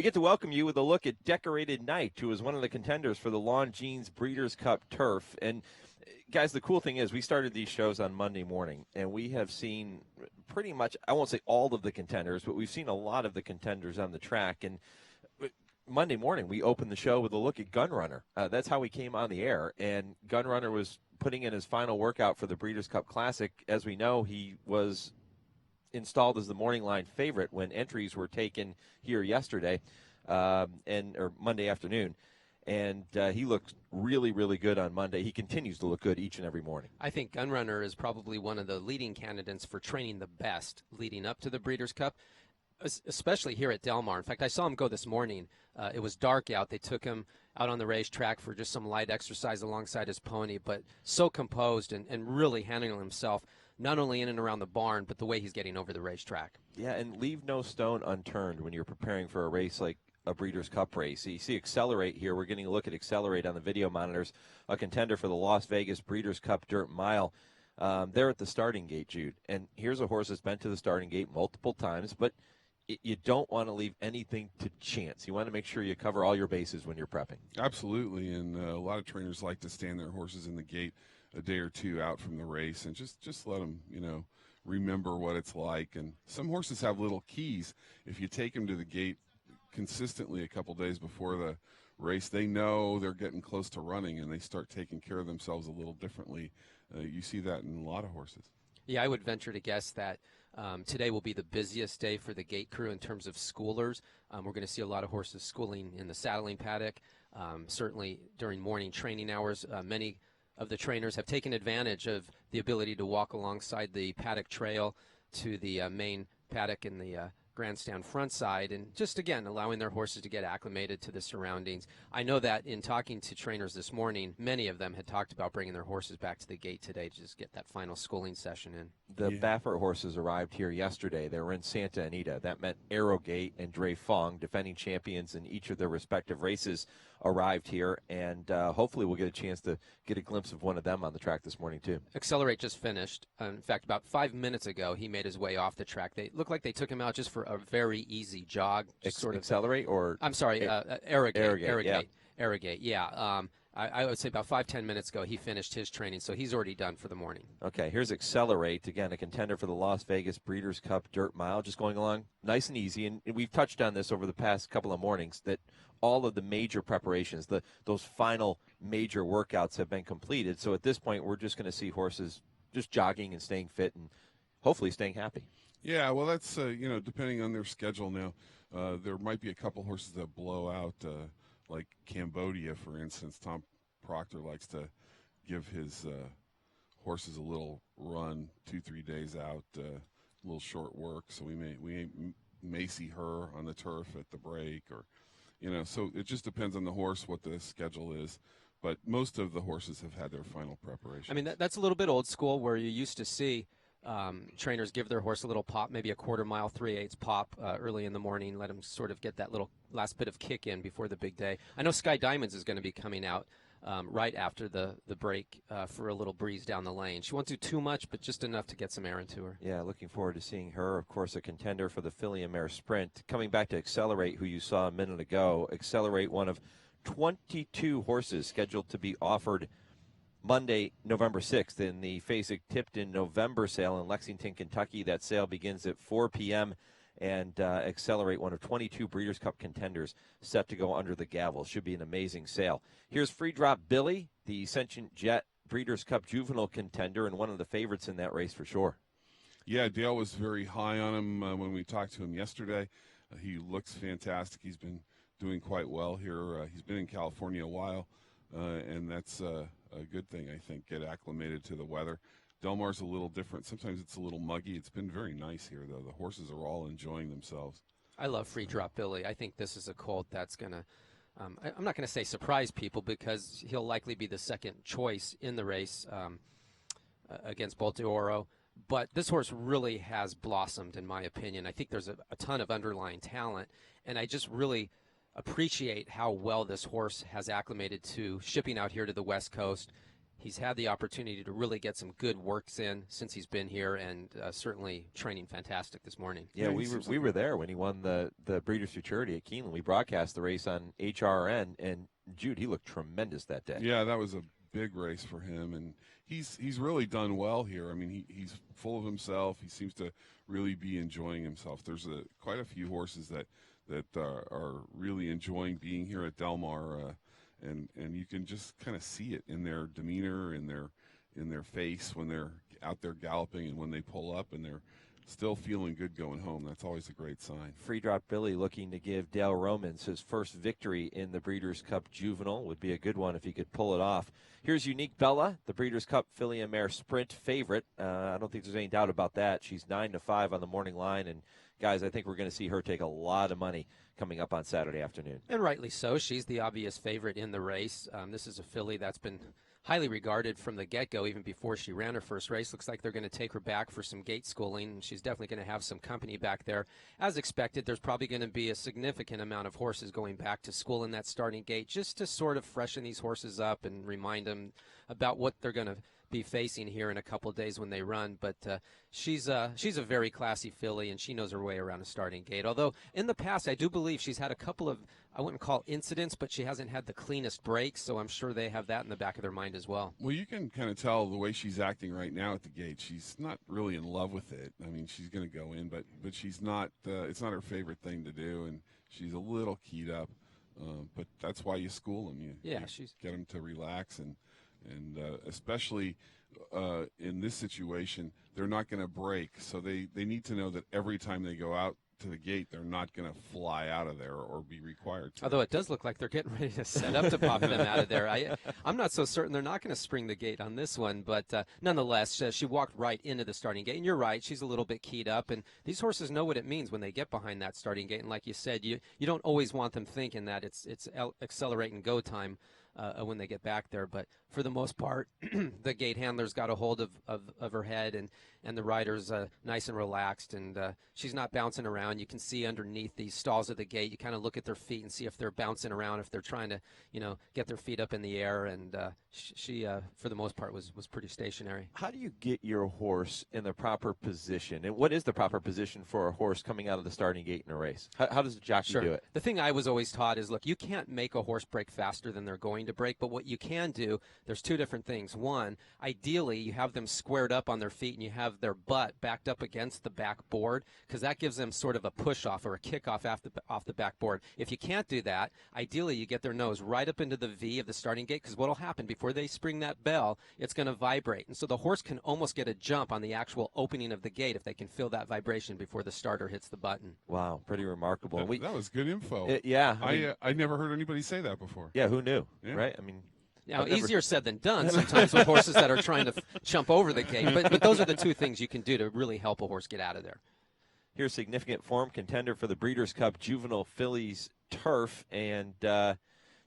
We get to welcome you with a look at Decorated Knight, who is one of the contenders for the Longines Breeders' Cup Turf. And, guys, the cool thing is we started these shows on Monday morning, and we have seen pretty much, I won't say all of the contenders, but we've seen a lot of the contenders on the track. And Monday morning, we opened the show with a look at Gunrunner. That's how we came on the air. And Gunrunner was putting in his final workout for the Breeders' Cup Classic. As we know, he was installed as the morning line favorite when entries were taken here yesterday or Monday afternoon. And he looked really, really good on Monday. He continues to look good each and every morning. I think Gunrunner is probably one of the leading candidates for training the best leading up to the Breeders' Cup, especially here at Del Mar. In fact, I saw him go this morning. It was dark out. They took him out on the racetrack for just some light exercise alongside his pony, but so composed and really handling himself, not only in and around the barn, but the way he's getting over the racetrack. Yeah, and leave no stone unturned when you're preparing for a race like a Breeders' Cup race. You see Accelerate here. We're getting a look at Accelerate on the video monitors, a contender for the Las Vegas Breeders' Cup Dirt Mile. They're at the starting gate, Jude. And here's a horse that's been to the starting gate multiple times, but you don't want to leave anything to chance. You want to make sure you cover all your bases when you're prepping. Absolutely, and a lot of trainers like to stand their horses in the gate a day or two out from the race and just let them, remember what it's like. And some horses have little keys. If you take them to the gate consistently a couple days before the race, they know they're getting close to running, and they start taking care of themselves a little differently. You see that in a lot of horses. Yeah, I would venture to guess that today will be the busiest day for the gate crew in terms of schoolers. We're going to see a lot of horses schooling in the saddling paddock, certainly during morning training hours. Many of the trainers have taken advantage of the ability to walk alongside the paddock trail to the main paddock in the grandstand front side, and just again allowing their horses to get acclimated to the surroundings. I know that in talking to trainers this morning, many of them had talked about bringing their horses back to the gate today to just get that final schooling session in. The Baffert horses arrived here yesterday. They were in Santa Anita. That meant Arrowgate and Dre Fong, defending champions in each of their respective races, arrived here, and hopefully we'll get a chance to get a glimpse of one of them on the track this morning too. Accelerate just finished. In fact, about 5 minutes ago, he made his way off the track. They looked like they took him out just for a very easy jog. Accelerate or? I'm sorry, Arrowgate. Arrowgate, yeah. I would say about 5-10 minutes ago he finished his training, so he's already done for the morning. Okay, here's Accelerate, again, a contender for the Las Vegas Breeders' Cup Dirt Mile, just going along nice and easy. And we've touched on this over the past couple of mornings, that all of the major preparations, those final major workouts have been completed. So at this point, we're just going to see horses just jogging and staying fit and hopefully staying happy. Yeah, well, that's, depending on their schedule now. There might be a couple horses that blow out, like Cambodia, for instance. Tom Proctor likes to give his horses a little run 2-3 days out, a little short work. So we may see her on the turf at the break, or, so it just depends on the horse what the schedule is. But most of the horses have had their final preparation. I mean, that's a little bit old school, where you used to see trainers give their horse a little pop, maybe a quarter mile, 3/8 pop early in the morning, let him sort of get that little last bit of kick in before the big day. I know Sky Diamonds is going to be coming out right after the break for a little breeze down the lane. She won't do too much, but just enough to get some air into her. Yeah, looking forward to seeing her. Of course, a contender for the Filly and Mare Sprint. Coming back to Accelerate, who you saw a minute ago, Accelerate, one of 22 horses scheduled to be offered Monday, November 6th in the Fasig-Tipton November sale in Lexington, Kentucky. That sale begins at 4 p.m. and Accelerate, one of 22 Breeders' Cup contenders, set to go under the gavel. Should be an amazing sale. Here's Free Drop Billy, the Sentient Jet Breeders' Cup juvenile contender and one of the favorites in that race for sure. Yeah, Dale was very high on him when we talked to him yesterday. He looks fantastic. He's been doing quite well here. He's been in California a while, and that's a good thing, I think. Get acclimated to the weather. Del Mar's a little different. Sometimes it's a little muggy. It's been very nice here, though. The horses are all enjoying themselves. I love Free Drop Billy. I think this is a colt that's going to, I'm not going to say surprise people, because he'll likely be the second choice in the race against Bolt d'Oro. But this horse really has blossomed, in my opinion. I think there's a ton of underlying talent, and I just really appreciate how well this horse has acclimated to shipping out here to the West Coast, he's had the opportunity to really get some good works in since he's been here, and certainly training fantastic this morning. Yeah, we were there when he won the Breeders' Futurity at Keeneland. We broadcast the race on HRRN, and Jude, he looked tremendous that day. Yeah, that was a big race for him, and he's really done well here. I mean, he's full of himself. He seems to really be enjoying himself. There's quite a few horses that are really enjoying being here at Del Mar, and you can just kind of see it in their demeanor, in their face when they're out there galloping, and when they pull up and they're still feeling good going home. That's always a great sign. Free Drop Billy looking to give Dale Romans his first victory in the Breeders' Cup Juvenile. Would be a good one if he could pull it off. Here's Unique Bella, the Breeders' Cup Filly and Mare Sprint favorite. I don't think there's any doubt about that. She's 9-5 on the morning line, and guys, I think we're going to see her take a lot of money coming up on Saturday afternoon. And rightly so. She's the obvious favorite in the race. This is a filly that's been highly regarded from the get-go, even before she ran her first race. Looks like they're going to take her back for some gate schooling, and she's definitely going to have some company back there. As expected, there's probably going to be a significant amount of horses going back to school in that starting gate, just to sort of freshen these horses up and remind them about what they're going to be facing here in a couple of days when they run. But she's a very classy filly, and she knows her way around a starting gate. Although in the past, I do believe she's had a couple of, I wouldn't call incidents, but she hasn't had the cleanest breaks, so I'm sure they have that in the back of their mind as well. Well, you can kind of tell the way she's acting right now at the gate. She's not really in love with it. I mean, she's going to go in, but she's not. It's not her favorite thing to do, and she's a little keyed up. But that's why you school them. You get them to relax, and especially in this situation, they're not going to break. So they need to know that every time they go out to the gate, they're not going to fly out of there or be required to. Although it does look like they're getting ready to set up to pop them out of there. I'm not so certain they're not going to spring the gate on this one, but nonetheless, she walked right into the starting gate. And you're right, she's a little bit keyed up, and these horses know what it means when they get behind that starting gate. And like you said, you don't always want them thinking that it's accelerate and go time when they get back there, but for the most part, the gate handler's got a hold of her head, and the rider's nice and relaxed, and she's not bouncing around. You can see underneath these stalls of the gate, you kind of look at their feet and see if they're bouncing around, if they're trying to, get their feet up in the air, and she for the most part, was pretty stationary. How do you get your horse in the proper position, and what is the proper position for a horse coming out of the starting gate in a race? How does the jockey do it? The thing I was always taught is, look, you can't make a horse break faster than they're going to break, but what you can do, there's two different things. One, ideally, you have them squared up on their feet and you have their butt backed up against the backboard, because that gives them sort of a push-off or a kick-off off the backboard. If you can't do that, ideally, you get their nose right up into the V of the starting gate, because what will happen before they spring that bell, it's going to vibrate. And so the horse can almost get a jump on the actual opening of the gate if they can feel that vibration before the starter hits the button. Wow, pretty remarkable. That was good info. I never heard anybody say that before. Yeah, who knew, right? I mean, now, easier said than done sometimes with horses that are trying to jump over the gate. But those are the two things you can do to really help a horse get out of there. Here's Significant Form, contender for the Breeders' Cup Juvenile Fillies Turf. And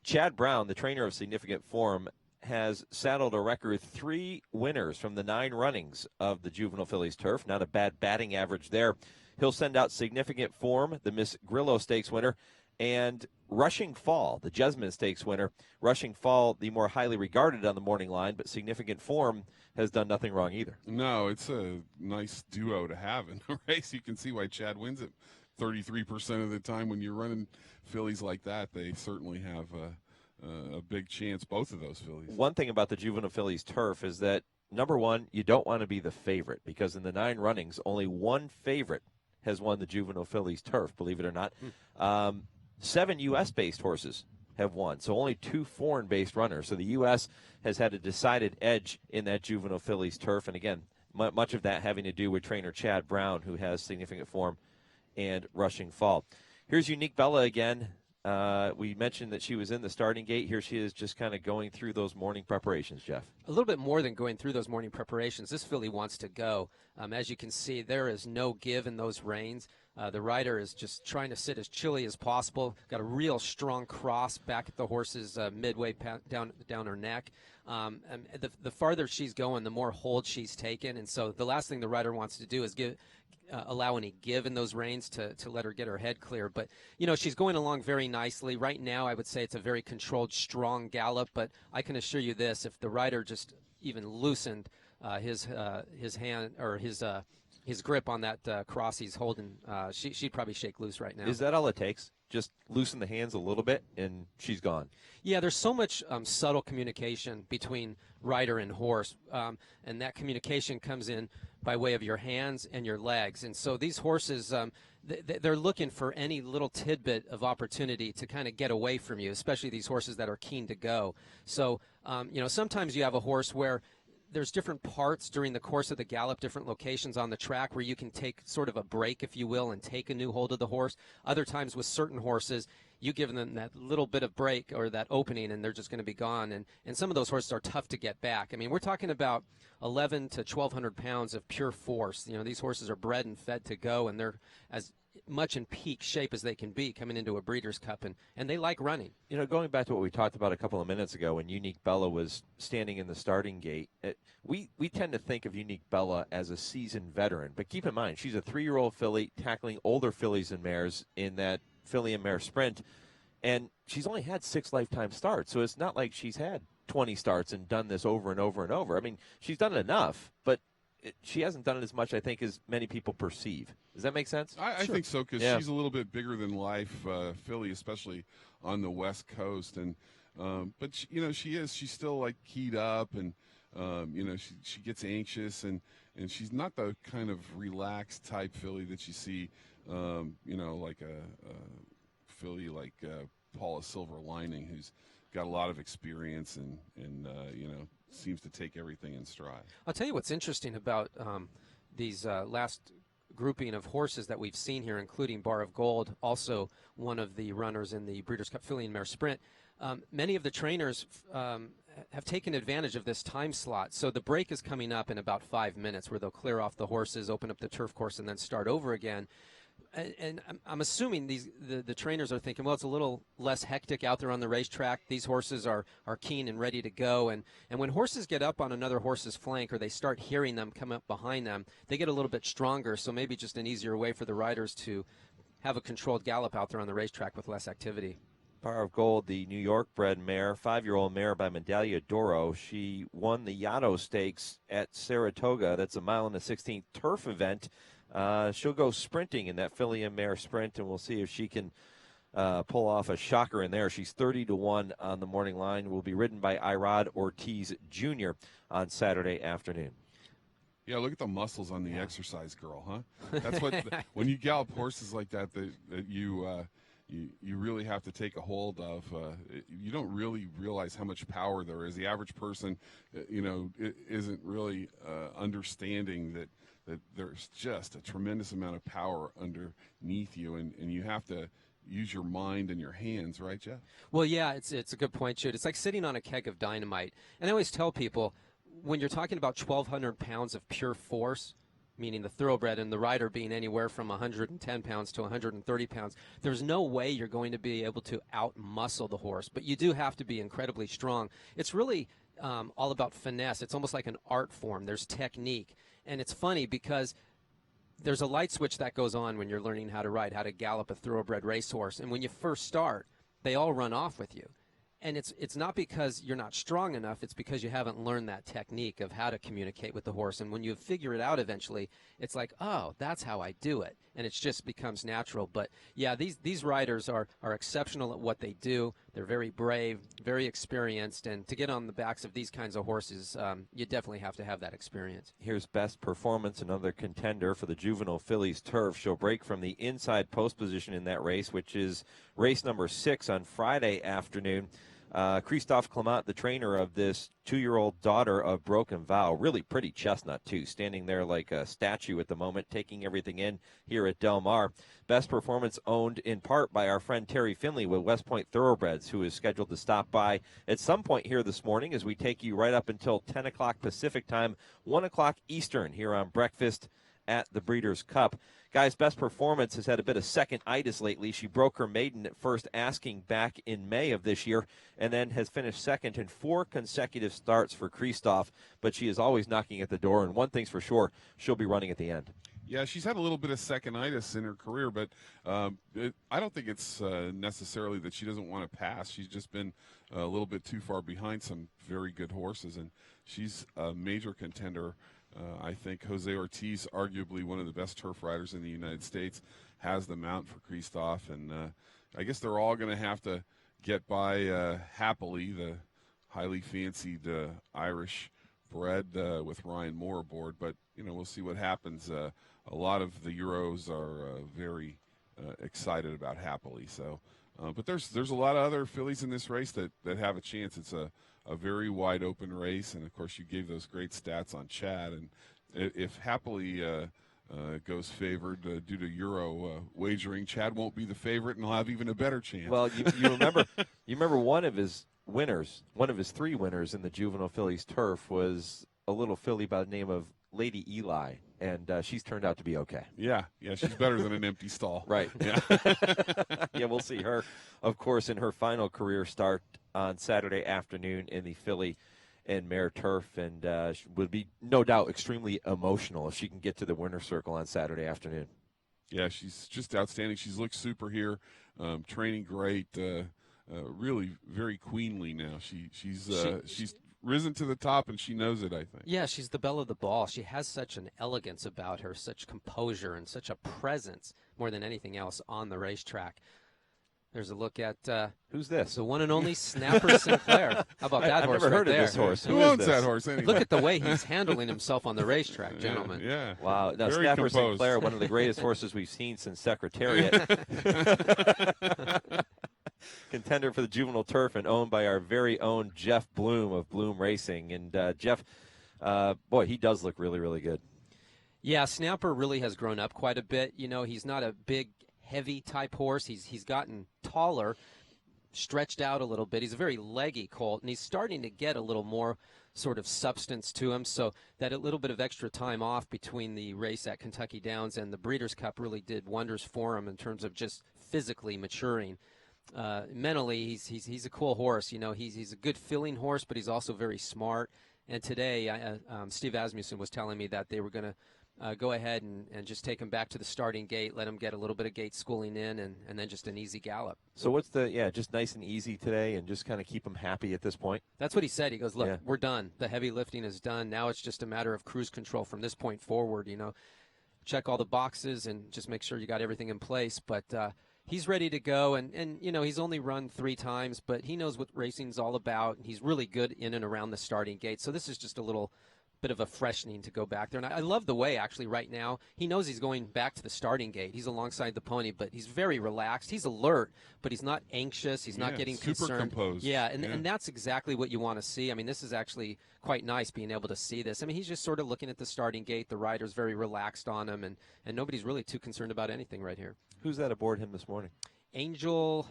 Chad Brown, the trainer of Significant Form, has saddled a record 3 winners from the 9 runnings of the Juvenile Fillies Turf. Not a bad batting average there. He'll send out Significant Form, the Miss Grillo Stakes winner, and Rushing Fall, the Jessamine Stakes winner. Rushing Fall, the more highly regarded on the morning line, but Significant Form has done nothing wrong either. No, it's a nice duo to have in the race. You can see why Chad wins it 33% of the time. When you're running fillies like that, they certainly have a big chance, both of those fillies. One thing about the Juvenile Fillies Turf is that, number one, you don't want to be the favorite, because in the 9 runnings, only one favorite has won the Juvenile Fillies Turf, believe it or not. 7 U.S.-based horses have won, so only 2 foreign-based runners. So the U.S. has had a decided edge in that Juvenile Fillies Turf, and again, much of that having to do with trainer Chad Brown, who has Significant Form and Rushing Fall. Here's Unique Bella again. We mentioned that she was in the starting gate. Here she is, just kind of going through those morning preparations, Jeff. A little bit more than going through those morning preparations. This filly wants to go. As you can see, there is no give in those reins. The rider is just trying to sit as chilly as possible. Got a real strong cross back at the horse's midway down her neck. And the farther she's going, the more hold she's taken. And so the last thing the rider wants to do is allow any give in those reins to let her get her head clear. But, you know, she's going along very nicely. Right now, I would say it's a very controlled, strong gallop. But I can assure you this, if the rider just even loosened his hand or his grip on that cross he's holding, she'd probably shake loose right now. Is that all it takes? Just loosen the hands a little bit, and she's gone. Yeah, there's so much subtle communication between rider and horse, and that communication comes in by way of your hands and your legs. And so these horses, they're looking for any little tidbit of opportunity to kind of get away from you, especially these horses that are keen to go. So, you know, sometimes you have a horse where there's different parts during the course of the gallop, different locations on the track where you can take sort of a break, if you will, and take a new hold of the horse. Other times with certain horses, you give them that little bit of break or that opening, and they're just going to be gone. And some of those horses are tough to get back. I mean, we're talking about 11 to 1,200 pounds of pure force. You know, these horses are bred and fed to go, and they're as much in peak shape as they can be coming into a Breeders' Cup, and they like running. You know, going back to what we talked about a couple of minutes ago when Unique Bella was standing in the starting gate, we tend to think of Unique Bella as a seasoned veteran, but keep in mind, she's a 3-year-old filly tackling older fillies and mares in that filly and mare sprint, and she's only had 6 lifetime starts, so it's not like she's had 20 starts and done this over and over and over. I mean, she's done enough, but she hasn't done it as much, I think, as many people perceive. Does that make sense? I Sure. think so, because she's a little bit bigger than life filly, especially on the West Coast. And but she, you know, she's still like keyed up, and you know, she gets anxious, and she's not the kind of relaxed type filly that you see, you know, like a filly like Paula Silver Lining, who's got a lot of experience and you know, seems to take everything in stride. I'll tell you what's interesting about these last grouping of horses that we've seen here, including Bar of Gold, also one of the runners in the Breeders' Cup Filly and Mare Sprint. Many of the trainers have taken advantage of this time slot. So the break is coming up in about 5 minutes, where they'll clear off the horses, open up the turf course, and then start over again. And I'm assuming the trainers are thinking, well, it's a little less hectic out there on the racetrack. These horses are keen and ready to go. And when horses get up on another horse's flank, or they start hearing them come up behind them, they get a little bit stronger. So maybe just an easier way for the riders to have a controlled gallop out there on the racetrack with less activity. Bar of Gold, the New York bred mare, 5-year-old mare by Medaglia d'Oro. She won the Yaddo Stakes at Saratoga. That's a 1.16 turf event. She'll go sprinting in that filly and mare sprint, and we'll see if she can pull off a shocker in there. She's 30-1 on the morning line. Will be ridden by Irad Ortiz Jr. on Saturday afternoon. Yeah, look at the muscles on the exercise girl, huh? That's what when you gallop horses like that you really have to take a hold of. You don't really realize how much power there is. The average person, you know, isn't really understanding that there's just a tremendous amount of power underneath you, and you have to use your mind and your hands, right, Jeff? Well, yeah, it's a good point, Jude. It's like sitting on a keg of dynamite. And I always tell people, when you're talking about 1,200 pounds of pure force, meaning the thoroughbred and the rider being anywhere from 110 pounds to 130 pounds, there's no way you're going to be able to out-muscle the horse, but you do have to be incredibly strong. It's really all about finesse. It's almost like an art form. There's technique. And it's funny because there's a light switch that goes on when you're learning how to ride, how to gallop a thoroughbred racehorse. And when you first start, they all run off with you. And it's not because you're not strong enough. It's because you haven't learned that technique of how to communicate with the horse. And when you figure it out eventually, it's like, oh, that's how I do it. And it just becomes natural. But, yeah, these riders are exceptional at what they do. They're very brave, very experienced. And to get on the backs of these kinds of horses, you definitely have to have that experience. Here's Best Performance, another contender for the Juvenile Fillies turf. She'll break from the inside post position in that race, which is race number 6 on Friday afternoon. Christophe Clement, the trainer of this 2-year-old daughter of Broken Vow, really pretty chestnut, too, standing there like a statue at the moment, taking everything in here at Del Mar. Best Performance owned in part by our friend Terry Finley with West Point Thoroughbreds, who is scheduled to stop by at some point here this morning as we take you right up until 10 o'clock Pacific time, 1 o'clock Eastern here on Breakfast at the Breeders' Cup. Guys, Best Performance has had a bit of second-itis lately. She broke her maiden at first asking back in May of this year and then has finished second in 4 consecutive starts for Christophe, but she is always knocking at the door, and one thing's for sure, she'll be running at the end. Yeah, she's had a little bit of second-itis in her career, but I don't think it's necessarily that she doesn't want to pass. She's just been a little bit too far behind some very good horses, and she's a major contender. I think Jose Ortiz, arguably one of the best turf riders in the United States, has the mount for Christophe, and I guess they're all going to have to get by Happily, the highly fancied Irish bred with Ryan Moore aboard, but we'll see what happens. A lot of the Euros are very excited about Happily. So, but there's a lot of other fillies in this race that have a chance. It's a very wide open race, and of course you gave those great stats on Chad. And if Happily goes favored due to Euro wagering, Chad won't be the favorite, and he'll have even a better chance. Well, you remember one of his winners, one of his 3 winners in the Juvenile Fillies turf was a little filly by the name of Lady Eli, and she's turned out to be okay. Yeah, she's better than an empty stall. Right. Yeah. Yeah, we'll see her, of course, in her final career start on Saturday afternoon in the filly and mare turf, and would be no doubt extremely emotional if she can get to the winner's circle on Saturday afternoon. Yeah, she's just outstanding. She's looked super here, training great, really very queenly now. She's risen to the top, and she knows it, I think. Yeah, she's the belle of the ball. She has such an elegance about her, such composure, and such a presence more than anything else on the racetrack. There's a look at who's this? The one and only Snapper Sinclair. How about that I've horse never right heard there? of this horse. Who owns that horse anyway? Look at the way he's handling himself on the racetrack, gentlemen. Yeah. Wow. Now, Very Snapper composed. Sinclair, one of the greatest horses we've seen since Secretariat. Contender for the Juvenile Turf and owned by our very own Jeff Bloom of Bloom Racing. And Jeff, boy, he does look really, really good. Yeah, Snapper really has grown up quite a bit. He's not a big, heavy type horse. He's gotten taller, stretched out a little bit. He's a very leggy colt, and he's starting to get a little more sort of substance to him, so that a little bit of extra time off between the race at Kentucky Downs and the Breeders' Cup really did wonders for him in terms of just physically maturing. Mentally, he's a cool horse. He's a good filling horse, but he's also very smart. And today, Steve Asmussen was telling me that they were going to go ahead and just take him back to the starting gate, let him get a little bit of gate schooling in, and then just an easy gallop. So what's just nice and easy today, and just kind of keep him happy at this point? That's what he said. He goes, look, we're done. The heavy lifting is done. Now it's just a matter of cruise control from this point forward. Check all the boxes and just make sure you got everything in place. But he's ready to go, and he's only run 3 times, but he knows what racing's all about. He's really good in and around the starting gate. So this is just a little bit of a freshening to go back there. And I love the way, actually, right now, he knows he's going back to the starting gate. He's alongside the pony, but he's very relaxed. He's alert, but he's not anxious. He's not getting super concerned. Composed. Yeah, and that's exactly what you want to see. I mean, this is actually quite nice being able to see this. I mean, he's just sort of looking at the starting gate. The rider's very relaxed on him, and nobody's really too concerned about anything right here. Who's that aboard him this morning? Angel.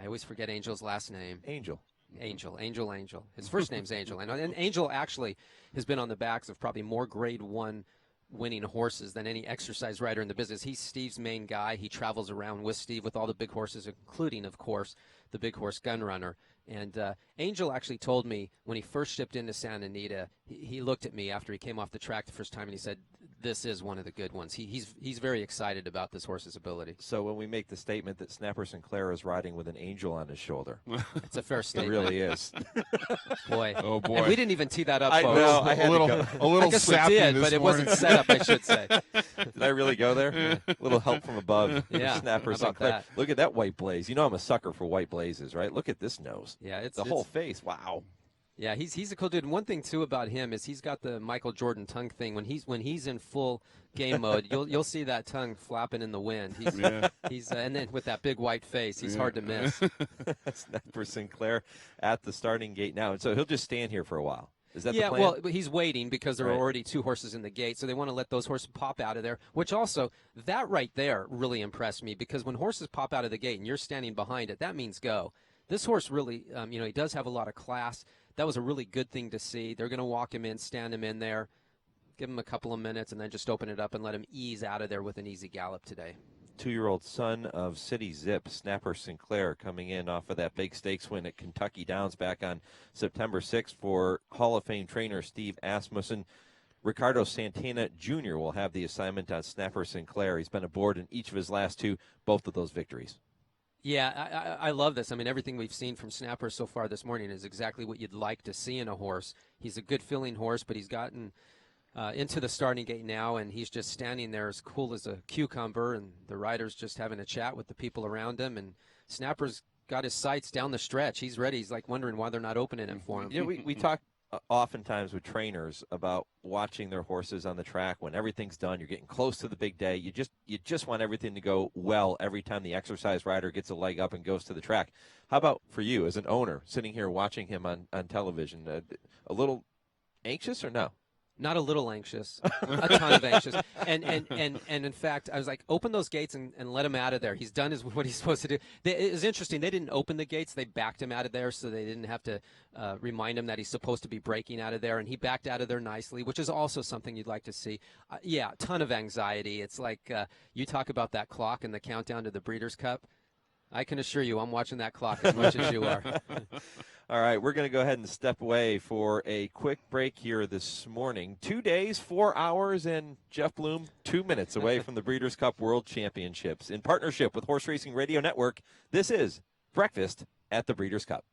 I always forget Angel's last name. Angel. His first name's Angel. And Angel actually has been on the backs of probably more Grade 1 winning horses than any exercise rider in the business. He's Steve's main guy. He travels around with Steve with all the big horses, including, of course, the big horse Gun Runner. And Angel actually told me when he first shipped into Santa Anita, he looked at me after he came off the track the first time and he said, this is one of the good ones. He's very excited about this horse's ability. So when we make the statement that Snapper Sinclair is riding with an angel on his shoulder, it's a fair it statement. really is. Boy. Oh, boy. And we didn't even tee that up, I folks. know. I had a little I guess we sappy did, this but it morning. wasn't set up, I should say. Did I really go there? A little help from above. Yeah, Snapper how about Sinclair. that? Look at that white blaze. You know I'm a sucker for white blazes, right? Look at this nose. Yeah, it's the whole face. Wow. Yeah, he's a cool dude. And one thing too about him is he's got the Michael Jordan tongue thing. When he's in full game mode, you'll see that tongue flapping in the wind. He's and then with that big white face, he's hard to miss. Snapper Sinclair at the starting gate now, and so he'll just stand here for a while. Is that the plan? Well, he's waiting because there are Right. already 2 horses in the gate, so they want to let those horses pop out of there, which also, that right there really impressed me, because when horses pop out of the gate and you're standing behind it, that means go. This horse really, he does have a lot of class. That was a really good thing to see. They're going to walk him in, stand him in there, give him a couple of minutes, and then just open it up and let him ease out of there with an easy gallop today. 2-year-old son of City Zip, Snapper Sinclair, coming in off of that big stakes win at Kentucky Downs back on September 6th for Hall of Fame trainer Steve Asmussen. Ricardo Santana Jr. will have the assignment on Snapper Sinclair. He's been aboard in each of his last two, both of those victories. Yeah, I love this. I mean, everything we've seen from Snapper so far this morning is exactly what you'd like to see in a horse. He's a good filling horse, but he's gotten into the starting gate now, and he's just standing there as cool as a cucumber, and the rider's just having a chat with the people around him, and Snapper's got his sights down the stretch. He's ready. He's like wondering why they're not opening it for him. Yeah, we talk oftentimes with trainers about watching their horses on the track when everything's done. You're getting close to the big day. You just want everything to go well every time the exercise rider gets a leg up and goes to the track. How about for you as an owner sitting here watching him on television? A little anxious or no? Not a little anxious, a ton of anxious. And in fact, I was like, open those gates and let him out of there. He's done what he's supposed to do. It was interesting. They didn't open the gates. They backed him out of there so they didn't have to remind him that he's supposed to be breaking out of there. And he backed out of there nicely, which is also something you'd like to see. Yeah, a ton of anxiety. It's like you talk about that clock and the countdown to the Breeders' Cup. I can assure you I'm watching that clock as much as you are. All right, we're going to go ahead and step away for a quick break here this morning. 2 days, 4 hours, and Jeff Bloom 2 minutes away from the Breeders' Cup World Championships. In partnership with Horse Racing Radio Network, this is Breakfast at the Breeders' Cup.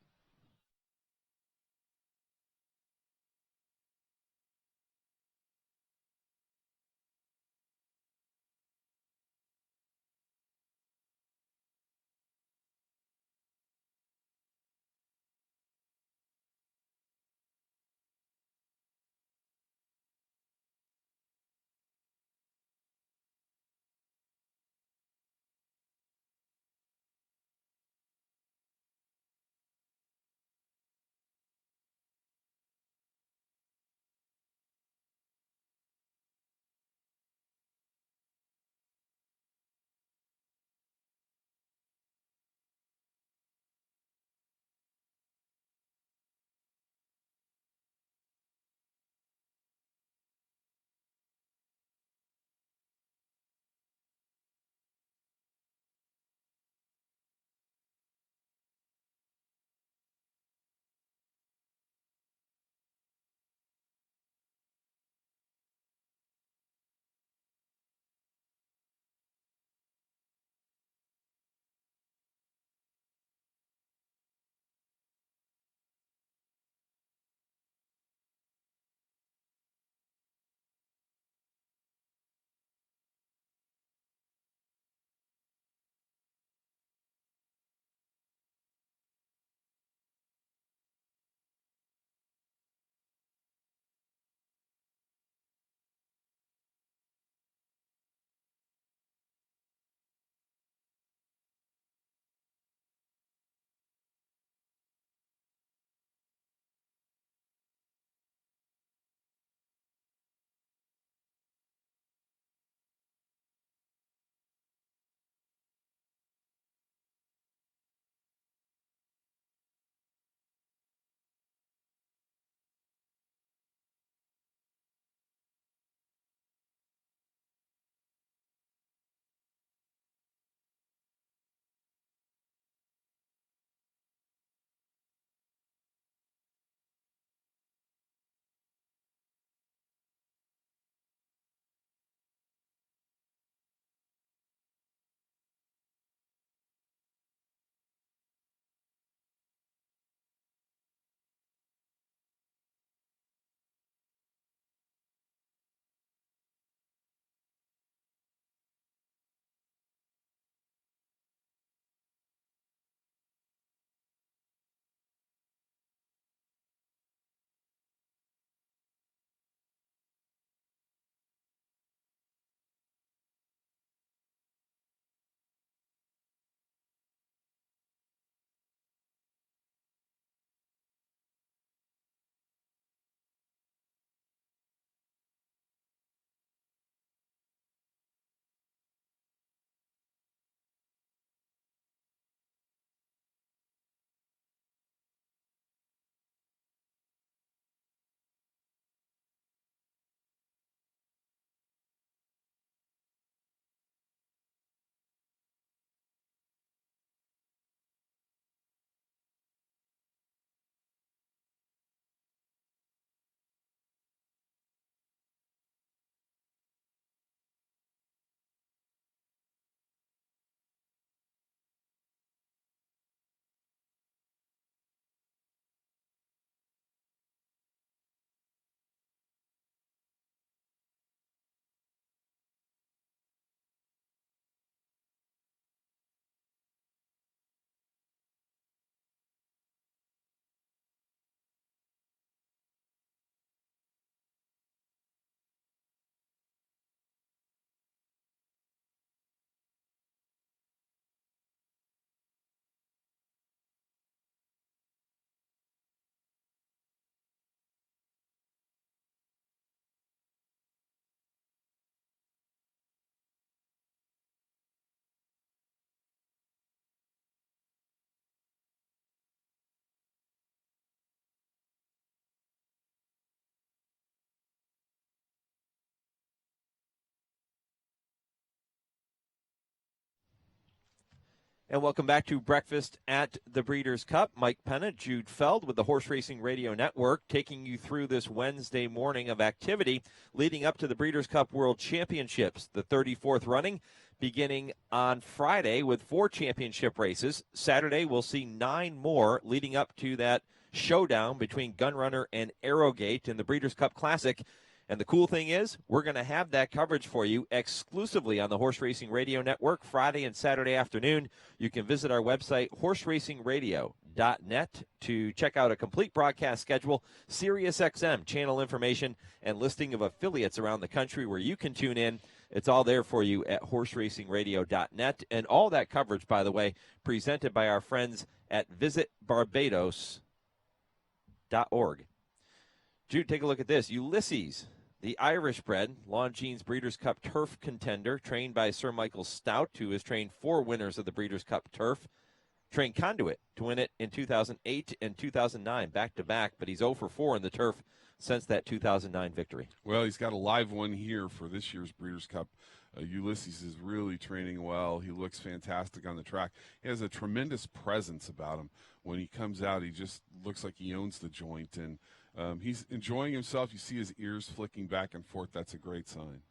And welcome back to Breakfast at the Breeders' Cup. Mike Penna, Jude Feld with the Horse Racing Radio Network, taking you through this Wednesday morning of activity leading up to the Breeders' Cup World Championships, the 34th running, beginning on Friday with 4 championship races. Saturday, we'll see 9 more leading up to that showdown between Gunrunner and Arrowgate in the Breeders' Cup Classic. And the cool thing is, we're going to have that coverage for you exclusively on the Horse Racing Radio Network Friday and Saturday afternoon. You can visit our website, horseracingradio.net, to check out a complete broadcast schedule, SiriusXM channel information, and listing of affiliates around the country where you can tune in. It's all there for you at horseracingradio.net. And all that coverage, by the way, presented by our friends at visitbarbados.org. Jude, take a look at this. Ulysses, the Irish-bred Longines Breeders' Cup Turf contender, trained by Sir Michael Stout, who has trained 4 winners of the Breeders' Cup Turf. Trained Conduit to win it in 2008 and 2009, back-to-back, but he's 0 for 4 in the turf since that 2009 victory. Well, he's got a live one here for this year's Breeders' Cup. Ulysses is really training well. He looks fantastic on the track. He has a tremendous presence about him. When he comes out, he just looks like he owns the joint, and he's enjoying himself. You see his ears flicking back and forth. That's a great sign.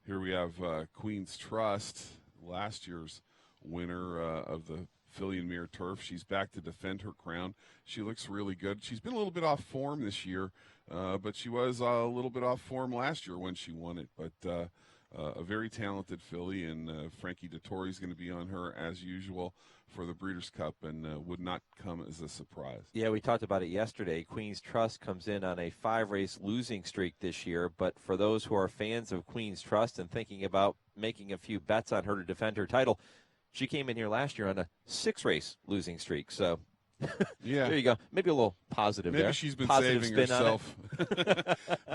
Here we have Queen's Trust, last year's winner of the filly and mare turf. She's back to defend her crown. She looks really good. She's been a little bit off form this year, but she was a little bit off form last year when she won it. But a very talented filly, and Frankie Dettori is going to be on her as usual for the Breeders' Cup, and would not come as a surprise. Yeah, we talked about it yesterday. Queen's Trust comes in on a 5-race losing streak this year, but for those who are fans of Queen's Trust and thinking about making a few bets on her to defend her title, she came in here last year on a 6-race losing streak, so yeah, there you go. Maybe a little positive Maybe there. She's been positive saving spin herself.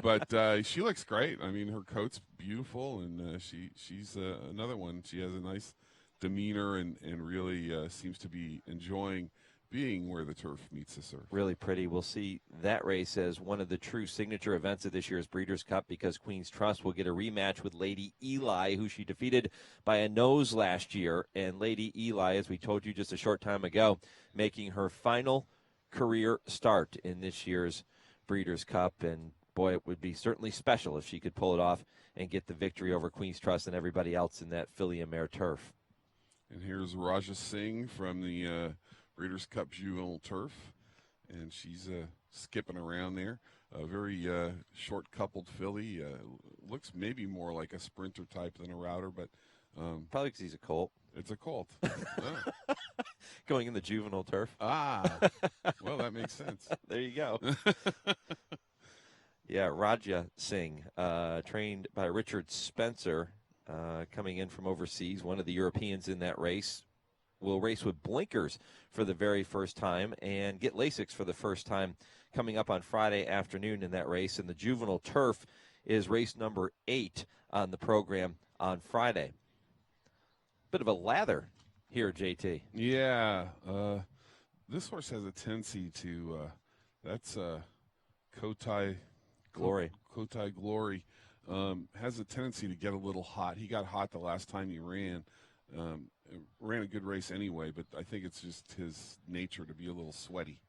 But she looks great. I mean, her coat's beautiful, and she's another one. She has a nice demeanor and really seems to be enjoying being where the turf meets the surf. Really pretty. We'll see that race as one of the true signature events of this year's Breeders' Cup, because Queen's Trust will get a rematch with Lady Eli, who she defeated by a nose last year. And Lady Eli, as we told you just a short time ago, making her final career start in this year's Breeders' Cup. And boy, it would be certainly special if she could pull it off and get the victory over Queen's Trust and everybody else in that filly and mare turf. And here's Raja Singh from the Breeders' Cup Juvenile Turf, and she's skipping around there. A very short-coupled filly. Looks maybe more like a sprinter type than a router, but probably because he's a colt. It's a colt. Going in the juvenile turf. Ah, well, that makes sense. There you go. Yeah, Raja Singh, trained by Richard Spencer, coming in from overseas, one of the Europeans in that race. Will race with blinkers for the very first time and get Lasix for the first time coming up on Friday afternoon in that race. And the juvenile turf is race number 8 on the program on Friday. Bit of a lather here, JT. Yeah. This horse has a tendency to, that's Kotai Glory. Kotai Glory. Has a tendency to get a little hot. He got hot the last time he ran. Ran a good race anyway, but I think it's just his nature to be a little sweaty.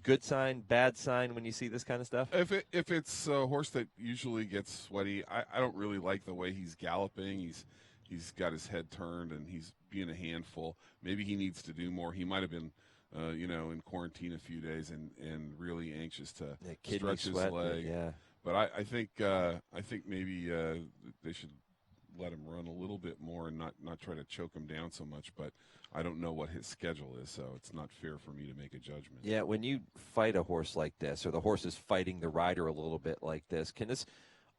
Good sign, bad sign when you see this kind of stuff? If it's a horse that usually gets sweaty, I don't really like the way he's galloping. He's got his head turned and he's being a handful. Maybe he needs to do more. He might have been in quarantine a few days and really anxious to stretch his leg. Yeah. But I think maybe they should let him run a little bit more and not try to choke him down so much. But I don't know what his schedule is, so it's not fair for me to make a judgment. Yeah, when you fight a horse like this, or the horse is fighting the rider a little bit like this, can this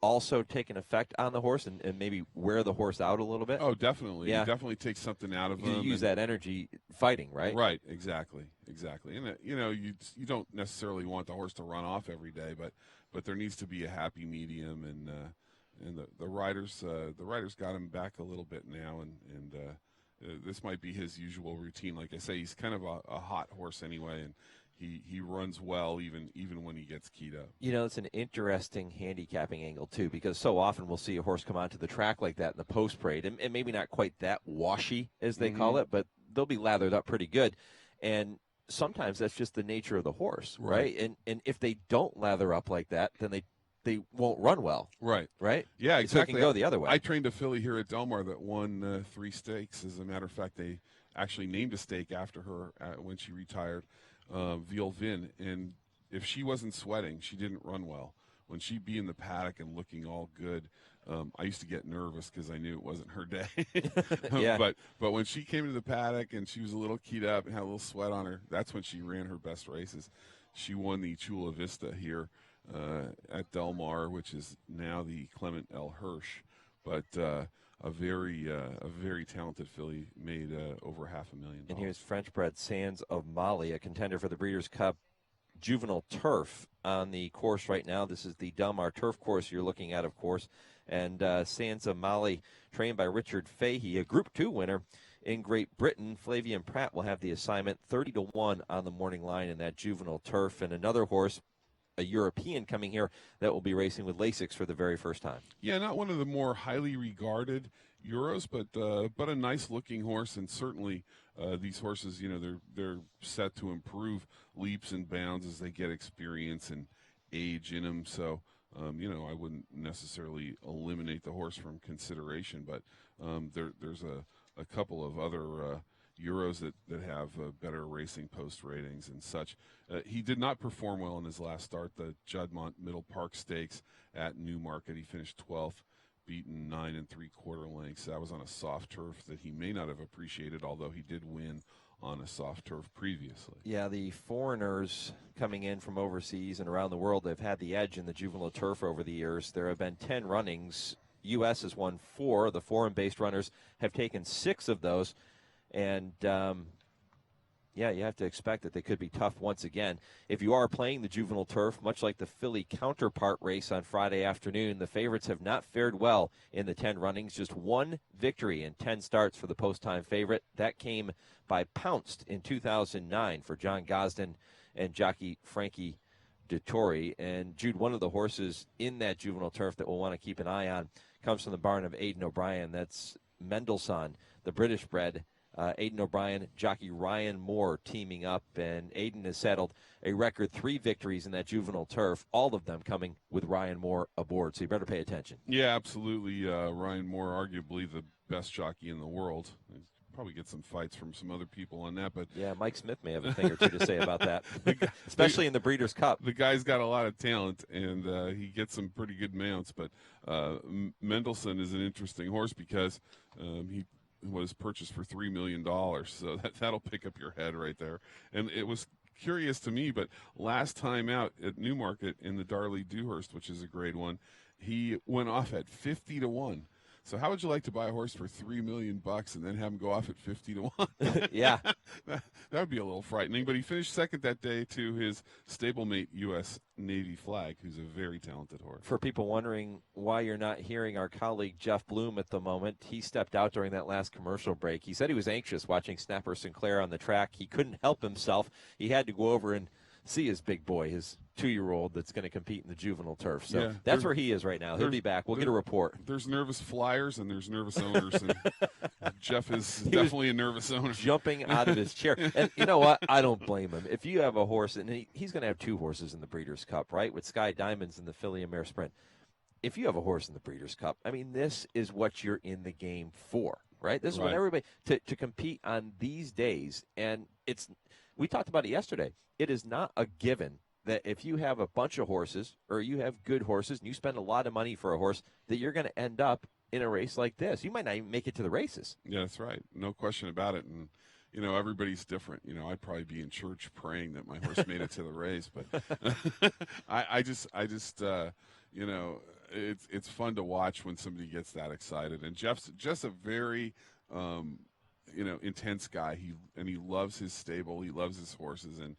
also take an effect on the horse and maybe wear the horse out a little bit? Oh, definitely. Yeah. It definitely takes something out of You him. use that energy fighting, right? Right, exactly. And you don't necessarily want the horse to run off every day, but there needs to be a happy medium, and the riders got him back a little bit now, and this might be his usual routine. Like I say, he's kind of a hot horse anyway, and he runs well even when he gets keyed up. It's an interesting handicapping angle too, because so often we'll see a horse come onto the track like that in the post parade, and maybe not quite that washy as they call it, but they'll be lathered up pretty good, and sometimes that's just the nature of the horse, right? And if they don't lather up like that, then they won't run well. Right. So Yeah, it exactly. can go the other way. I trained a filly here at Del Mar that won 3 stakes. As a matter of fact, they actually named a stake after her when she retired, Veal Vin. And if she wasn't sweating, she didn't run well. When she'd be in the paddock and looking all good, I used to get nervous because I knew it wasn't her day. Yeah. But when she came to the paddock and she was a little keyed up and had a little sweat on her, that's when she ran her best races. She won the Chula Vista here at Del Mar, which is now the Clement L. Hirsch. But a very talented filly, made over $500,000. And here's French-bred Sands of Mali, a contender for the Breeders' Cup Juvenile Turf on the course right now. This is the Del Mar Turf course you're looking at, of course. And Sands of Mali, trained by Richard Fahey, a Group 2 winner in Great Britain. Flavian Pratt will have the assignment, 30-1 on the morning line in that Juvenile Turf. And another horse, a European, coming here that will be racing with Lasix for the very first time. Yeah, not one of the more highly regarded Euros, but a nice looking horse, and certainly these horses, they're set to improve leaps and bounds as they get experience and age in them. So I wouldn't necessarily eliminate the horse from consideration, but there's a couple of other Euros that have better racing post ratings and such. He did not perform well in his last start, the Juddmonte Middle Park Stakes at Newmarket. He finished 12th, beaten 9 3/4 lengths. That was on a soft turf that he may not have appreciated, although he did win on a soft turf previously. Yeah, the foreigners coming in from overseas and around the world, they've had the edge in the Juvenile Turf over the years. There have been 10 runnings. U.S. has won 4. The foreign-based runners have taken 6 of those. And, you have to expect that they could be tough once again. If you are playing the Juvenile Turf, much like the filly counterpart race on Friday afternoon, the favorites have not fared well in the 10 runnings. Just 1 victory in 10 starts for the post-time favorite. That came by Pounced in 2009 for John Gosden and jockey Frankie Dettori. And, Jude, one of the horses in that Juvenile Turf that we'll want to keep an eye on comes from the barn of Aidan O'Brien. That's Mendelssohn, the British bred. Aidan O'Brien, jockey Ryan Moore teaming up, and Aidan has settled a record 3 victories in that Juvenile Turf, all of them coming with Ryan Moore aboard, so you better pay attention. Yeah, absolutely. Ryan Moore, arguably the best jockey in the world. Probably get some fights from some other people on that, but yeah, Mike Smith may have a thing or two to say about that, especially in the Breeders' Cup. The guy's got a lot of talent, and he gets some pretty good mounts, but Mendelssohn is an interesting horse because he was purchased for $3 million, so that'll pick up your head right there. And it was curious to me, but last time out at Newmarket in the Darley Dewhurst, which is a grade 1, he went off at 50-1. So how would you like to buy a horse for $3 million and then have him go off at 50-1? Yeah, that would be a little frightening. But he finished second that day to his stablemate U.S. Navy Flag, who's a very talented horse. For people wondering why you're not hearing our colleague Jeff Bloom at the moment, he stepped out during that last commercial break. He said he was anxious watching Snapper Sinclair on the track. He couldn't help himself. He had to go over and see his big boy, his 2-year-old that's going to compete in the Juvenile Turf. So yeah, that's where he is right now. He'll be back. We'll get a report. There's nervous flyers and there's nervous owners. And Jeff is definitely a nervous owner. Jumping out of his chair. And you know what? I don't blame him. If you have a horse, and he's going to have 2 horses in the Breeders' Cup, right, with Sky Diamonds and the Filly and Mare Sprint. If you have a horse in the Breeders' Cup, I mean, this is what you're in the game for, right? This is what everybody to compete on these days. And we talked about it yesterday. It is not a given that if you have a bunch of horses or you have good horses and you spend a lot of money for a horse, that you're going to end up in a race like this. You might not even make it to the races. Yeah, that's right. No question about it. And, everybody's different. I'd probably be in church praying that my horse made it to the race. But I just it's fun to watch when somebody gets that excited. And Jeff's just a very intense guy. He loves his stable. He loves his horses, and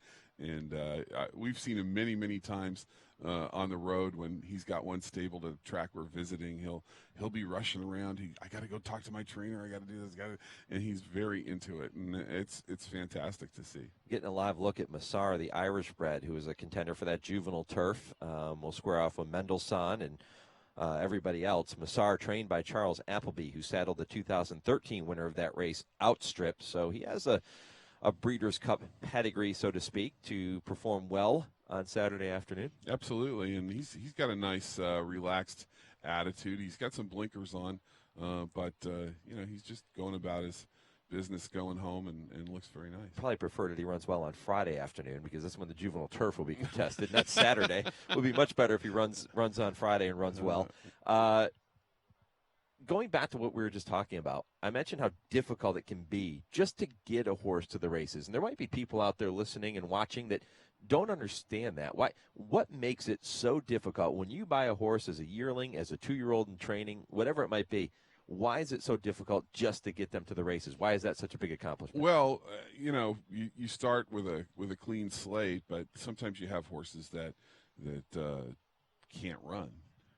we've seen him many times on the road when he's got one stable to track we're visiting. He'll be rushing around. I got to go talk to my trainer. I got to do this. And he's very into it, and it's fantastic to see. Getting a live look at Massar, the Irish bred, who is a contender for that Juvenile Turf. We'll square off with Mendelssohn and everybody else. Massar, trained by Charles Appleby, who saddled the 2013 winner of that race, Outstripped. So he has a Breeders' Cup pedigree, so to speak, to perform well on Saturday afternoon. Absolutely, and he's got a nice, relaxed attitude. He's got some blinkers on, but he's just going about his business, going home, and looks very nice. Probably prefer that he runs well on Friday afternoon, because that's when the juvenile turf will be contested. And that's Saturday. It would be much better if he runs on Friday and runs well. Going back to what we were just talking about, I mentioned how difficult it can be just to get a horse to the races. And there might be people out there listening and watching that don't understand that. What makes it so difficult when you buy a horse as a yearling, as a 2-year-old in training, whatever it might be? Why is it so difficult just to get them to the races? Why is that such a big accomplishment? Well, you start with a clean slate, but sometimes you have horses that can't run.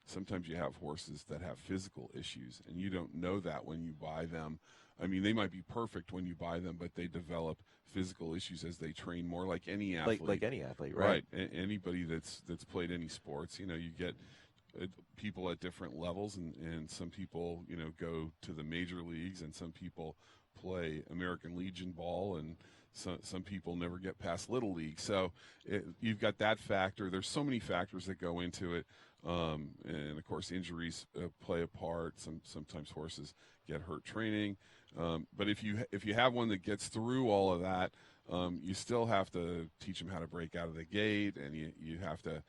Sometimes you have horses that have physical issues, and you don't know that when you buy them. I mean, they might be perfect when you buy them, but they develop physical issues as they train more, like any athlete. Like any athlete, right? Anybody that's played any sports, you get people at different levels, and some people, go to the major leagues, and some people play American Legion ball, and some people never get past Little League. So you've got that factor. There's so many factors that go into it. And of course, injuries play a part. Sometimes horses get hurt training. But if you have one that gets through all of that, you still have to teach them how to break out of the gate, and you have to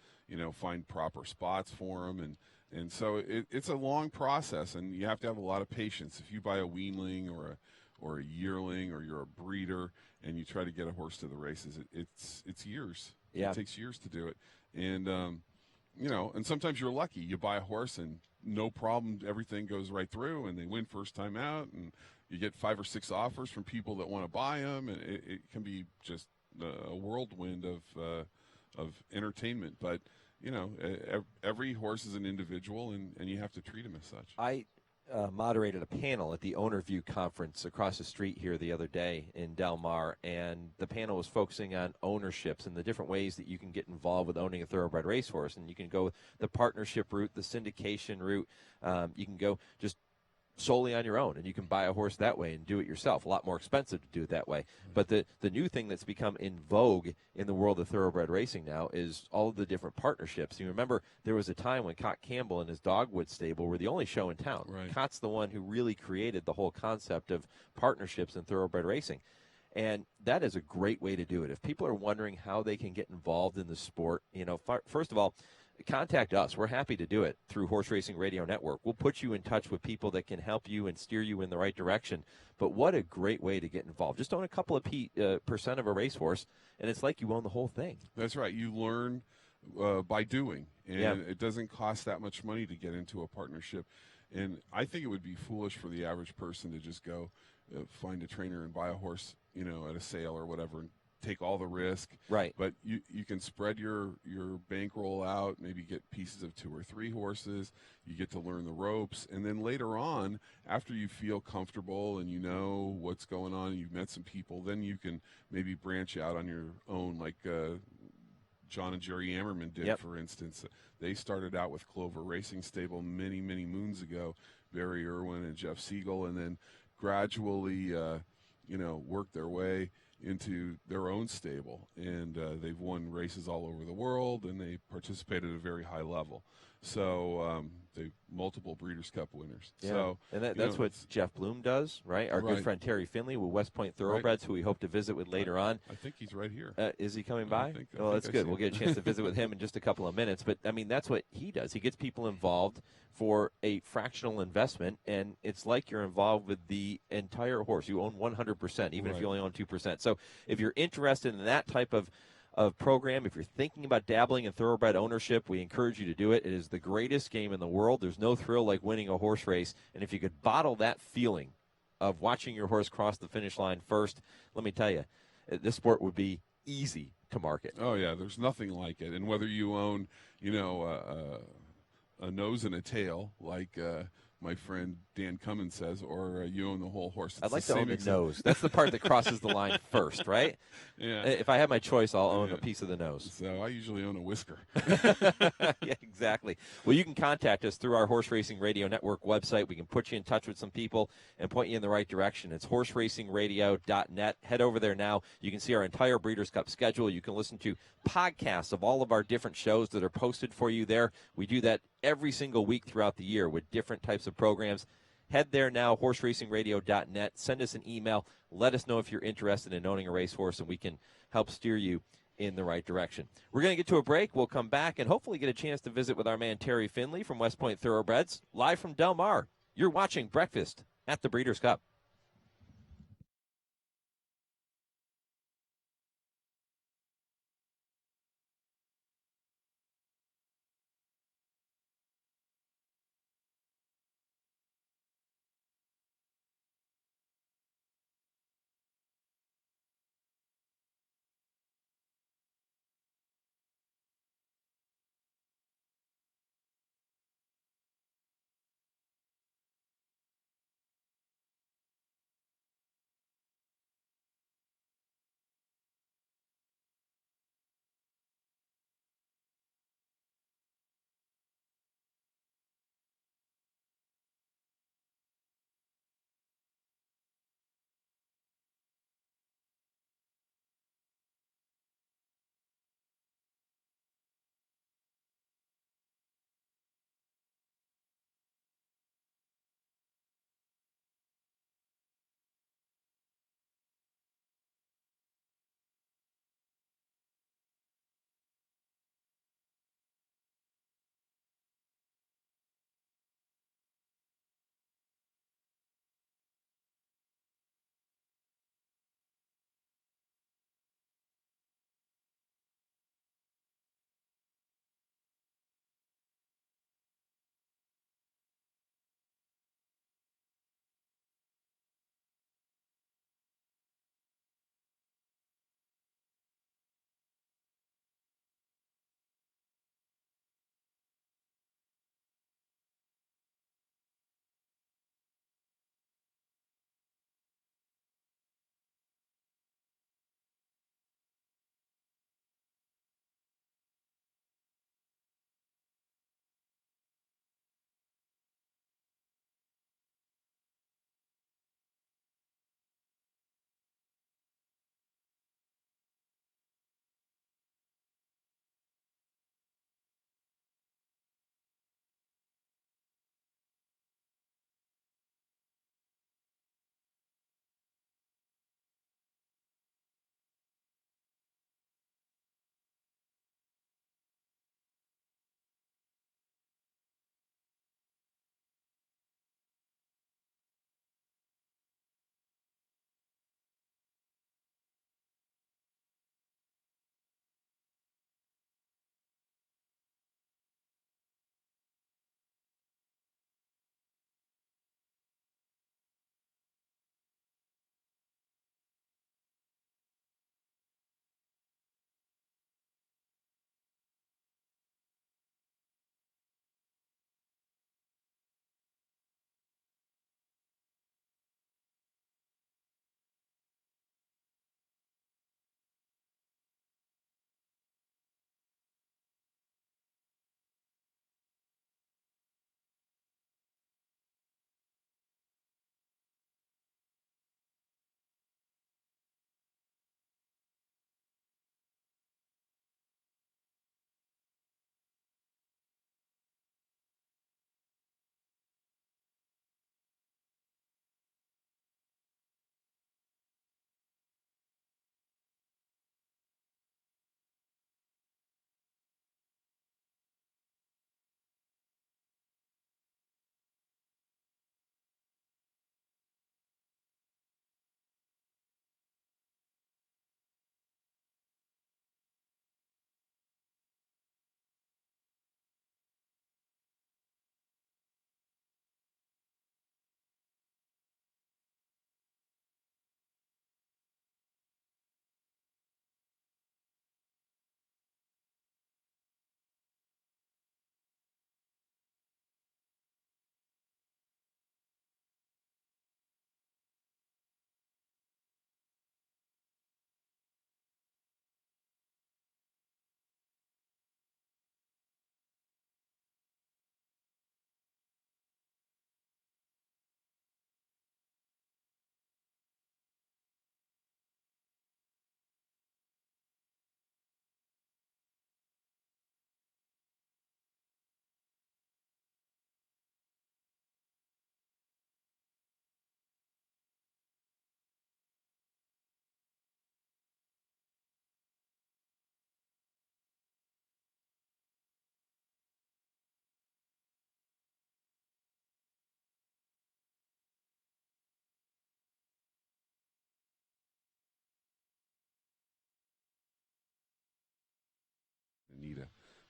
find proper spots for them, and so it's a long process, and you have to have a lot of patience. If you buy a weanling or a yearling, or you're a breeder and you try to get a horse to the races, it's years. Yeah. It takes years to do it, and and sometimes you're lucky. You buy a horse and no problem, everything goes right through, and they win first time out, and you get 5 or 6 offers from people that want to buy them, and it can be just a whirlwind of entertainment. But every horse is an individual, and you have to treat them as such. I moderated a panel at the Owner View conference across the street here the other day in Del Mar, and the panel was focusing on ownerships and the different ways that you can get involved with owning a thoroughbred racehorse. And you can go the partnership route, the syndication route. You can go just solely on your own, and you can buy a horse that way and do it yourself. A lot more expensive to do it that way. But the new thing that's become in vogue in the world of thoroughbred racing now is all of the different partnerships. You remember there was a time when Cott Campbell and his Dogwood stable were the only show in town. Right. Cott's the one who really created the whole concept of partnerships in thoroughbred racing. And that is a great way to do it. If people are wondering how they can get involved in the sport, first of all, contact us. We're happy to do it through Horse Racing Radio Network. We'll put you in touch with people that can help you and steer you in the right direction. But what a great way to get involved. Just own a couple of percent of a racehorse, and it's like you own the whole thing. That's right. You learn by doing, and it doesn't cost that much money to get into a partnership. And I think it would be foolish for the average person to just go find a trainer and buy a horse, at a sale or whatever, and take all the risk. Right. But you can spread your bankroll out, maybe get pieces of 2 or 3 horses. You get to learn the ropes, and then later on, after you feel comfortable and you know what's going on, and you've met some people, then you can maybe branch out on your own, like John and Jerry Ammerman did, for instance. They started out with Clover Racing Stable many, many moons ago, Barry Irwin and Jeff Siegel, and then gradually, worked their way into their own stable, and they've won races all over the world, and they participate at a very high level. So they multiple Breeders' Cup winners. Yeah. So, and that's what Jeff Bloom does, right? Our good friend Terry Finley with West Point Thoroughbreds, who we hope to visit with later on. I think he's right here. Is he coming by? I think that's good. We'll get a chance to visit with him in just a couple of minutes. But, I mean, that's what he does. He gets people involved for a fractional investment, and it's like you're involved with the entire horse. You own 100%, even if you only own 2%. So if you're interested in that type of program, if you're thinking about dabbling in thoroughbred ownership, we encourage you to do it. It is the greatest game in the world. There's no thrill like winning a horse race. And if you could bottle that feeling of watching your horse cross the finish line first, let me tell you, this sport would be easy to market. Oh, yeah, there's nothing like it. And whether you own, a nose and a tail, like my friend Dan Cummins says, or you own the whole horse. I'd like the to same own the exact- nose. That's the part that crosses the line first, right? Yeah. If I have my choice, I'll own Yeah. a piece of the nose. So I usually own a whisker. Yeah, exactly. Well, you can contact us through our Horse Racing Radio Network website. We can put you in touch with some people and point you in the right direction. It's horseracingradio.net. Head over there now. You can see our entire Breeders' Cup schedule. You can listen to podcasts of all of our different shows that are posted for you there. We do that every single week throughout the year with different types of programs. Head there now, horseracingradio.net. Send us an email. Let us know if you're interested in owning a racehorse, and we can help steer you in the right direction. We're going to get to a break. We'll come back and hopefully get a chance to visit with our man Terry Finley from West Point Thoroughbreds, live from Del Mar. You're watching Breakfast at the Breeders' Cup.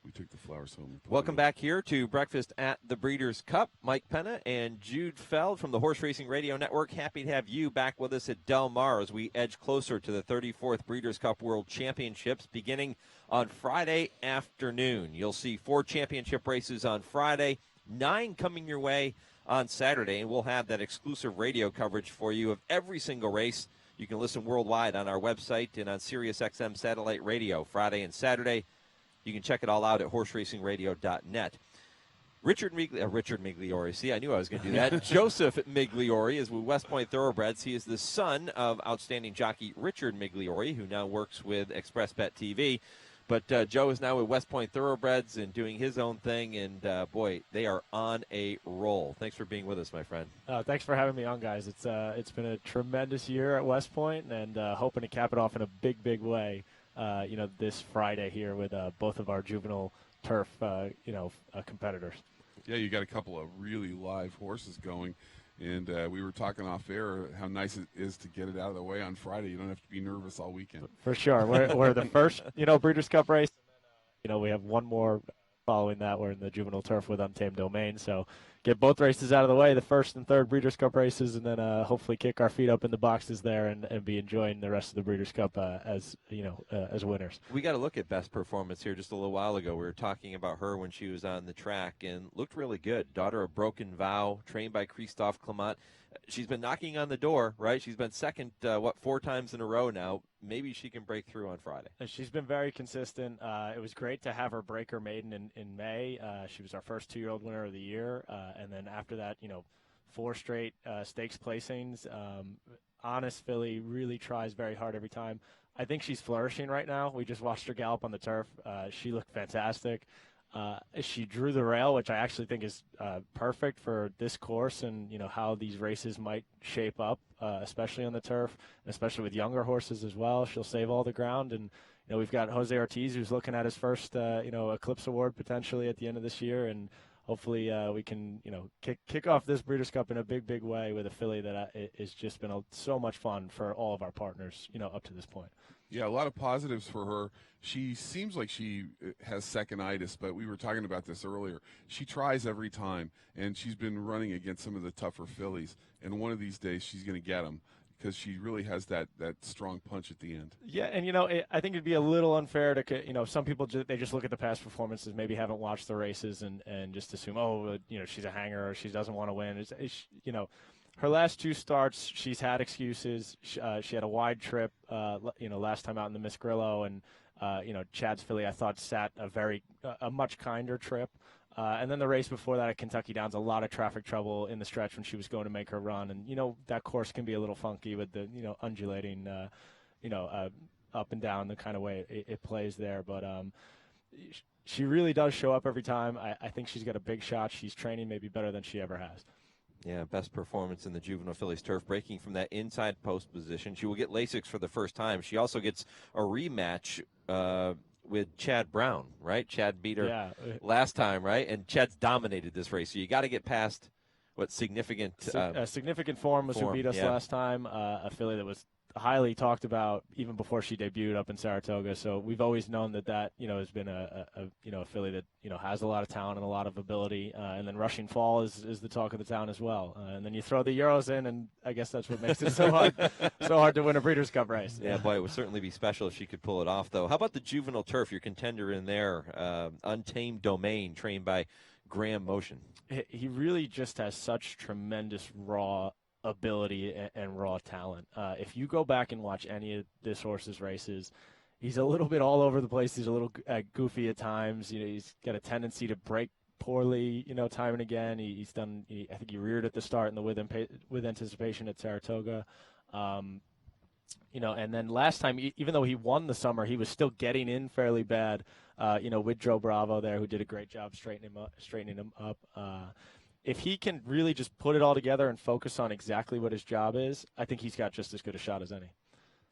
we took the flowers home. Welcome back here to Breakfast at the Breeders' Cup. Mike Penna and Jude Feld from the Horse Racing Radio Network. Happy to have you back with us at Del Mar as we edge closer to the 34th Breeders' Cup World Championships beginning on Friday afternoon. You'll see 4 championship races on Friday, 9 coming your way on Saturday, and we'll have that exclusive radio coverage for you of every single race. You can listen worldwide on our website and on SiriusXM Satellite Radio Friday and Saturday. You can check it all out at horseracingradio.net. Richard Migliori. See, I knew I was going to do that. Joseph Migliori is with West Point Thoroughbreds. He is the son of outstanding jockey Richard Migliori, who now works with Express Bet TV. But Joe is now with West Point Thoroughbreds and doing his own thing. And, boy, they are on a roll. Thanks for being with us, my friend. Thanks for having me on, guys. It's been a tremendous year at West Point, and hoping to cap it off in a big, big way. This Friday here with both of our juvenile turf, competitors. Yeah, you got a couple of really live horses going, and we were talking off air how nice it is to get it out of the way on Friday. You don't have to be nervous all weekend. For sure. We're the first, Breeders' Cup race. And then, we have one more following that. We're in the juvenile turf with Untamed Domain, so get both races out of the way, the first and third Breeders' Cup races, and then hopefully kick our feet up in the boxes there and be enjoying the rest of the Breeders' Cup as winners. We got to look at best performance here. Just a little while ago, we were talking about her when she was on the track and looked really good. Daughter of Broken Vow, trained by Christophe Clement. She's been knocking on the door, right? She's been second, 4 times in a row now. Maybe she can break through on Friday. She's been very consistent. It was great to have her break her maiden in May. She was our first 2-year-old winner of the year. And then after that, 4 straight stakes placings. Honest filly, really tries very hard every time. I think she's flourishing right now. We just watched her gallop on the turf. She looked fantastic. She drew the rail, which I actually think is perfect for this course and, how these races might shape up, especially on the turf, and especially with younger horses as well. She'll save all the ground. And, we've got Jose Ortiz, who's looking at his first, Eclipse Award potentially at the end of this year. And hopefully we can, kick off this Breeders' Cup in a big, big way with a filly that has just been so much fun for all of our partners, up to this point. Yeah, a lot of positives for her. She seems like she has second-itis, but we were talking about this earlier. She tries every time, and she's been running against some of the tougher fillies. And one of these days she's going to get them because she really has that strong punch at the end. Yeah, and, I think it'd be a little unfair to, some people, they just look at the past performances, maybe haven't watched the races and just assume, she's a hanger or she doesn't want to win. Her last 2 starts, she's had excuses. She had a wide trip, last time out in the Miss Grillo, and Chad's filly I thought sat a much kinder trip. And then the race before that at Kentucky Downs, a lot of traffic trouble in the stretch when she was going to make her run, and that course can be a little funky with the undulating, up and down the kind of way it plays there, but she really does show up every time. I think she's got a big shot. She's training maybe better than she ever has. Yeah, best performance in the juvenile fillies turf, breaking from that inside post position. She will get Lasix for the first time. She also gets a rematch with Chad Brown, right? Chad beat her last time, right? And Chad's dominated this race. So you got to get past what significant significant form was who beat us last time. A filly that was highly talked about even before she debuted up in Saratoga. So we've always known that has been a filly that has a lot of talent and a lot of ability. And then Rushing Fall is the talk of the town as well. And then you throw the Euros in, and I guess that's what makes it so hard to win a Breeders' Cup race. Yeah, boy, it would certainly be special if she could pull it off, though. How about the juvenile turf? Your contender in there, Untamed Domain, trained by Graham Motion. He really just has such tremendous raw ability and raw talent. If you go back and watch any of this horse's races, he's a little bit all over the place. He's a little goofy at times. He's got a tendency to break poorly, time and again. He's done. I think he reared at the start in the with anticipation at Saratoga. And then last time, even though he won the summer, he was still getting in fairly bad. With Joe Bravo there, who did a great job straightening him up. If he can really just put it all together and focus on exactly what his job is, I think he's got just as good a shot as any.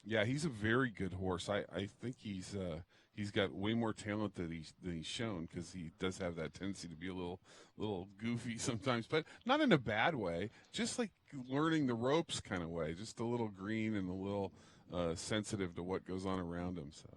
Yeah, he's a very good horse. I think he's got way more talent than he's shown, because he does have that tendency to be a little goofy sometimes, but not in a bad way. Just like learning the ropes kind of way. Just a little green and a little sensitive to what goes on around him. So.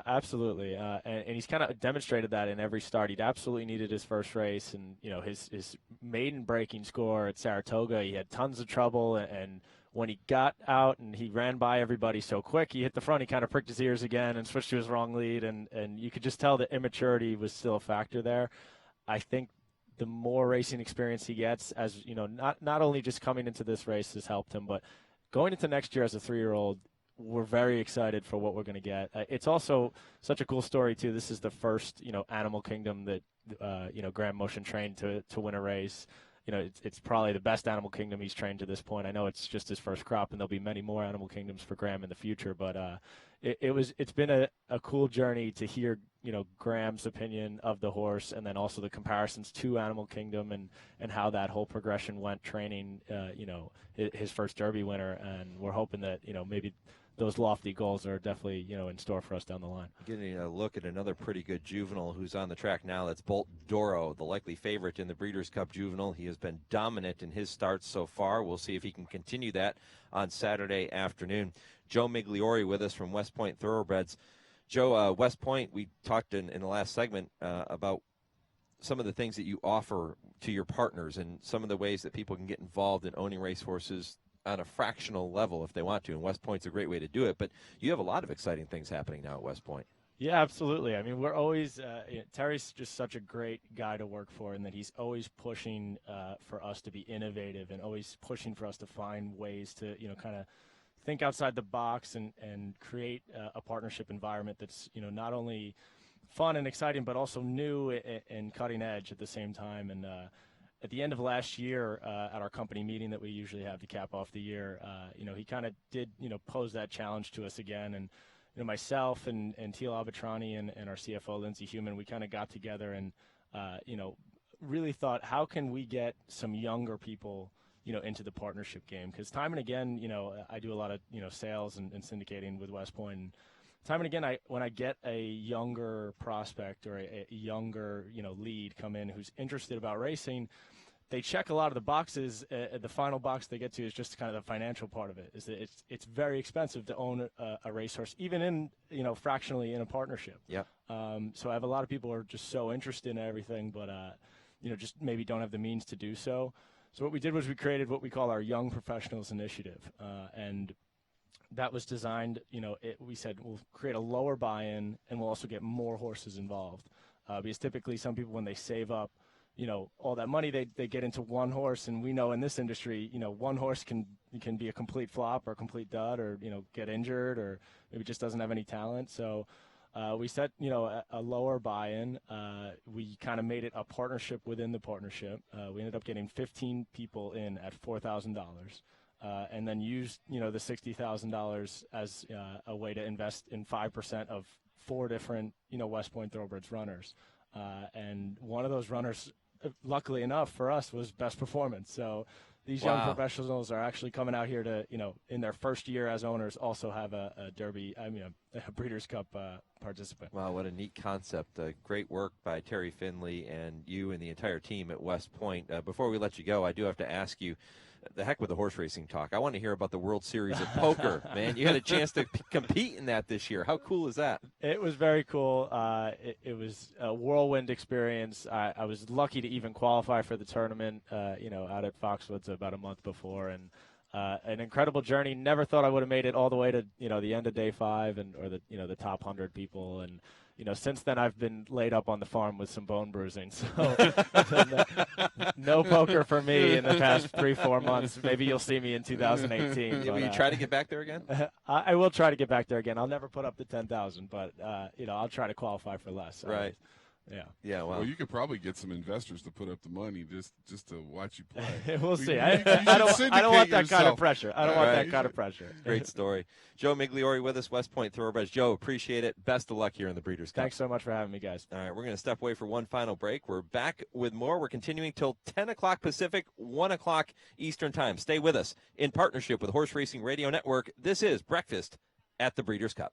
Absolutely, and he's kind of demonstrated that in every start. He'd absolutely needed his first race, and his maiden breaking score at Saratoga, he had tons of trouble, and when he got out and he ran by everybody so quick, he hit the front, he kind of pricked his ears again and switched to his wrong lead, and you could just tell that immaturity was still a factor there. I think the more racing experience he gets, as not only just coming into this race has helped him, but going into next year as a 3-year-old. We're very excited for what we're going to get. It's also such a cool story too. This is the first, animal kingdom that, Graham Motion trained to win a race. It's probably the best animal kingdom he's trained to this point. I know it's just his first crop, and there'll be many more animal kingdoms for Graham in the future. But it's been a cool journey to hear, Graham's opinion of the horse, and then also the comparisons to Animal Kingdom and how that whole progression went training, his first Derby winner. And we're hoping that, maybe those lofty goals are definitely, in store for us down the line. Getting a look at another pretty good juvenile who's on the track now. That's Bolt Doro, the likely favorite in the Breeders' Cup Juvenile. He has been dominant in his starts so far. We'll see if he can continue that on Saturday afternoon. Joe Migliori with us from West Point Thoroughbreds. Joe, West Point, we talked in the last segment about some of the things that you offer to your partners and some of the ways that people can get involved in owning racehorses on a fractional level if they want to, and West Point's a great way to do it. But you have a lot of exciting things happening now at West Point. Yeah, absolutely. I mean, we're always Terry's just such a great guy to work for, and that he's always pushing for us to be innovative and always pushing for us to find ways to kind of think outside the box and create a partnership environment that's not only fun and exciting but also new and cutting edge at the same time. And at the end of last year, at our company meeting that we usually have to cap off the year, he kind of did, pose that challenge to us again. And, myself and Teal Abitrani and our CFO, Lindsay Human, we kind of got together and, really thought, how can we get some younger people, into the partnership game? Because time and again, I do a lot of, sales and syndicating with West Point. And time and again, when I get a younger prospect or a younger, lead come in who's interested about racing, they check a lot of the boxes. The final box they get to is just kind of the financial part of it. Is that it's very expensive to own a racehorse, even in fractionally in a partnership. Yeah. So I have a lot of people who are just so interested in everything, but just maybe don't have the means to do so. So what we did was we created what we call our Young Professionals Initiative, and that was designed, we said we'll create a lower buy-in and we'll also get more horses involved. Because typically some people, when they save up, all that money, they get into one horse, and we know in this industry, one horse can be a complete flop or a complete dud or, get injured or maybe just doesn't have any talent. So we set, a lower buy-in. We kind of made it a partnership within the partnership. We ended up getting 15 people in at $4,000. And then used, the $60,000 as a way to invest in 5% of 4 different, West Point Thoroughbreds runners. And one of those runners, luckily enough for us, was Best Performance. So these young professionals are actually coming out here to, in their first year as owners, also have a Derby, a Breeders' Cup participant. Wow, what a neat concept. Great work by Terry Finley and you and the entire team at West Point. Before we let you go, I do have to ask you, the heck with the horse racing talk. I want to hear about the World Series of Poker, man. You had a chance to compete in that this year. How cool is that? It was very cool. It was a whirlwind experience. I was lucky to even qualify for the tournament, out at Foxwoods about a month before, and an incredible journey. Never thought I would have made it all the way to, the end of day 5 or the top 100 people. And, since then I've been laid up on the farm with some bone bruising. So no poker for me in the past 3-4 months. Maybe you'll see me in 2018. Will you try to get back there again? I will try to get back there again. I'll never put up the 10,000, but, I'll try to qualify for less. Right. Yeah. Yeah. Well, you could probably get some investors to put up the money just to watch you play. We'll see. You I don't want that kind of pressure. I don't want that kind of pressure. Great story. Joe Migliori with us, West Point Thoroughbreds. Joe, appreciate it. Best of luck here in the Breeders' Cup. Thanks so much for having me, guys. All right, we're going to step away for one final break. We're back with more. We're continuing till 10 o'clock Pacific, 1 o'clock Eastern Time. Stay with us. In partnership with Horse Racing Radio Network, this is Breakfast at the Breeders' Cup.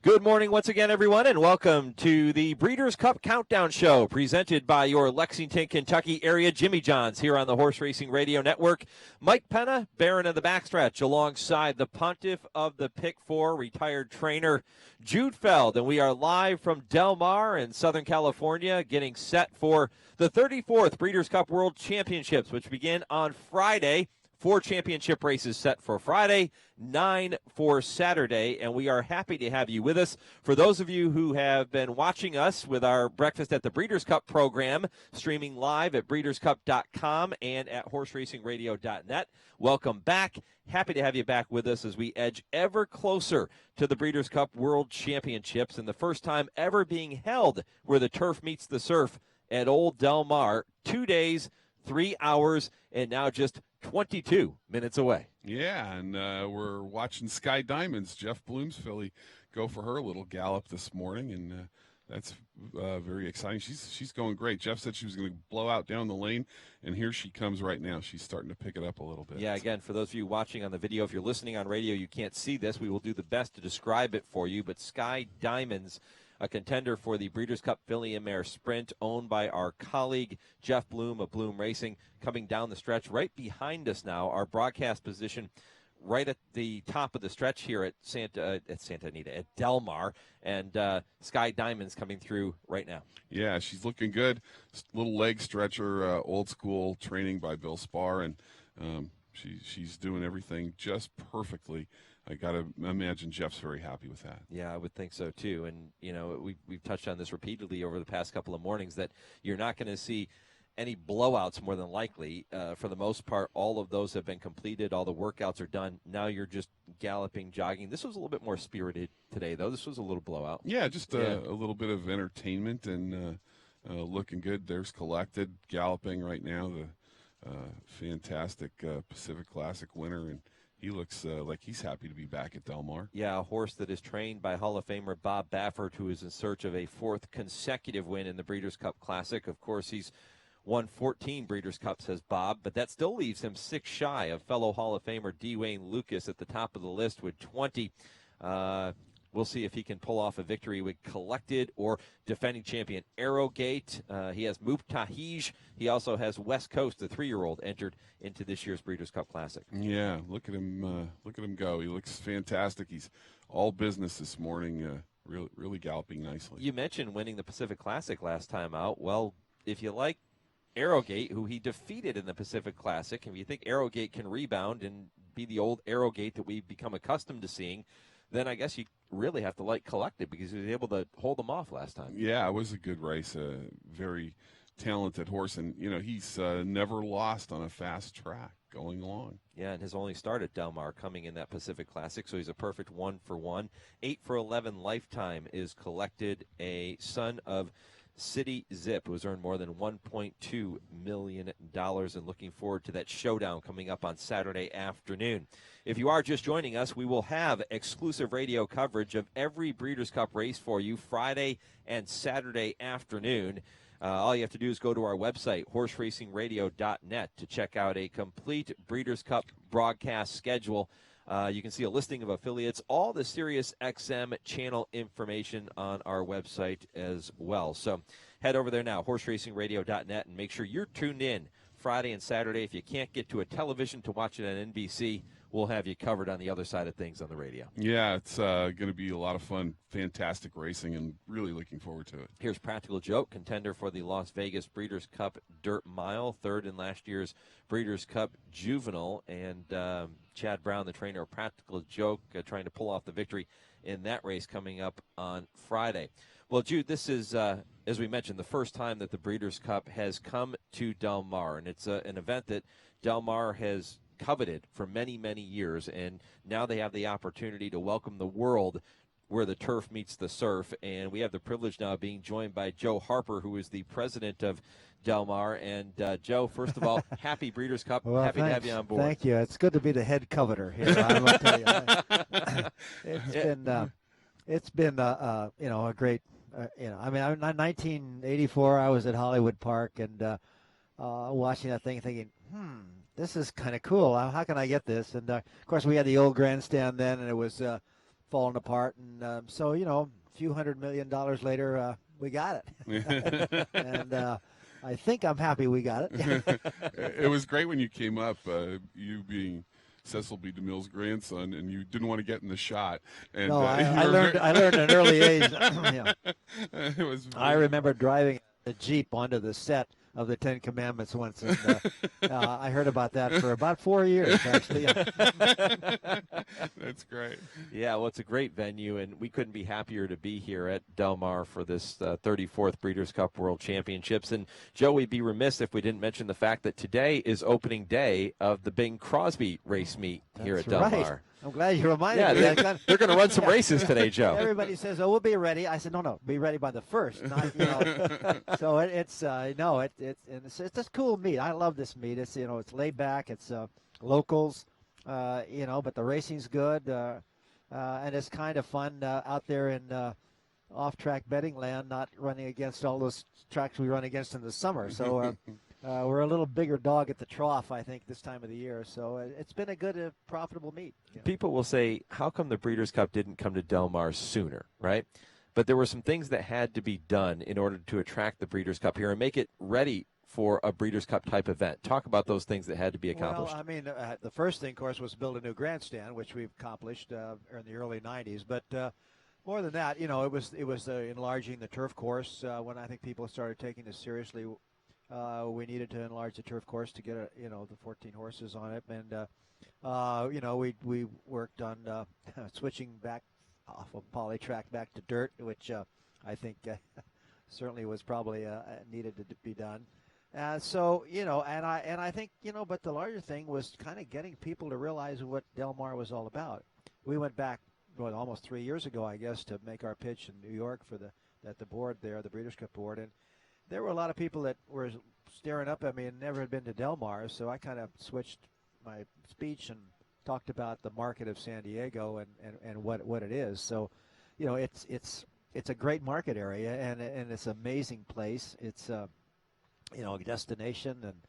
Good morning once again, everyone, and welcome to the Breeders' Cup Countdown Show presented by your Lexington, Kentucky area Jimmy Johns here on the Horse Racing Radio Network. Mike Penna, Baron of the Backstretch, alongside the Pontiff of the Pick 4, retired trainer Jude Feld. And we are live from Del Mar in Southern California, getting set for the 34th Breeders' Cup World Championships, which begin on Friday. 4 championship races set for Friday, 9 for Saturday, and we are happy to have you with us. For those of you who have been watching us with our Breakfast at the Breeders' Cup program, streaming live at breederscup.com and at horseracingradio.net, welcome back. Happy to have you back with us as we edge ever closer to the Breeders' Cup World Championships, and the first time ever being held where the turf meets the surf at Old Del Mar. 2 days, 3 hours, and now just 22 minutes away. Yeah, and we're watching Sky Diamonds, Jeff Bloom's filly, go for her little gallop this morning, and that's very exciting. She's going great. Jeff said she was going to blow out down the lane, and here she comes right now. She's starting to pick it up a little bit. Yeah, again, for those of you watching on the video, if you're listening on radio, you can't see this. We will do the best to describe it for you, but Sky Diamonds, a contender for the Breeders' Cup Filly and Mare Sprint, owned by our colleague Jeff Bloom of Bloom Racing, coming down the stretch right behind us now. Our broadcast position right at the top of the stretch here at Del Mar, and Sky Diamonds coming through right now. Yeah, she's looking good. Little leg stretcher, old school training by Bill Spar, and she's doing everything just perfectly. I got to imagine Jeff's very happy with that. Yeah, I would think so, too. And, you know, we've touched on this repeatedly over the past couple of mornings that you're not going to see any blowouts more than likely. For the most part, all of those have been completed. All the workouts are done. Now you're just galloping, jogging. This was a little bit more spirited today, though. This was a little blowout. Yeah, just a little bit of entertainment and looking good. There's Collected galloping right now, the fantastic Pacific Classic winner, and he looks like he's happy to be back at Del Mar. Yeah, a horse that is trained by Hall of Famer Bob Baffert, who is in search of a 4th consecutive win in the Breeders' Cup Classic. Of course, he's won 14 Breeders' Cups, says Bob, but that still leaves him 6 shy of fellow Hall of Famer D. Wayne Lucas at the top of the list with 20. We'll see if he can pull off a victory with Collected or defending champion Arrowgate. He has Moop Tahij. He also has West Coast, the 3-year-old, entered into this year's Breeders' Cup Classic. Yeah, look at him go. He looks fantastic. He's all business this morning, really galloping nicely. You mentioned winning the Pacific Classic last time out. Well, if you like Arrowgate, who he defeated in the Pacific Classic, and if you think Arrowgate can rebound and be the old Arrowgate that we've become accustomed to seeing, then I guess you really have to like Collected because he was able to hold them off last time. Yeah, it was a good race, a very talented horse, and you know he's never lost on a fast track going along. Yeah, and his only start at Del Mar coming in that Pacific Classic, so he's a perfect 1-for-1. 8 for 11 lifetime is Collected, a son of City Zip, who has earned more than $1.2 million, and looking forward to that showdown coming up on Saturday afternoon. If you are just joining us, we will have exclusive radio coverage of every Breeders' Cup race for you Friday and Saturday afternoon. All you have to do is go to our website, horseracingradio.net, to check out a complete Breeders' Cup broadcast schedule. You can see a listing of affiliates, all the Sirius XM channel information on our website as well. So head over there now, horseracingradio.net, and make sure you're tuned in Friday and Saturday. If you can't get to a television to watch it on NBC, we'll have you covered on the other side of things on the radio. Yeah, it's going to be a lot of fun, fantastic racing, and really looking forward to it. Here's Practical Joke, contender for the Las Vegas Breeders' Cup Dirt Mile, 3rd in last year's Breeders' Cup Juvenile, and Chad Brown, the trainer of Practical Joke, trying to pull off the victory in that race coming up on Friday. Well, Jude, this is, as we mentioned, the first time that the Breeders' Cup has come to Del Mar, and it's an event that Del Mar has coveted for many, many years, and now they have the opportunity to welcome the world where the turf meets the surf. And we have the privilege now of being joined by Joe Harper, who is the president of Del Mar. And Joe, first of all, happy Breeders' Cup. Well, happy to have you on board. Thank you. It's good to be the head coveter here. I will tell you. It's been a great, I mean, in 1984, I was at Hollywood Park and watching that thing thinking, this is kind of cool. How can I get this? And, of course, we had the old grandstand then, and it was falling apart. And so, you know, a few $100 million later, we got it. And I think I'm happy we got it. It was great when you came up, you being Cecil B. DeMille's grandson, and you didn't want to get in the shot. And, no, I learned at an early age. Yeah. It was. I remember driving a Jeep onto the set of the Ten Commandments once, and I heard about that for about 4 years, actually. That's great. Yeah, well, it's a great venue, and we couldn't be happier to be here at Del Mar for this 34th Breeders' Cup World Championships. And, Joe, we'd be remiss if we didn't mention the fact that today is opening day of the Bing Crosby race meet here at Del Mar. I'm glad you reminded me. They're going to run some races today, Joe. Everybody says, "Oh, we'll be ready." I said, "No, be ready by the 1st." Not, you know. So it's a cool meet. I love this meet. It's it's laid back. It's locals, but the racing's good, and it's kind of fun out there in off-track betting land, not running against all those tracks we run against in the summer. So. We're a little bigger dog at the trough, I think, this time of the year. So it's been a good, profitable meet. Yeah. People will say, how come the Breeders' Cup didn't come to Del Mar sooner, right? But there were some things that had to be done in order to attract the Breeders' Cup here and make it ready for a Breeders' Cup type event. Talk about those things that had to be accomplished. Well, I mean, the first thing, of course, was build a new grandstand, which we've accomplished in the early 90s. But more than that, it was enlarging the turf course when I think people started taking this seriously. We needed to enlarge the turf course to get the 14 horses on it, and we worked on switching back off of poly track back to dirt, which I think certainly was probably needed to be done. So and I think but the larger thing was kind of getting people to realize what Del Mar was all about. We went back almost 3 years ago, I guess, to make our pitch in New York for the board there, the Breeders' Cup board, and there were a lot of people that were staring up at me and never had been to Del Mar, so I kind of switched my speech and talked about the market of San Diego and what it is. So, it's a great market area and it's an amazing place. It's a destination, and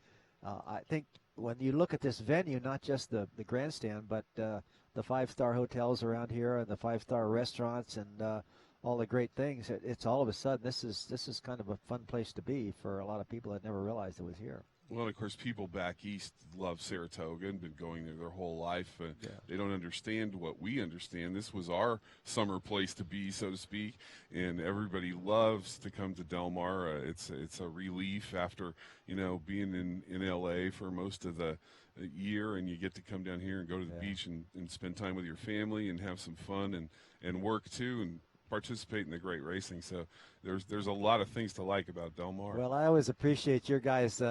I think when you look at this venue, not just the grandstand, but the 5-star hotels around here and the 5-star restaurants and all the great things, it's all of a sudden this is kind of a fun place to be for a lot of people that never realized it was here. Well, of course, people back east love Saratoga and been going there their whole life. Yeah. They don't understand what we understand. This was our summer place to be, so to speak, and everybody loves to come to Del Mar. It's a relief after being in L.A. for most of the year, and you get to come down here and go to the beach and spend time with your family and have some fun and work too and participate in the great racing. So there's a lot of things to like about Del Mar. Well, I always appreciate your guys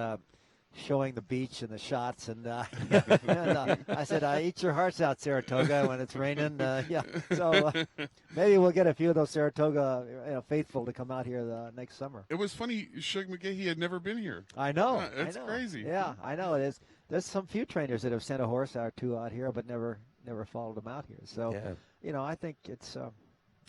showing the beach and the shots, and I said, eat your hearts out, Saratoga, when it's raining. So maybe we'll get a few of those Saratoga faithful to come out here next summer. It was funny, Shug McGahee had never been here. I know. That's crazy. Yeah, I know. There's some few trainers that have sent a horse or two out here, but never followed them out here. So, I think it's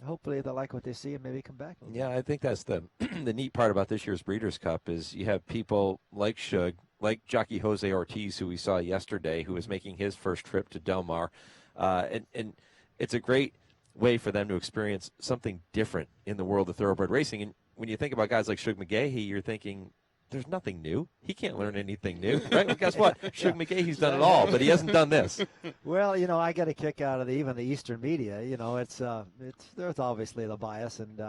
hopefully they'll like what they see and maybe come back. Yeah, I think that's the neat part about this year's Breeders' Cup is you have people like Shug, like jockey Jose Ortiz, who we saw yesterday, who was making his first trip to Del Mar. And it's a great way for them to experience something different in the world of thoroughbred racing. And when you think about guys like Shug McGahee, you're thinking, there's nothing new. He can't learn anything new, right? Well, guess what? Shug McGahee's done it all, but he hasn't done this. Well, I get a kick out of even the Eastern media. It's there's obviously the bias, and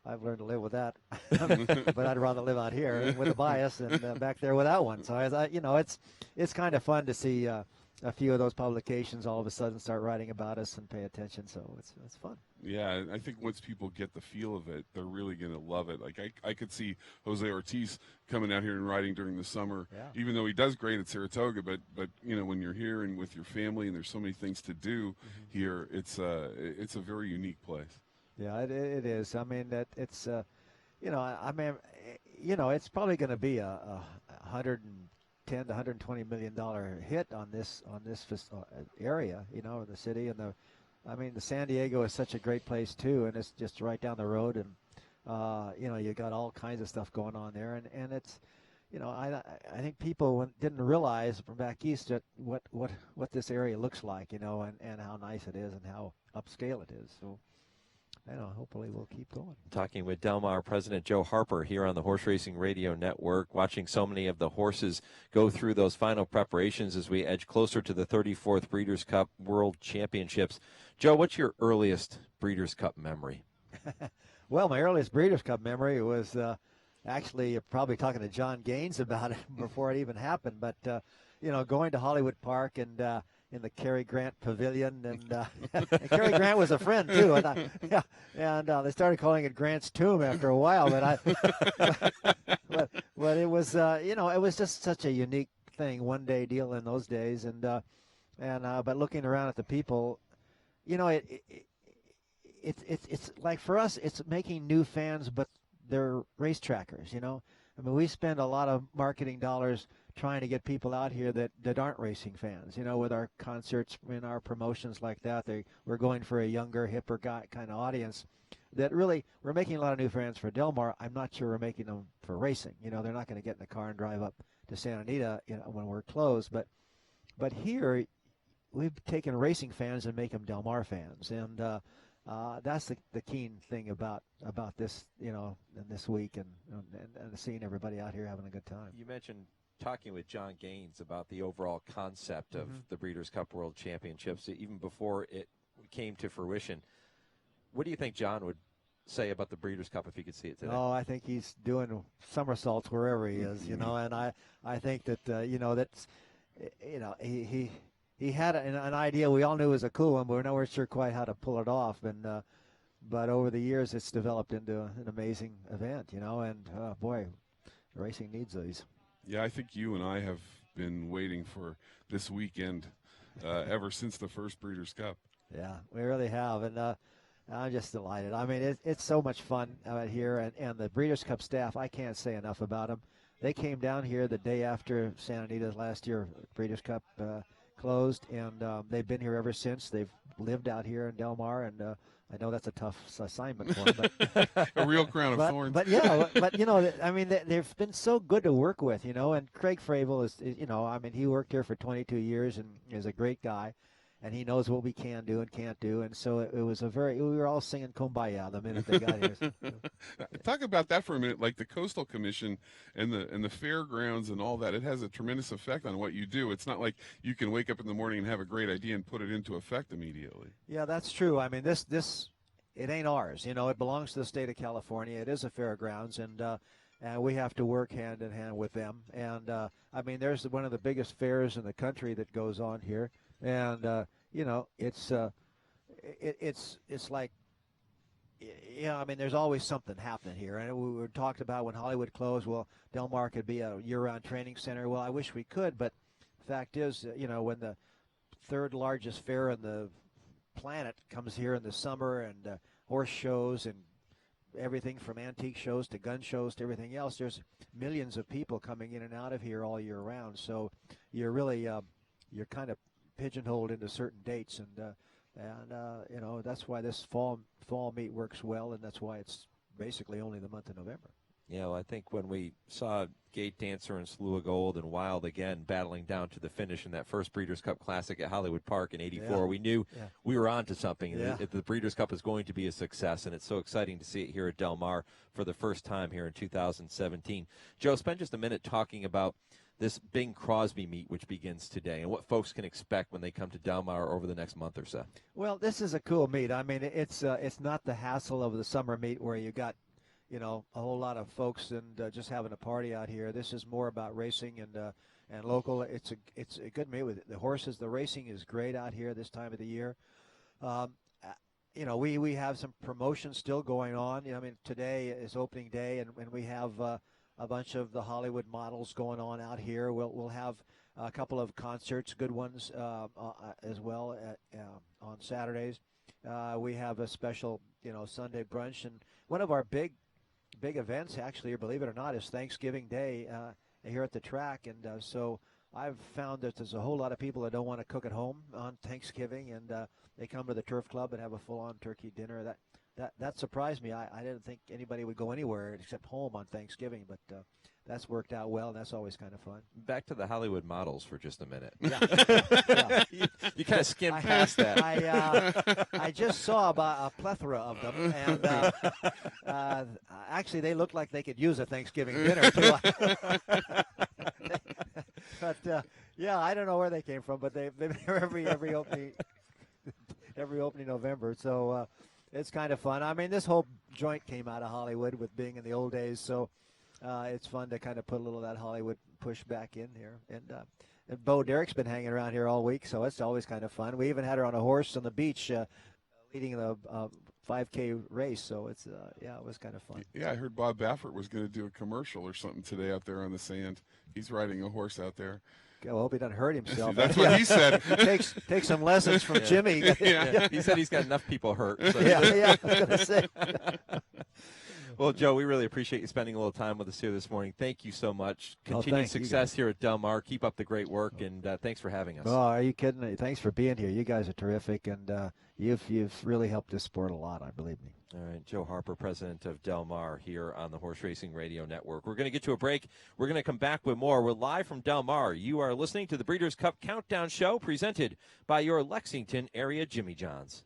I've learned to live with that. But I'd rather live out here with a bias and back there without one. So it's kind of fun to see a few of those publications all of a sudden start writing about us and pay attention. So it's fun. Yeah, I think once people get the feel of it, they're really going to love it. Like I could see Jose Ortiz coming out here and riding during the summer, even though he does great at Saratoga. But when you're here and with your family and there's so many things to do here, it's a very unique place. Yeah, it is. I mean, it's it's probably going to be a $110 to $120 million hit on this area, the city and the San Diego is such a great place too, and it's just right down the road, and you got all kinds of stuff going on there, and it's, I think people didn't realize from back east that what this area looks like, and how nice it is, and how upscale it is. So, I don't know, hopefully we'll keep going. Talking with Del Mar President Joe Harper here on the Horse Racing Radio Network, watching so many of the horses go through those final preparations as we edge closer to the 34th Breeders' Cup World Championships. Joe, what's your earliest Breeders' Cup memory? Well, my earliest Breeders' Cup memory was actually probably talking to John Gaines about it before it even happened. But, going to Hollywood Park and in the Cary Grant Pavilion. And, and Cary Grant was a friend, too. And, they started calling it Grant's Tomb after a while. But it was, it was just such a unique thing, one-day deal in those days. But looking around at the people, it's like for us, it's making new fans, but they're racetrackers, I mean, we spend a lot of marketing dollars trying to get people out here that aren't racing fans, with our concerts and our promotions like that. We're going for a younger, hipper kind of audience that really, we're making a lot of new fans for Del Mar. I'm not sure we're making them for racing. They're not going to get in the car and drive up to Santa Anita when we're closed. But here, we've taken racing fans and make them Del Mar fans. And that's the keen thing about this, in this week and seeing everybody out here having a good time. You mentioned talking with John Gaines about the overall concept of the Breeders' Cup World Championships, even before it came to fruition. What do you think John would say about the Breeders' Cup if he could see it today? Oh, I think he's doing somersaults wherever he is, and I think that, that's, he had an idea we all knew was a cool one, but we're nowhere sure quite how to pull it off. But over the years, it's developed into an amazing event, and boy, racing needs these. Yeah, I think you and I have been waiting for this weekend ever since the first Breeders' Cup. Yeah, we really have, and I'm just delighted. I mean, it's so much fun out here, and the Breeders' Cup staff, I can't say enough about them. They came down here the day after Santa Anita last year, Breeders' Cup closed, and they've been here ever since. They've lived out here in Del Mar, and I know that's a tough assignment for them. But, a real crown of thorns. But I mean, they've been so good to work with, and Craig Fravel is, I mean, he worked here for 22 years and is a great guy, and he knows what we can do and can't do, and so it was we were all singing Kumbaya the minute they got here. Talk about that for a minute, like the Coastal Commission and the fairgrounds and all that. It has a tremendous effect on what you do. It's not like you can wake up in the morning and have a great idea and put it into effect immediately. Yeah, that's true. I mean, this it ain't ours. It belongs to the state of California. It is a fairgrounds, and we have to work hand in hand with them. And I mean, there's one of the biggest fairs in the country that goes on here, and it's like, I mean, there's always something happening here. And we were talked about when Hollywood closed, well, Del Mar could be a year-round training center. Well, I wish we could, but the fact is, when the third largest fair in the planet comes here in the summer, and horse shows and everything from antique shows to gun shows to everything else, there's millions of people coming in and out of here all year round. So you're really, you're kind of pigeonholed into certain dates, and that's why this fall meet works well, and that's why it's basically only the month of November. Yeah, well, I think when we saw Gate Dancer and Slew of Gold and Wild again battling down to the finish in that first Breeders' Cup Classic at Hollywood Park in '84, we knew we were on to something. Yeah. The Breeders' Cup is going to be a success, and it's so exciting to see it here at Del Mar for the first time here in 2017. Joe, spend just a minute talking about this Bing Crosby meet, which begins today, and what folks can expect when they come to Del Mar over the next month or so. Well, this is a cool meet. I mean, it's not the hassle of the summer meet where you got, a whole lot of folks and just having a party out here. This is more about racing and local. It's a good meet with the horses. The racing is great out here this time of the year. We have some promotions still going on. I mean, today is opening day, and we have a bunch of the Hollywood models going on out here. We'll have a couple of concerts, good ones as well on Saturdays. We have a special, Sunday brunch, and one of our big events, actually, believe it or not, is Thanksgiving Day here at the track, and so I've found that there's a whole lot of people that don't want to cook at home on Thanksgiving, and they come to the Turf Club and have a full-on turkey dinner. That surprised me. I didn't think anybody would go anywhere except home on Thanksgiving, but that's worked out well, and that's always kind of fun. Back to the Hollywood models for just a minute. Yeah. You kind of skimmed past that. I just saw about a plethora of them, and actually they look like they could use a Thanksgiving dinner too. But yeah, I don't know where they came from, but they're every opening November. So it's kind of fun. I mean, this whole joint came out of Hollywood with being in the old days, so it's fun to kind of put a little of that Hollywood push back in here. And Bo Derrick's been hanging around here all week, so it's always kind of fun. We even had her on a horse on the beach leading the 5K race, so it's it was kind of fun. Yeah, I heard Bob Baffert was going to do a commercial or something today out there on the sand. He's riding a horse out there. I hope he doesn't hurt himself. That's what he said. Take some lessons from Jimmy. Yeah. He said he's got enough people hurt. So. Yeah, I was going to say. Well, Joe, we really appreciate you spending a little time with us here this morning. Thank you so much. Continued success here at Del Mar. Keep up the great work, and thanks for having us. Oh, are you kidding? Thanks for being here. You guys are terrific, and you've really helped this sport a lot, I believe me. All right, Joe Harper, president of Del Mar here on the Horse Racing Radio Network. We're going to get to a break. We're going to come back with more. We're live from Del Mar. You are listening to the Breeders' Cup Countdown Show presented by your Lexington area Jimmy Johns.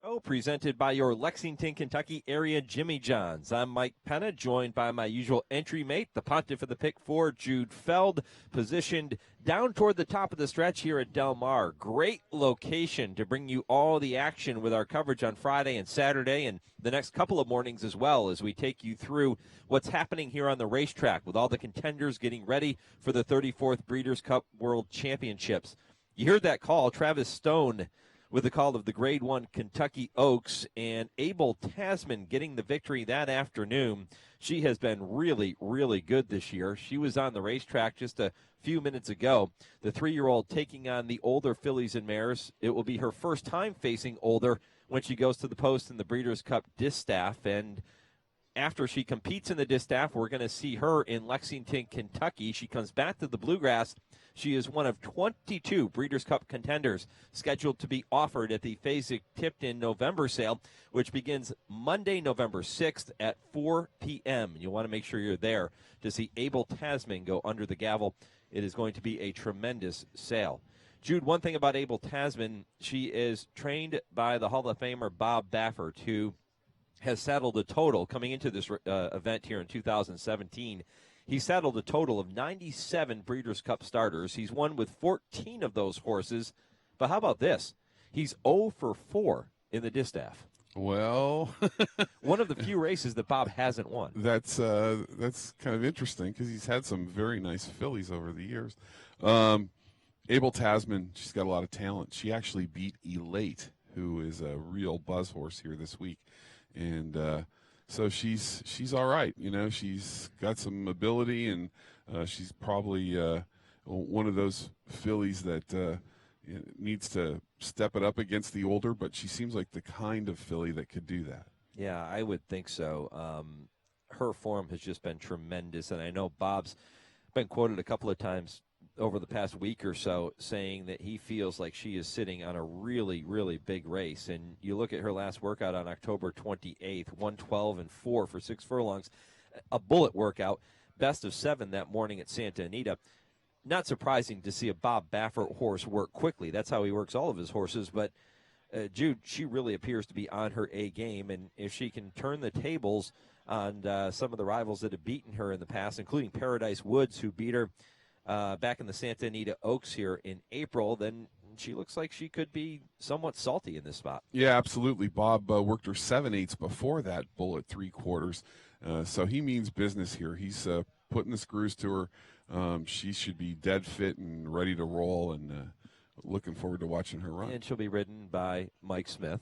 Oh, presented by your Lexington, Kentucky area Jimmy John's. I'm Mike Penna, joined by my usual entry mate, the pontiff of the pick four, Jude Feld, positioned down toward the top of the stretch here at Del Mar. Great location to bring you all the action with our coverage on Friday and Saturday and the next couple of mornings as well, as we take you through what's happening here on the racetrack with all the contenders getting ready for the 34th Breeders' Cup World Championships. You heard that call, Travis Stone with the call of the Grade 1 Kentucky Oaks, and Abel Tasman getting the victory that afternoon. She has been really, really good this year. She was on the racetrack just a few minutes ago. The 3-year-old taking on the older fillies and mares. It will be her first time facing older when she goes to the post in the Breeders' Cup Distaff, and after she competes in the Distaff, we're going to see her in Lexington, Kentucky. She comes back to the Bluegrass. She is one of 22 Breeders' Cup contenders scheduled to be offered at the Fasig-Tipton November sale, which begins Monday, November 6th at 4 p.m. You want to make sure you're there to see Abel Tasman go under the gavel. It is going to be a tremendous sale. Jude, one thing about Abel Tasman, she is trained by the Hall of Famer Bob Baffert, who has saddled a total coming into this event here in 2017. He saddled a total of 97 Breeders' Cup starters. He's won with 14 of those horses. But how about this? He's 0 for 4 in the Distaff. Well, one of the few races that Bob hasn't won. That's kind of interesting because he's had some very nice fillies over the years. Abel Tasman, she's got a lot of talent. She actually beat Elate, who is a real buzz horse here this week. And so she's all right. You know, she's got some ability, and she's probably one of those fillies that needs to step it up against the older, but she seems like the kind of filly that could do that. Yeah, I would think so. Her form has just been tremendous, and I know Bob's been quoted a couple of times over the past week or so saying that he feels like she is sitting on a really, really big race. And you look at her last workout on October 28th, 112-4 for 6 furlongs, a bullet workout, best of 7 that morning at Santa Anita. Not surprising to see a Bob Baffert horse work quickly. That's how he works all of his horses. But, Jude, she really appears to be on her A game. And if she can turn the tables on some of the rivals that have beaten her in the past, including Paradise Woods, who beat her back in the Santa Anita Oaks here in April, then she looks like she could be somewhat salty in this spot. Yeah, absolutely. Bob worked her 7/8 before that bull at 3/4. So he means business here. He's putting the screws to her. She should be dead fit and ready to roll, and looking forward to watching her run. And she'll be ridden by Mike Smith.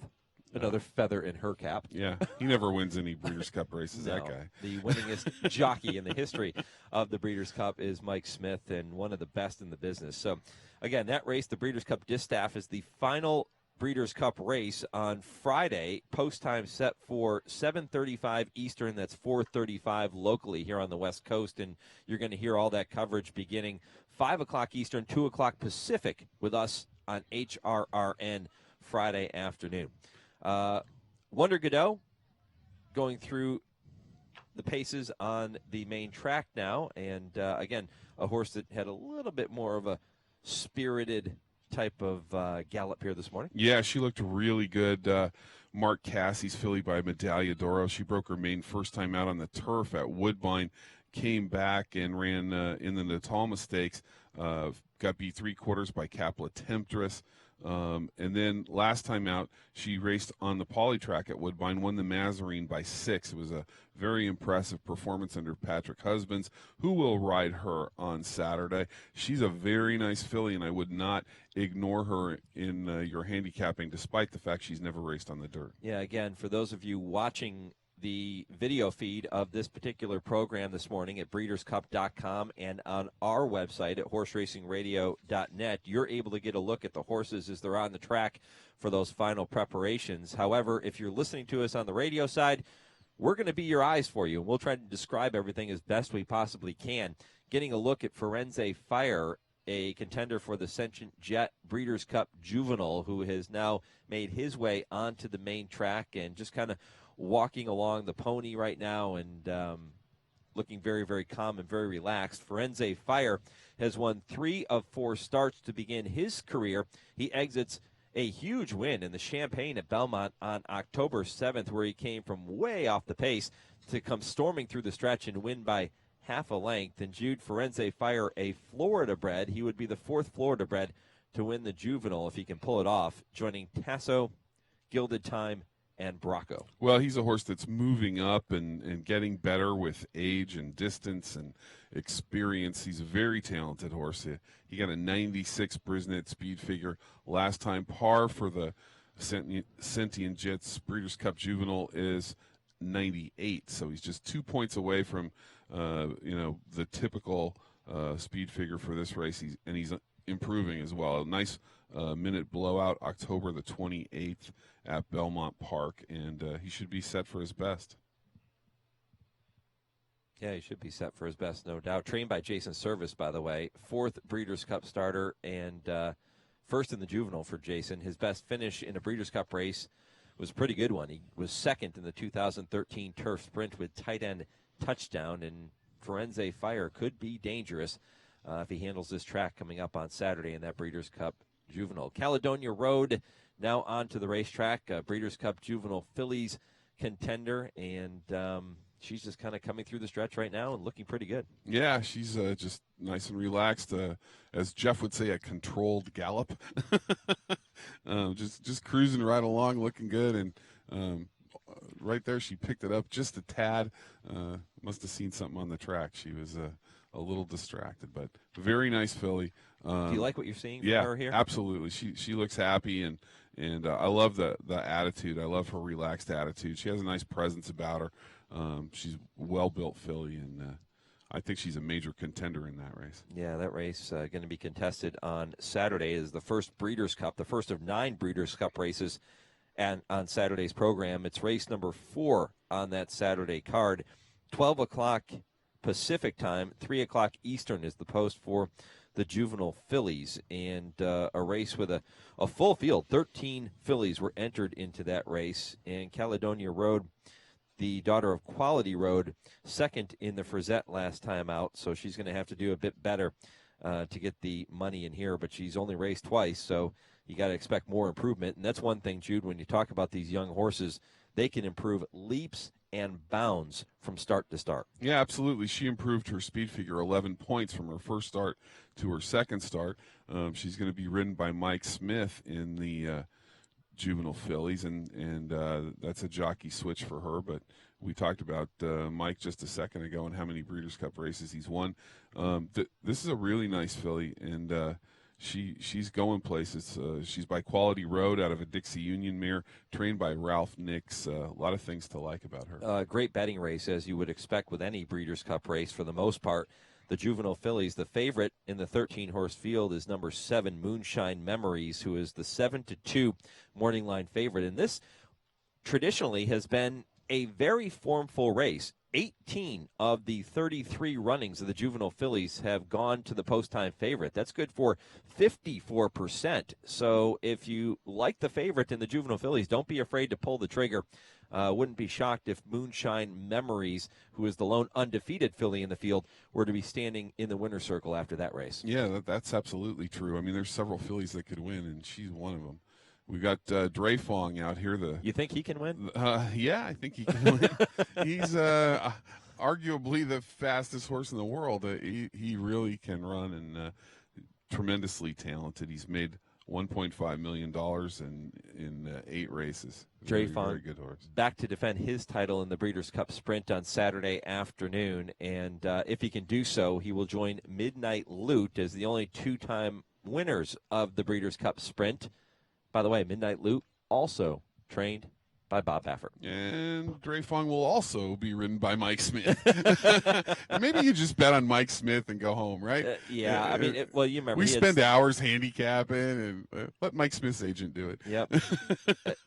Another feather in her cap. Yeah, he never wins any Breeders' Cup races, No, that guy. The winningest jockey in the history of the Breeders' Cup is Mike Smith, and one of the best in the business. So, again, that race, the Breeders' Cup Distaff, is the final Breeders' Cup race on Friday. Post time set for 7:35 Eastern. That's 4:35 locally here on the West Coast, and you're going to hear all that coverage beginning 5 o'clock Eastern, 2 o'clock Pacific with us on HRRN Friday afternoon. Wonder Godot going through the paces on the main track now, and again, a horse that had a little bit more of a spirited type of gallop here this morning. Yeah, she looked really good. Mark Cassie's filly by Medaglia d'Oro. She broke her main first time out on the turf at Woodbine, came back and ran in the Natal Stakes, got beat 3/4 by Capla Temptress. And then last time out, she raced on the Polytrack at Woodbine, won the Mazarine by 6. It was a very impressive performance under Patrick Husbands, who will ride her on Saturday. She's a very nice filly, and I would not ignore her in your handicapping, despite the fact she's never raced on the dirt. Yeah, again, for those of you watching the video feed of this particular program this morning at breederscup.com and on our website at horseracingradio.net, you're able to get a look at the horses as they're on the track for those final preparations. However, if you're listening to us on the radio side, we're going to be your eyes for you, and we'll try to describe everything as best we possibly can. Getting a look at Firenze Fire, a contender for the Sentient Jet Breeders' Cup Juvenile, who has now made his way onto the main track and just kind of walking along the pony right now and looking very, very calm and very relaxed. Firenze Fire has won 3 of 4 starts to begin his career. He exits a huge win in the Champagne at Belmont on October 7th, where he came from way off the pace to come storming through the stretch and win by half a length. And Jude Forense Fire, a Florida bred, he would be the 4th Florida bred to win the Juvenile if he can pull it off, joining Tasso, Gilded Time, and Bracco. Well, he's a horse that's moving up and getting better with age and distance and experience. He's a very talented horse. He got a 96 Brisnet speed figure last time. Par for the Sentient Jets Breeders' Cup Juvenile is 98, so he's just 2 points away from the typical speed figure for this race. He's improving as well. A nice minute blowout October the 28th at Belmont Park, and he should be set for his best. Yeah, he should be set for his best, no doubt. Trained by Jason Service, by the way. 4th Breeders' Cup starter and first in the Juvenile for Jason. His best finish in a Breeders' Cup race was a pretty good one. He was 2nd in the 2013 Turf Sprint with tight end touchdown, and Forense Fire could be dangerous if he handles this track coming up on Saturday in that Breeders' Cup Juvenile. Caledonia Road now on to the racetrack. Breeders' Cup Juvenile fillies Contender, and she's just kind of coming through the stretch right now and looking pretty good. Yeah, she's just nice and relaxed. As Jeff would say, a controlled gallop. Just cruising right along, looking good. And right there, she picked it up just a tad. Must have seen something on the track. She was a little distracted, but very nice filly. Do you like what you're seeing from yeah, her here? Absolutely. She looks happy, and I love the attitude. I love her relaxed attitude. She has a nice presence about her. She's a well-built filly, and I think she's a major contender in that race. Yeah, that race going to be contested on Saturday is the first Breeders' Cup, the first of 9 Breeders' Cup races and on Saturday's program. It's race number 4 on that Saturday card. 12 o'clock Pacific time, 3 o'clock Eastern is the post for the Juvenile fillies, and a race with a full field. 13 fillies were entered into that race, and Caledonia Road, the daughter of Quality Road, 2nd in the Frisette last time out, so she's going to have to do a bit better to get the money in here, but she's only raced twice, so you got to expect more improvement. And that's one thing, Jude, when you talk about these young horses, they can improve leaps and bounds from start to start. Yeah, absolutely. She improved her speed figure 11 points from her first start to her second start. She's going to be ridden by Mike Smith in the Juvenile fillies, and that's a jockey switch for her. But we talked about Mike just a second ago and how many Breeders' Cup races he's won. This is a really nice filly, and she's going places. She's by Quality Road out of a Dixie Union mare, trained by Ralph Nix. A lot of things to like about her. Great betting race, as you would expect with any Breeders' Cup race for the most part. The Juvenile fillies, the favorite in the 13-horse field is number 7, Moonshine Memories, who is the 7-2 morning line favorite. And this traditionally has been a very formful race. 18 of the 33 runnings of the Juvenile fillies have gone to the post-time favorite. That's good for 54%. So if you like the favorite in the Juvenile fillies, don't be afraid to pull the trigger. Wouldn't be shocked if Moonshine Memories, who is the lone undefeated filly in the field, were to be standing in the winner's circle after that race. Yeah, that's absolutely true. I mean, there's several fillies that could win, and she's one of them. We've got Dre Fong out here. You think he can win? Yeah, I think he can win. He's arguably the fastest horse in the world. He really can run, and tremendously talented. He's made $1.5 million in 8 races. Dre Fong, very good horse. Back to defend his title in the Breeders' Cup Sprint on Saturday afternoon, and if he can do so, he will join Midnight Loot as the only 2-time winners of the Breeders' Cup Sprint. By the way, Midnight Loot also trained by Bob Baffert. And Dre Fong will also be ridden by Mike Smith. Maybe you just bet on Mike Smith and go home, right? Yeah, I mean, you remember. We spend hours handicapping, and let Mike Smith's agent do it. Yep.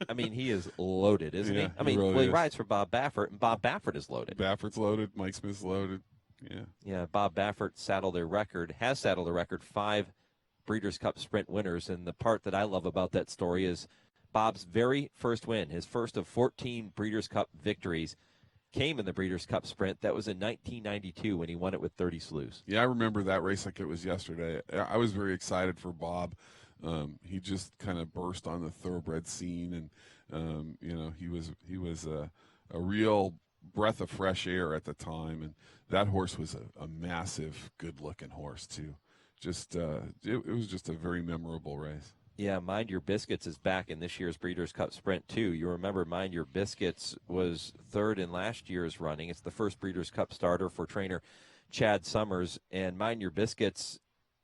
I mean, he is loaded, isn't he? I mean, really he rides for Bob Baffert, and Bob Baffert is loaded. Baffert's loaded. Mike Smith's loaded. Yeah. Yeah, Bob Baffert has saddled a record, 5 Breeders' Cup Sprint winners, and the part that I love about that story is Bob's very first win, his first of 14 Breeders' Cup victories, came in the Breeders' Cup Sprint. That was in 1992 when he won it with 30 slews. Yeah, I remember that race like it was yesterday. I was very excited for Bob. He just kind of burst on the thoroughbred scene, and he was a real breath of fresh air at the time, and that horse was a massive, good-looking horse too. Just it was just a very memorable race. Yeah, Mind Your Biscuits is back in this year's Breeders' Cup Sprint, too. You remember Mind Your Biscuits was third in last year's running. It's the first Breeders' Cup starter for trainer Chad Summers, and Mind Your Biscuits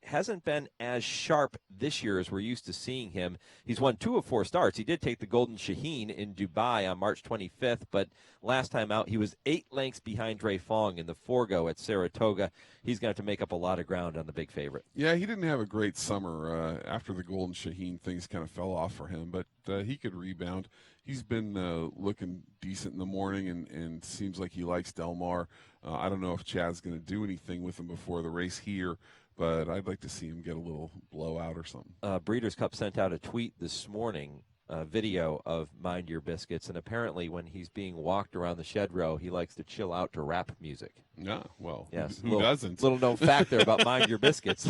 hasn't been as sharp this year as we're used to seeing him. He's won 2 of 4 starts. He did take the Golden Shaheen in Dubai on March 25th, but last time out he was 8 lengths behind Dre Fong in the Forgo at Saratoga. He's going to have to make up a lot of ground on the big favorite. Yeah, he didn't have a great summer. After the Golden Shaheen, things kind of fell off for him, but he could rebound. He's been looking decent in the morning, and seems like he likes Del Mar. I don't know if Chad's going to do anything with him before the race here, but I'd like to see him get a little blowout or something. Breeders' Cup sent out a tweet this morning, a video of Mind Your Biscuits, and apparently when he's being walked around the shed row, he likes to chill out to rap music. Yeah, well, yes, who doesn't? Little known fact there about Mind Your Biscuits.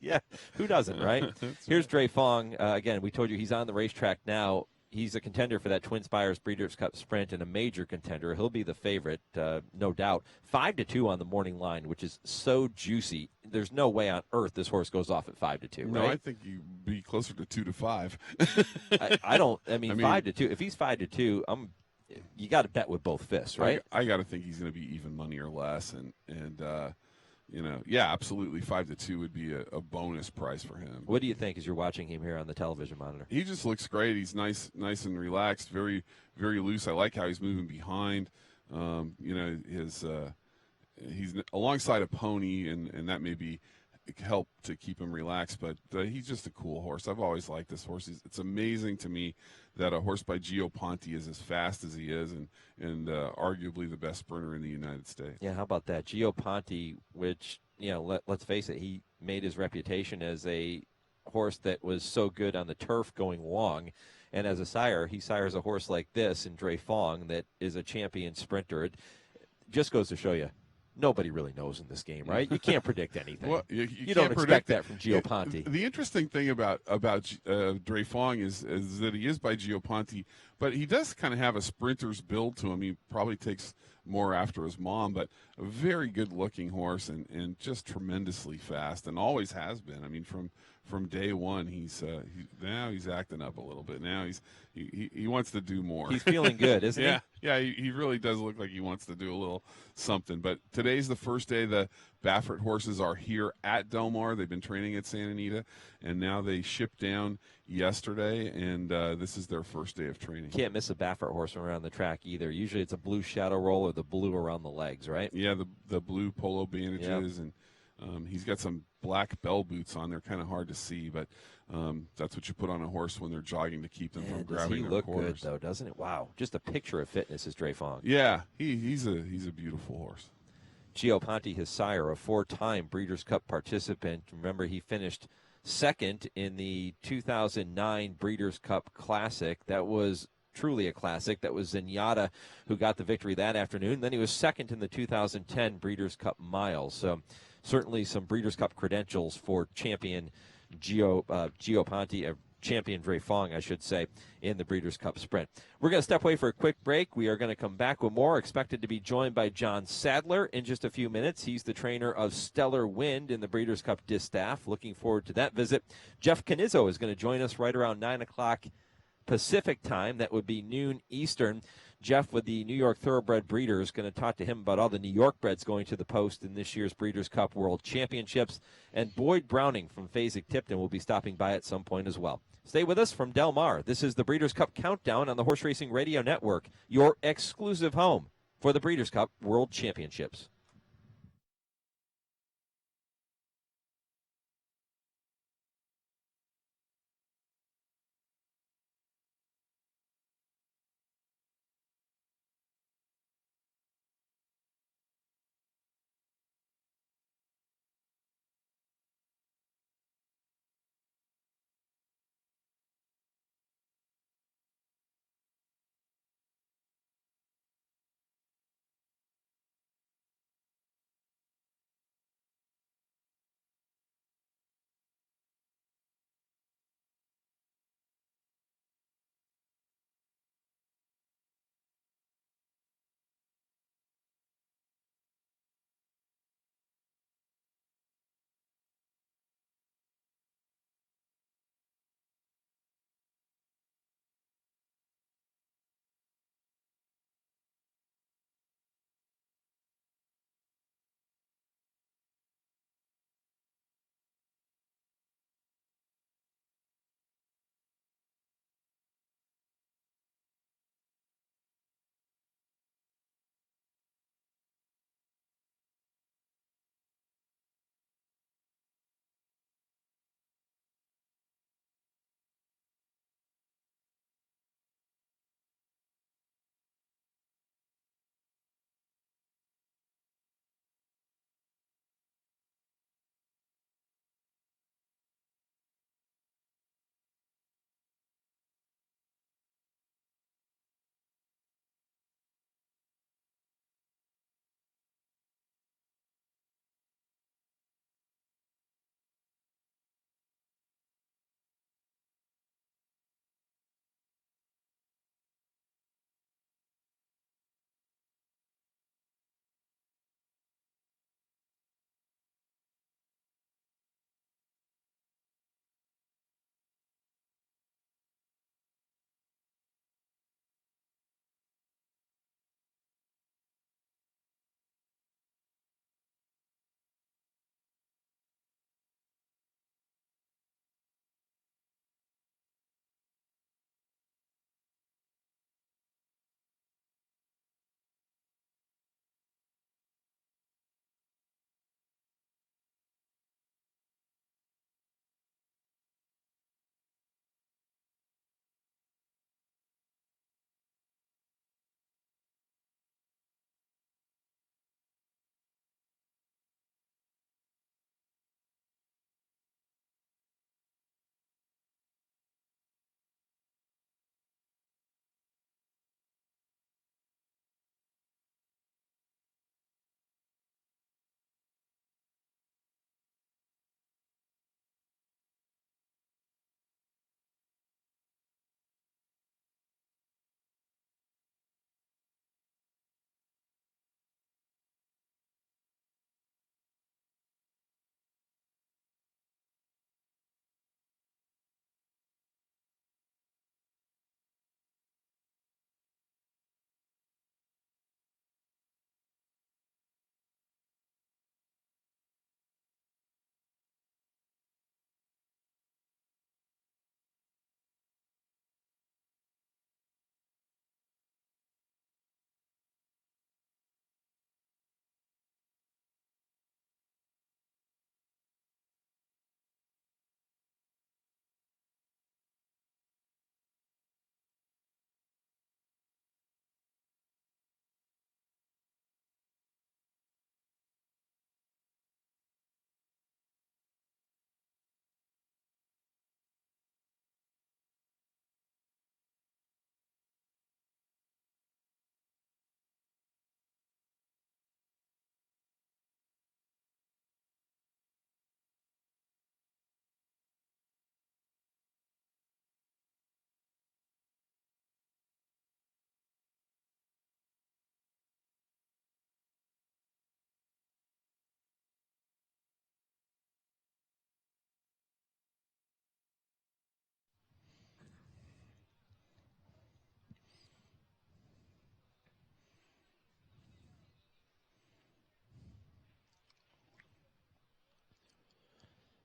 Yeah, who doesn't, right? Here's right. Dre Fong. Again, we told you he's on the racetrack now. He's a contender for that Twin Spires Breeders' Cup Sprint and a major contender. He'll be the favorite, no doubt. 5-2 on the morning line, which is so juicy. There's no way on earth this horse goes off at 5-2, right? No, I think you'd be closer to 2-5. I mean 5-2. If he's 5-2, you got to bet with both fists, right? I got to think he's going to be even money or less, and yeah, absolutely, 5-2 would be a bonus price for him. What do you think as you're watching him here on the television monitor? He just looks great. He's nice and relaxed, very, very loose. I like how he's moving behind. He's alongside a pony, and that may be help to keep him relaxed, but he's just a cool horse. I've always liked this horse. It's amazing to me that a horse by Gio Ponti is as fast as he is, and arguably the best sprinter in the United States. Yeah, how about that? Gio Ponti, which, let's face it, he made his reputation as a horse that was so good on the turf going long, and as a sire, he sires a horse like this in Dre Fong that is a champion sprinter. It just goes to show you, nobody really knows in this game, right? You can't predict anything. Well, you don't can't expect that from Gio Ponti. The interesting thing about Dre Fong is that he is by Gio Ponti, but he does kind of have a sprinter's build to him. He probably takes more after his mom, but a very good-looking horse and just tremendously fast, and always has been. I mean, from day one, now he's acting up a little bit. Now he wants to do more. He's feeling good, isn't he? Yeah, he really does look like he wants to do a little something. But today's the first day the Baffert horses are here at Del Mar. They've been training at Santa Anita, and now they shipped down yesterday, and this is their first day of training. Can't miss a Baffert horse from around the track either. Usually it's a blue shadow roll or the blue around the legs, right? Yeah, the blue polo bandages, and he's got some black bell boots on. They're kind of hard to see, but that's what you put on a horse when they're jogging to keep them from grabbing their quarters. Does he look good, though, doesn't it? Wow, just a picture of fitness is Dre Fong. Yeah, he's a beautiful horse. Gio Ponti, his sire, a 4-time Breeders' Cup participant. Remember, he finished second in the 2009 Breeders' Cup Classic. That was truly a classic. That was Zenyatta who got the victory that afternoon. Then he was second in the 2010 Breeders' Cup Miles. So certainly some Breeders' Cup credentials for champion Gio Ponti, champion Dre Fong, I should say, in the Breeders' Cup Sprint. We're going to step away for a quick break. We are going to come back with more. Expected to be joined by John Sadler in just a few minutes. He's the trainer of Stellar Wind in the Breeders' Cup Distaff. Looking forward to that visit. Jeff Canizzo is going to join us right around 9 o'clock Pacific time. That would be noon Eastern. Jeff with the New York Thoroughbred Breeders, going to talk to him about all the New York breds going to the post in this year's Breeders' Cup World Championships. And Boyd Browning from Fasig-Tipton will be stopping by at some point as well. Stay with us from Del Mar. This is the Breeders' Cup Countdown on the Horse Racing Radio Network, your exclusive home for the Breeders' Cup World Championships.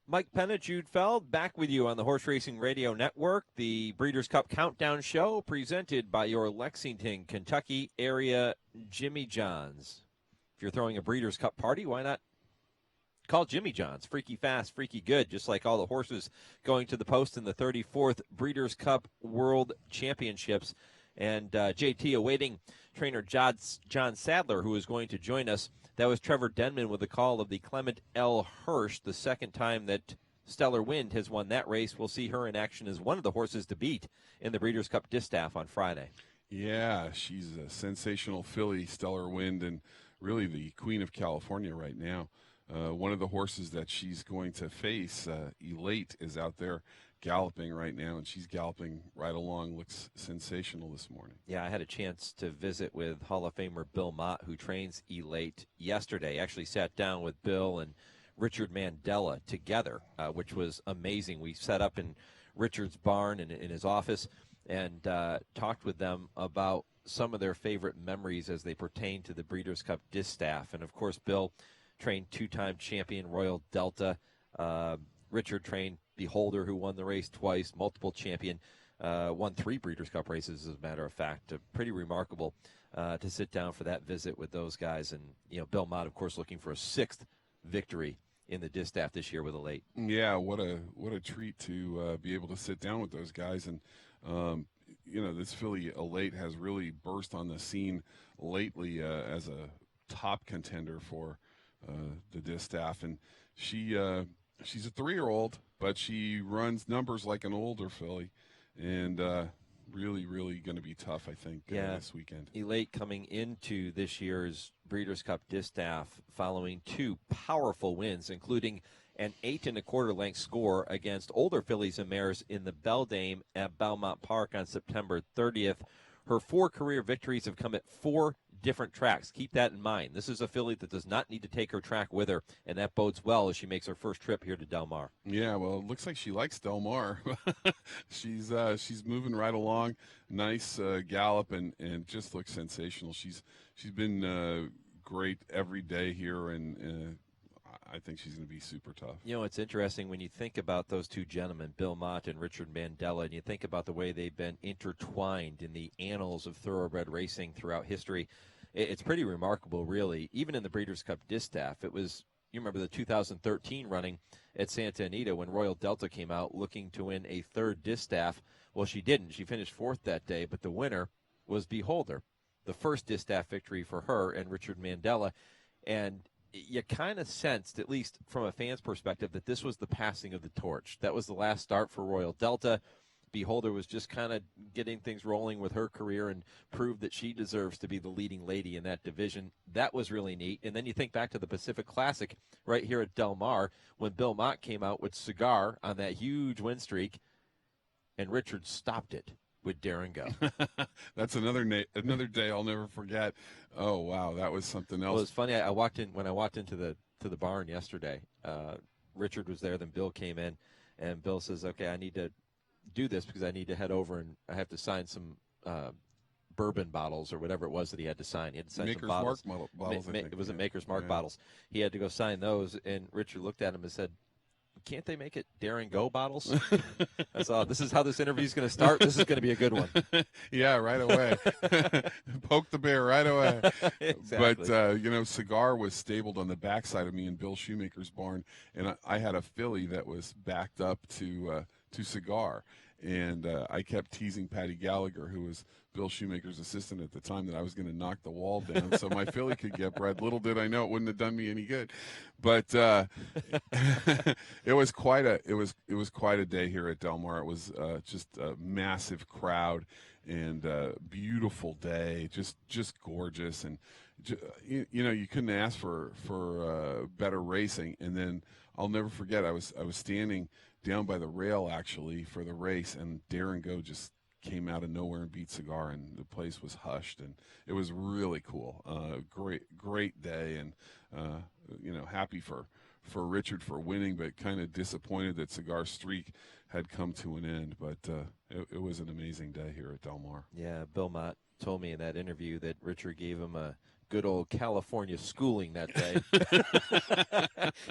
Mike Penna, Jude Feld, back with you on the Horse Racing Radio Network, the Breeders' Cup Countdown Show, presented by your Lexington, Kentucky area Jimmy John's. If you're throwing a Breeders' Cup party, why not call Jimmy John's? Freaky fast, freaky good, just like all the horses going to the post in the 34th Breeders' Cup World Championships. And JT awaiting trainer John Sadler, who is going to join us. That was Trevor Denman with the call of the Clement L. Hirsch, the second time that Stellar Wind has won that race. We'll see her in action as one of the horses to beat in the Breeders' Cup Distaff on Friday. Yeah, she's a sensational filly, Stellar Wind, and really the queen of California right now. One of the horses that she's going to face, Elate, is out there galloping right now, and she's galloping right along. Looks sensational this morning. Yeah, I had a chance to visit with Hall of Famer Bill Mott, who trains Elate, yesterday. Actually sat down with Bill and Richard Mandela together, which was amazing. We set up in Richard's barn and in his office and talked with them about some of their favorite memories as they pertain to the Breeders' Cup Distaff. And, of course, Bill trained two-time champion Royal Delta. Richard trained Beholder, who won the race twice, multiple champion, won 3 Breeders' Cup races, as a matter of fact. Pretty remarkable to sit down for that visit with those guys. And, Bill Mott, of course, looking for a 6th victory in the Distaff this year with Elate. Yeah, what a treat to be able to sit down with those guys. And, this filly Elate has really burst on the scene lately as a top contender for the Distaff. And she's a 3-year-old, but she runs numbers like an older filly, and really, really going to be tough, I think, this weekend. Elate coming into this year's Breeders' Cup Distaff following 2 powerful wins, including an 8 1/4 length score against older fillies and mares in the Beldame at Belmont Park on September 30th. Her 4 career victories have come at 4 different tracks. Keep that in mind. This is a filly that does not need to take her track with her, and that bodes well as she makes her first trip here to Del Mar. Yeah, well, it looks like she likes Del Mar. She's moving right along. Nice gallop and just looks sensational. She's been great every day here, and I think she's going to be super tough. It's interesting when you think about those 2 gentlemen, Bill Mott and Richard Mandela, and you think about the way they've been intertwined in the annals of thoroughbred racing throughout history. It's pretty remarkable, really. Even in the Breeders' Cup Distaff, it was, you remember the 2013 running at Santa Anita when Royal Delta came out looking to win a 3rd Distaff. Well, she didn't. She finished 4th that day, but the winner was Beholder, the first Distaff victory for her and Richard Mandela. And you kind of sensed, at least from a fan's perspective, that this was the passing of the torch. That was the last start for Royal Delta. Beholder was just kind of getting things rolling with her career and proved that she deserves to be the leading lady in that division. That was really neat. And then you think back to the Pacific Classic right here at Del Mar when Bill Mott came out with Cigar on that huge win streak, and Richard stopped it with Dare and Go. That's another day I'll never forget. Oh wow, that was something else. Well, it's funny. When I walked into the barn yesterday. Richard was there. Then Bill came in, and Bill says, "Okay, I need to do this because I need to head over and I have to sign some bourbon bottles or whatever it was that he had to sign. He had to sign Maker's some bottles. Mark bottles. It was a Maker's Mark bottles. He had to go sign those, and Richard looked at him and said, "Can't they make it Dare and Go bottles?" I saw, this is how this interview is going to start. This is going to be a good one. Yeah, right away. Poke the bear right away. Exactly. But, Cigar was stabled on the backside of me in Bill Shoemaker's barn, and I had a filly that was backed up to Cigar. And I kept teasing Patty Gallagher, who was Bill Shoemaker's assistant at the time, that I was going to knock the wall down so my filly could get bred. Little did I know it wouldn't have done me any good. But it was quite a day here at Del Mar. It was just a massive crowd and beautiful day, just gorgeous, and you couldn't ask for better racing. And then I'll never forget, I was standing down by the rail actually for the race, and Dare and Go just came out of nowhere and beat Cigar, and the place was hushed, and it was really cool. Great day, and happy for Richard for winning, but kind of disappointed that Cigar's streak had come to an end. But it was an amazing day here at Del Mar. Yeah, Bill Mott told me in that interview that Richard gave him a good old California schooling that day.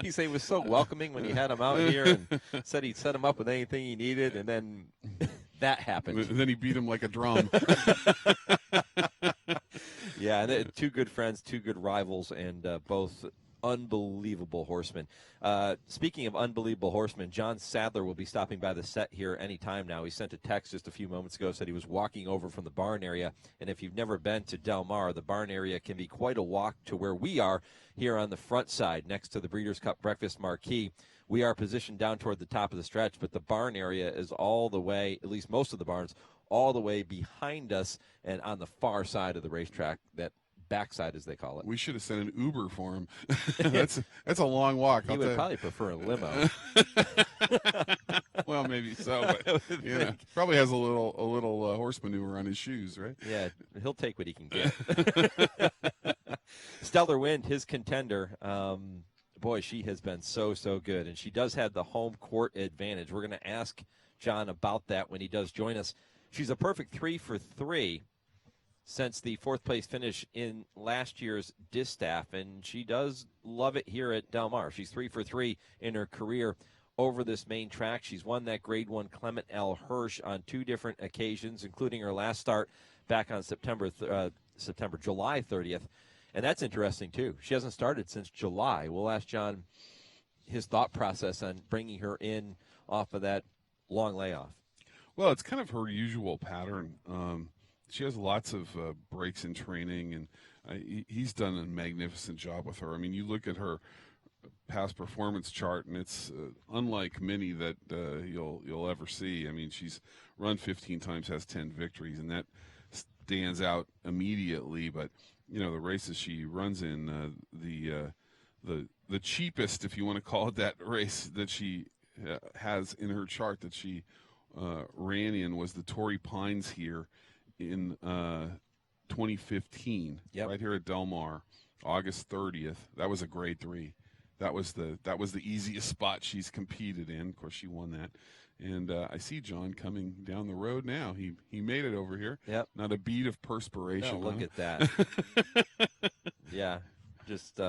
He said he was so welcoming when he had him out here and said he'd set him up with anything he needed, and then that happened. And then he beat him like a drum. Yeah, and two good friends, two good rivals, and both unbelievable horsemen. Speaking of unbelievable horsemen, John Sadler will be stopping by the set here anytime now. He sent a text just a few moments ago, said he was walking over from the barn area. And if you've never been to Del Mar, the barn area can be quite a walk to where we are here on the front side next to the Breeders' Cup Breakfast Marquee. We are positioned down toward the top of the stretch, but the barn area is all the way, at least most of the barns, all the way behind us and on the far side of the racetrack, that backside as they call it. We should have sent an Uber for him. That's a long walk. He would probably prefer a limo. Well, maybe so, but probably has a little horse manure on his shoes, right? Yeah, he'll take what he can get. Stellar Wind, his contender. Boy, she has been so good, and she does have the home court advantage. We're going to ask John about that when he does join us. She's a perfect 3 for 3 since the fourth place finish in last year's Distaff, and she does love it here at Del Mar. She's 3 for 3 in her career over this main track. She's won that Grade 1 Clement L. Hirsch on 2 different occasions, including her last start back on July 30th. And that's interesting, too. She hasn't started since July. We'll ask John his thought process on bringing her in off of that long layoff. Well, it's kind of her usual pattern. She has lots of breaks in training, and he's done a magnificent job with her. I mean, you look at her past performance chart, and it's unlike many that you'll ever see. I mean, she's run 15 times, has 10 victories, and that stands out immediately. But the races she runs in, the cheapest, if you want to call it that, race that she has in her chart that she ran in was the Torrey Pines here in 2015, right here at Del Mar, August 30th. That was a Grade 3. That was the easiest spot she's competed in. Of course, she won that. And I see John coming down the road now. He made it over here. Yep. Not a bead of perspiration. Oh, look at that. Yeah. Just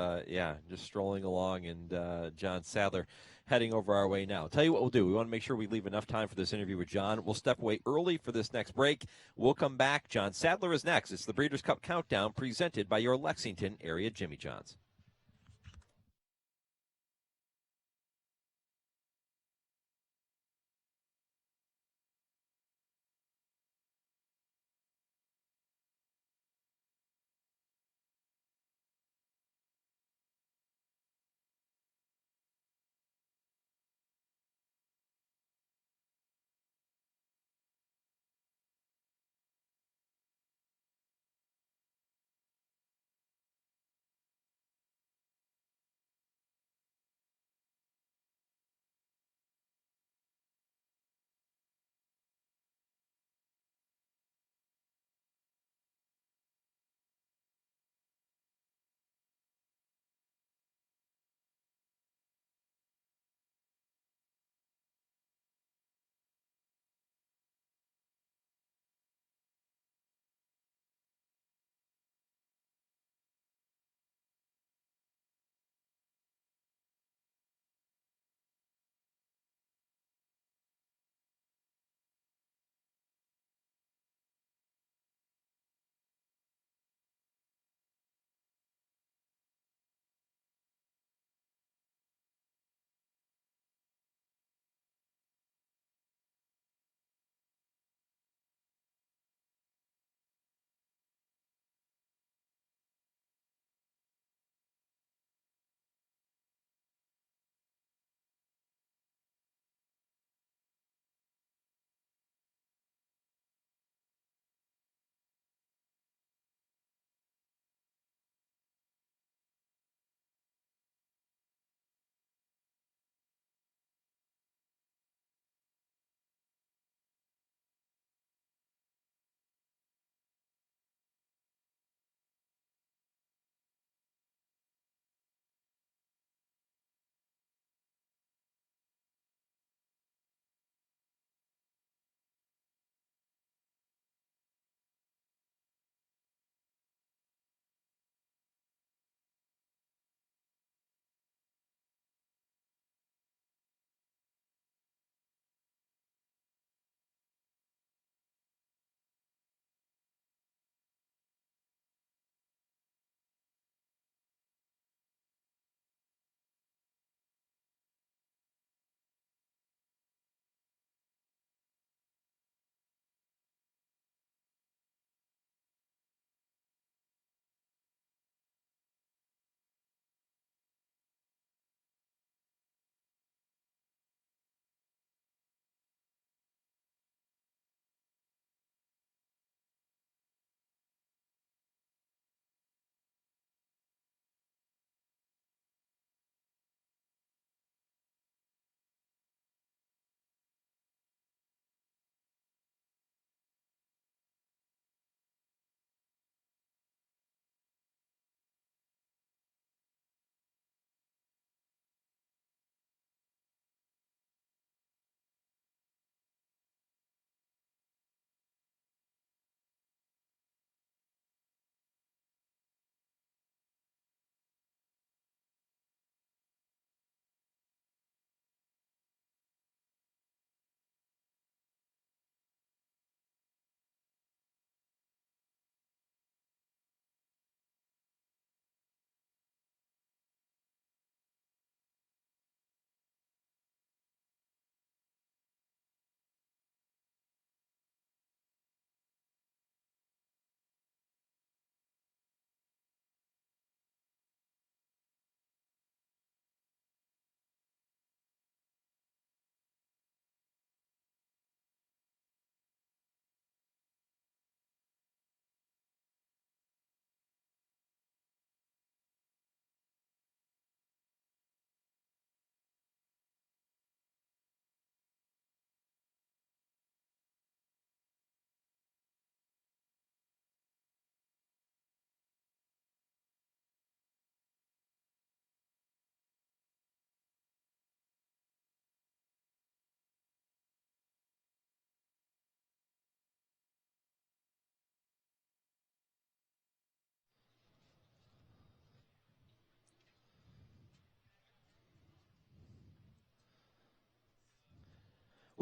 strolling along, and John Sadler heading over our way now. Tell you what we'll do. We want to make sure we leave enough time for this interview with John. We'll step away early for this next break. We'll come back. John Sadler is next. It's the Breeders' Cup Countdown presented by your Lexington area Jimmy John's.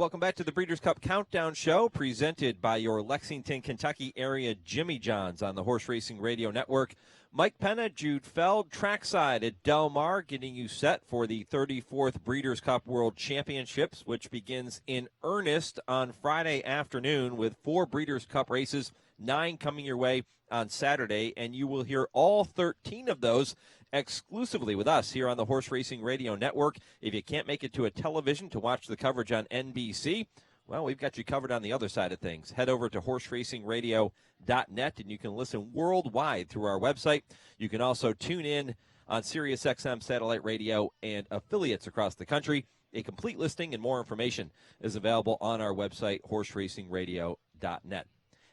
Welcome back to the Breeders' Cup Countdown Show, presented by your Lexington, Kentucky area Jimmy John's on the Horse Racing Radio Network. Mike Penna, Jude Feld, trackside at Del Mar, getting you set for the 34th Breeders' Cup World Championships, which begins in earnest on Friday afternoon with 4 Breeders' Cup races, 9 coming your way on Saturday, and you will hear all 13 of those exclusively with us here on the Horse Racing Radio Network. If you can't make it to a television to watch the coverage on NBC, well, we've got you covered on the other side of things. Head over to horseracingradio.net, and you can listen worldwide through our website. You can also tune in on SiriusXM satellite radio and affiliates across the country. A complete listing and more information is available on our website, horseracingradio.net.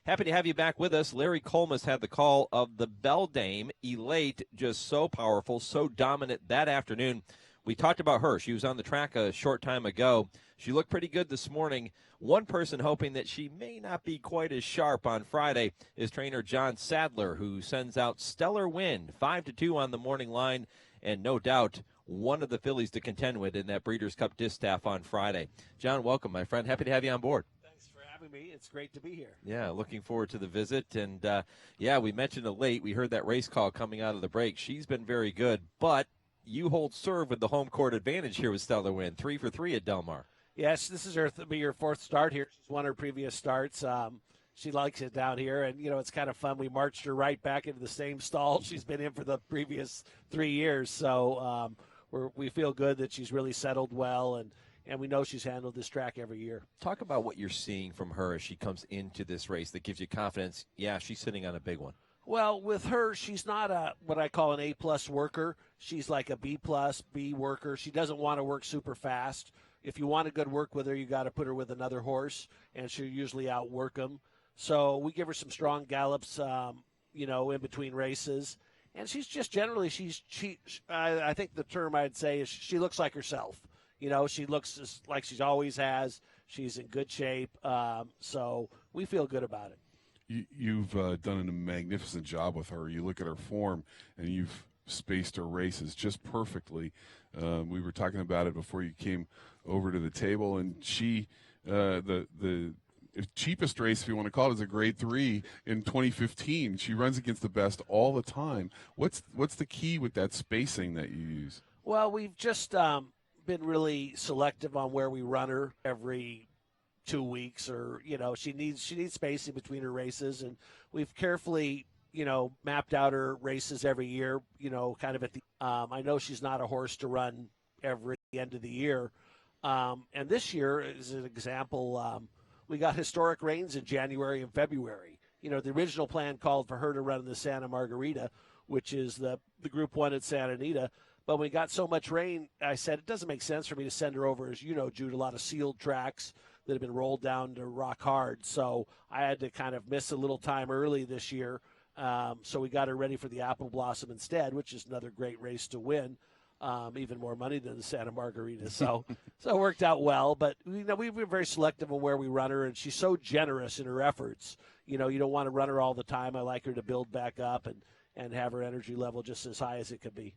Happy to have you back with us. Larry Colmus had the call of the Beldame, Elate, just so powerful, so dominant that afternoon. We talked about her. She was on the track a short time ago. She looked pretty good this morning. One person hoping that she may not be quite as sharp on Friday is trainer John Sadler, who sends out Stellar Wind, 5-2 on the morning line, and no doubt one of the fillies to contend with in that Breeders' Cup Distaff on Friday. John, welcome, my friend. Happy to have you on board. Me. It's great to be here. Yeah, looking forward to the visit. And, yeah, we mentioned Elate. We heard that race call coming out of the break. She's been very good, but you hold serve with the home court advantage here with Stellar Wind, 3 for 3 at Del Mar. Yes, this is her her 4th start here. She's won her previous starts. She likes it down here, and, you know, it's kind of fun. We marched her right back into the same stall she's been in for the previous 3 years. So we feel good that she's really settled well, and we know she's handled this track every year. Talk about what you're seeing from her as she comes into this race that gives you confidence. Yeah, she's sitting on a big one. Well, with her, she's not what I call an A-plus worker. She's like a B-plus, B worker. She doesn't want to work super fast. If you want a good work with her, you got to put her with another horse, and she'll usually outwork them. So we give her some strong gallops, in between races. And she's just generally, I think the term I'd say is she looks like herself. You know, she looks like she always has. She's in good shape. So we feel good about it. You've done a magnificent job with her. You look at her form, and you've spaced her races just perfectly. We were talking about it before you came over to the table, and she, the cheapest race, if you want to call it, is a grade 3 in 2015. She runs against the best all the time. What's the key with that spacing that you use? Well, we've just been really selective on where we run her every 2 weeks, or she needs spacing between her races, and we've carefully mapped out her races every year, kind of at the I know she's not a horse to run every end of the year, and this year as an example, we got historic rains in January and February. The original plan called for her to run in the Santa Margarita, which is the Group 1 at Santa Anita. But we got so much rain, I said, it doesn't make sense for me to send her over, as you know, Jude, a lot of sealed tracks that have been rolled down to rock hard. So I had to kind of miss a little time early this year. So we got her ready for the Apple Blossom instead, which is another great race to win, even more money than the Santa Margarita. So it worked out well. But, we've been very selective on where we run her, and she's so generous in her efforts. You don't want to run her all the time. I like her to build back up and have her energy level just as high as it could be.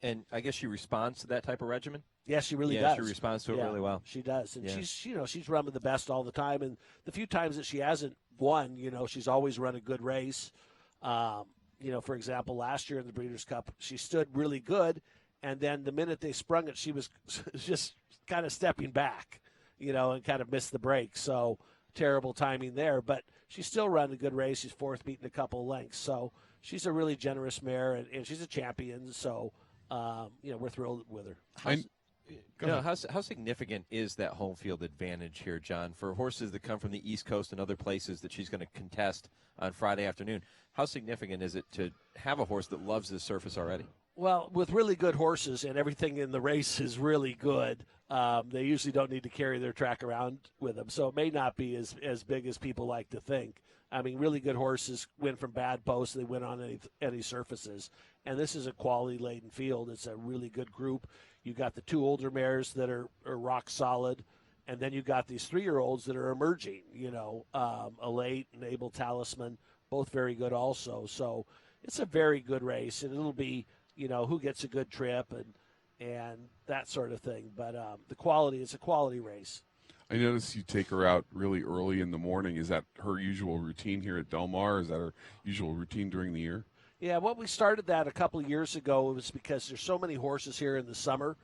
And I guess she responds to that type of regimen? Yes, she really does. Yeah, she responds to it really well. She does. And she's run with the best all the time. And the few times that she hasn't won, she's always run a good race. For example, last year in the Breeders' Cup, she stood really good. And then the minute they sprung it, she was just kind of stepping back, and kind of missed the break. So terrible timing there. But she's still run a good race. She's 4th, beating a couple of lengths. So she's a really generous mare, and she's a champion. So we're thrilled with her. How significant is that home field advantage here, John, for horses that come from the East Coast and other places that she's going to contest on Friday afternoon? How significant is it to have a horse that loves this surface already? Well, with really good horses and everything in the race is really good, they usually don't need to carry their track around with them. So it may not be as big as people like to think. I mean, really good horses win from bad posts. They win on any surfaces. And this is a quality-laden field. It's a really good group. You got the 2 older mares that are rock solid, and then you got these 3-year-olds that are emerging, Elate and Abel Tasman, both very good also. So it's a very good race, and it'll be, who gets a good trip and that sort of thing. But the quality, it's a quality race. I noticed you take her out really early in the morning. Is that her usual routine here at Del Mar? Is that her usual routine during the year? Yeah, well, we started that a couple of years ago. It was because there's so many horses here in the summer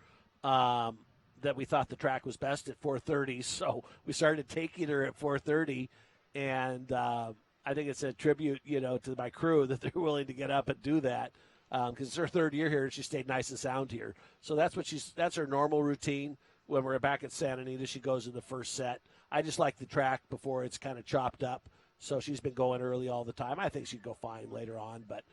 that we thought the track was best at 4:30. So we started taking her at 4:30, and I think it's a tribute, to my crew that they're willing to get up and do that because it's her third year here and she stayed nice and sound here. So that's her normal routine. When we're back at Santa Anita, she goes in the first set. I just like the track before it's kind of chopped up. So she's been going early all the time. I think she'd go fine later on, but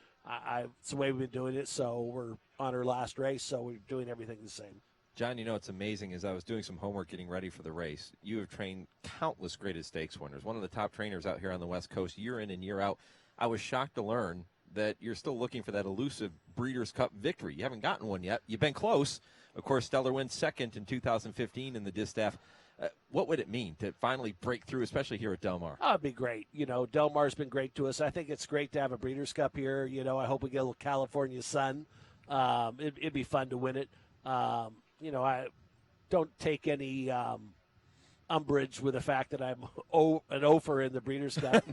it's the way we've been doing it. So we're on her last race, so we're doing everything the same. John, it's amazing. As I was doing some homework getting ready for the race, you have trained countless graded stakes winners, one of the top trainers out here on the West Coast year in and year out. I was shocked to learn that you're still looking for that elusive Breeders' Cup victory. You haven't gotten one yet. You've been close. Of course, Stellar wins second in 2015 in the distaff. What would it mean to finally break through, especially here at Del Mar? Oh, it'd be great. Del Mar's been great to us. I think it's great to have a Breeders' Cup here. I hope we get a little California sun. It'd be fun to win it. I don't take any umbrage with the fact that I'm an ofer in the Breeders' Cup.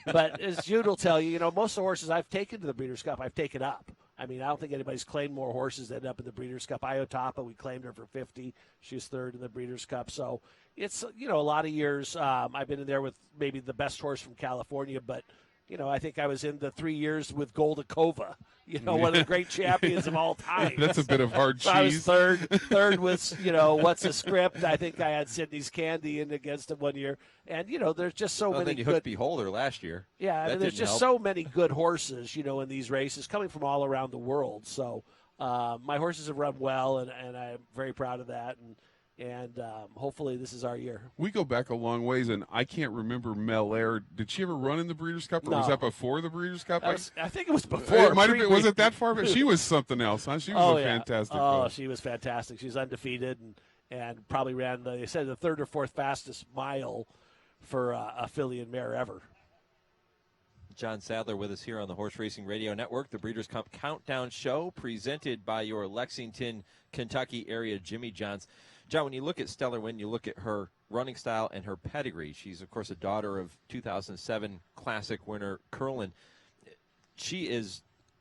But as Jude will tell you, most of the horses I've taken to the Breeders' Cup, I've taken up. I mean, I don't think anybody's claimed more horses that end up in the Breeders' Cup. Iotapa, we claimed her for 50. She was third in the Breeders' Cup. So it's, a lot of years. I've been in there with maybe the best horse from California, but I think I was in the 3 years with Golda Kova, one of the great champions of all time. That's a bit of hard cheese. So I was third with, What's a Script. I think I had Sydney's Candy in against him one year. And, there's just so many then you good. hooked Beholder last year. Yeah, and there's just so many good horses, in these races coming from all around the world. So my horses have run well, and I'm very proud of that. And hopefully this is our year. We go back a long ways, and I can't remember Mel Air. Did she ever run in the Breeders' Cup, or No. was that before the Breeders' Cup? I think it was before. It might have been. Was it that far? But she was something else, huh? She was fantastic. Oh, she was fantastic. She was undefeated and probably ran, they said, the third or fourth fastest mile for a filly and mare ever. John Sadler with us here on the Horse Racing Radio Network, the Breeders' Cup Countdown Show, presented by your Lexington, Kentucky area Jimmy John's. John, when you look at Stellar Wind, you look at her running style and her pedigree. She's, of course, a daughter of 2007 Classic winner Curlin. She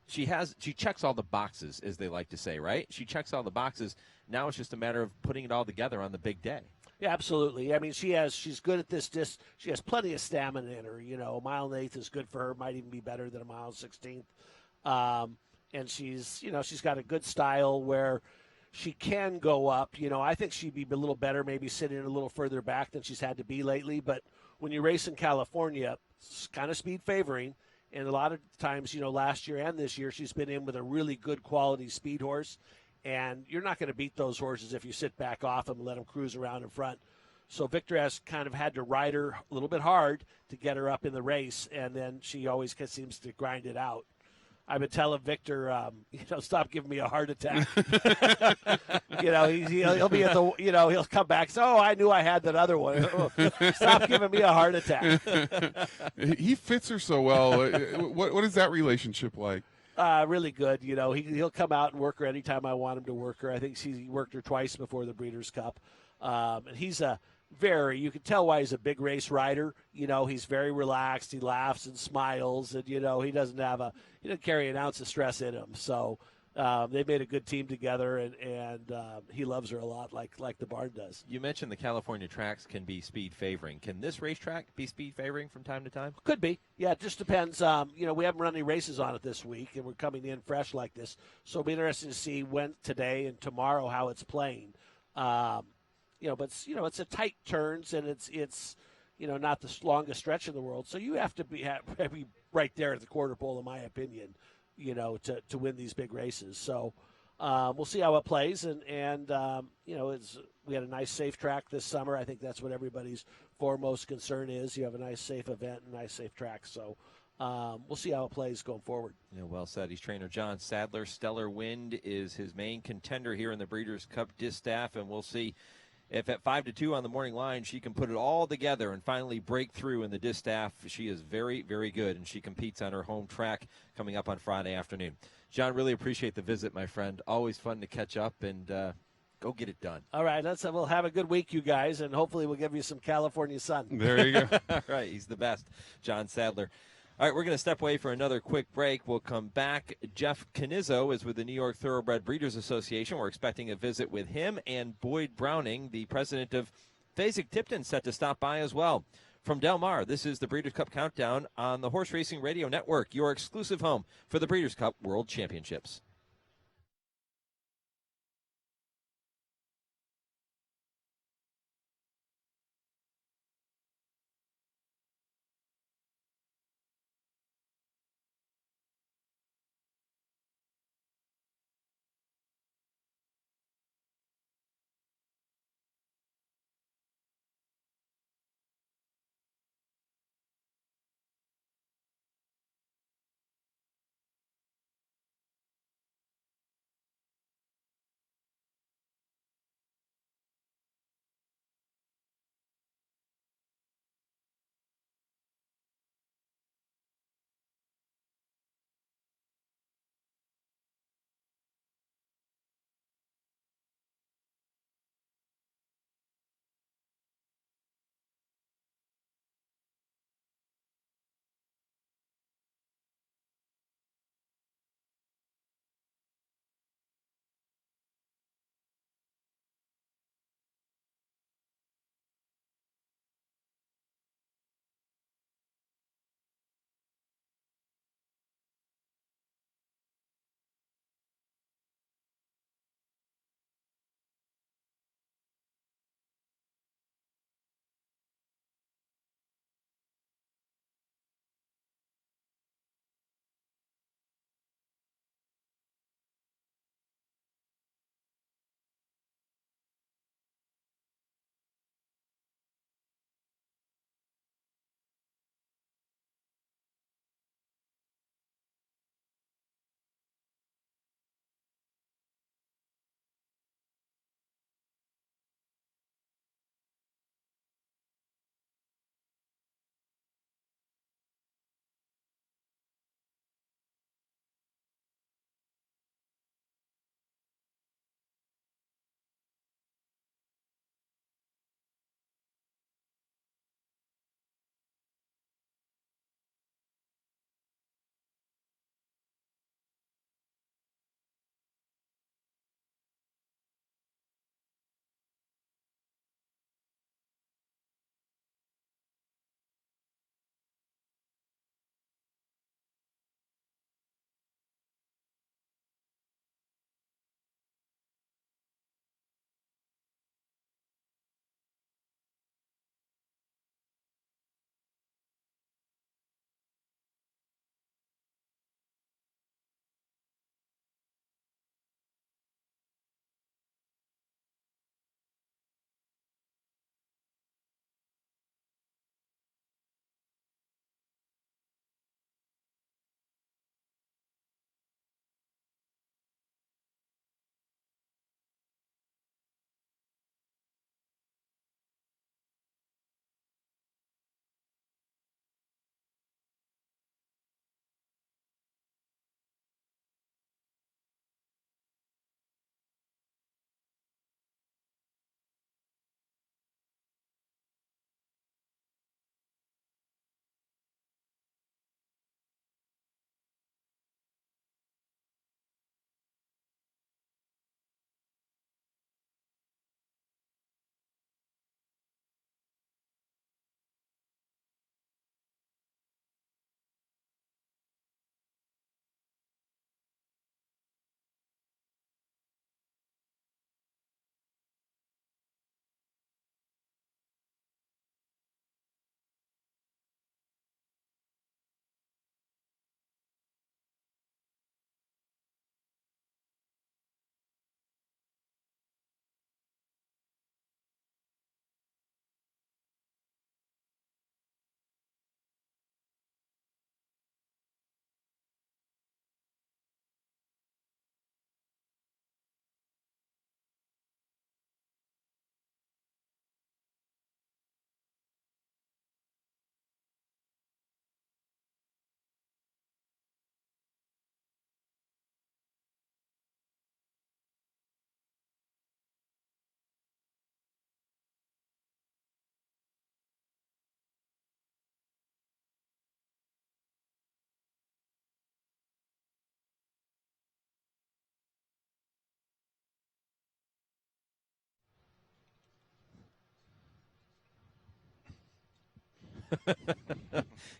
checks all the boxes, as they like to say, right? She checks all the boxes. Now it's just a matter of putting it all together on the big day. Yeah, absolutely. I mean, she's good at this. She has plenty of stamina in her. A mile and eighth is good for her. Might even be better than a mile and 16th. And she's got a good style where she can go up. I think she'd be a little better maybe sitting a little further back than she's had to be lately. But when you race in California, it's kind of speed favoring. And a lot of times, last year and this year, she's been in with a really good quality speed horse. And you're not going to beat those horses if you sit back off them and let them cruise around in front. So Victor has kind of had to ride her a little bit hard to get her up in the race. And then she always seems to grind it out. I've been telling Victor, stop giving me a heart attack. He'll be at the, he'll come back. So, I knew I had that other one. Stop giving me a heart attack. He fits her so well. What is that relationship like? Really good. He'll come out and work her anytime I want him to work her. I think he worked her twice before the Breeders' Cup. And he's you can tell why he's a big race rider. He's very relaxed. He laughs and smiles, and he doesn't carry an ounce of stress in him. So they made a good team together, and he loves her a lot, like the barn does. You mentioned the California tracks can be speed favoring. Can this racetrack be speed favoring from time to time? Could be. Yeah, it just depends. We haven't run any races on it this week, and we're coming in fresh like this. So it'll be interesting to see today and tomorrow how it's playing. But it's a tight turns, and it's not the longest stretch in the world. So you have to be right there at the quarter pole, in my opinion, to win these big races. So we'll see how it plays, and we had a nice safe track this summer. I think that's what everybody's foremost concern is. You have a nice safe event and a nice safe track. So we'll see how it plays going forward. Yeah, well said. He's trainer John Sadler. Stellar Wind is his main contender here in the Breeders' Cup Distaff, and we'll see if at 5-2 on the morning line she can put it all together and finally break through in the distaff. She is very, very good, and she competes on her home track coming up on Friday afternoon. John, really appreciate the visit, my friend. Always fun to catch up, and Go get it done. All right, we'll have a good week, you guys, and hopefully we'll give you some California sun. There you go. All right, he's the best, John Sadler. All right, we're going to step away for another quick break. We'll come back. Jeff Canizzo is with the New York Thoroughbred Breeders Association. We're expecting a visit with him, and Boyd Browning, the president of Fasig-Tipton, set to stop by as well. From Del Mar, this is the Breeders' Cup Countdown on the Horse Racing Radio Network, your exclusive home for the Breeders' Cup World Championships.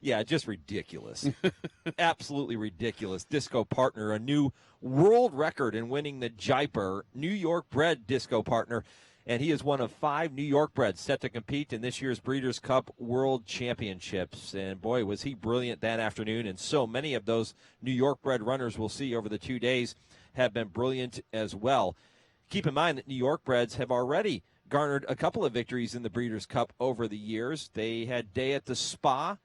Yeah, just ridiculous. Absolutely ridiculous. Disco Partner, a new world record in winning the Jaipur New York bred Disco Partner. And he is one of 5 New York breds set to compete in this year's Breeders' Cup World Championships. And boy, was he brilliant that afternoon. And so many of those New York bred runners we'll see over the 2 days have been brilliant as well. Keep in mind that New York breds have already garnered a couple of victories in the Breeders' Cup over the years. They had Day at the Spa,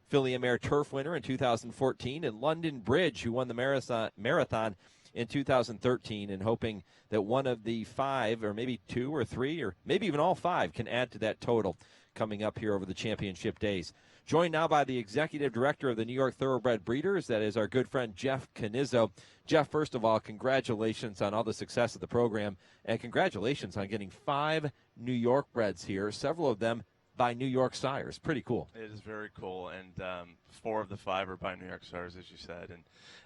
Filly and Mare Turf winner in 2014, and London Bridge, who won the marathon in 2013, and hoping that one of the 5, or maybe 2 or 3, or maybe even all 5, can add to that total coming up here over the championship days. Joined now by the executive director of the New York Thoroughbred Breeders, that is our good friend Jeff Canizzo. Jeff, first of all, congratulations on all the success of the program, and congratulations on getting 5 New York breds here, several of them by New York sires. Pretty cool. It is very cool, and 4 of the 5 are by New York sires, as you said, and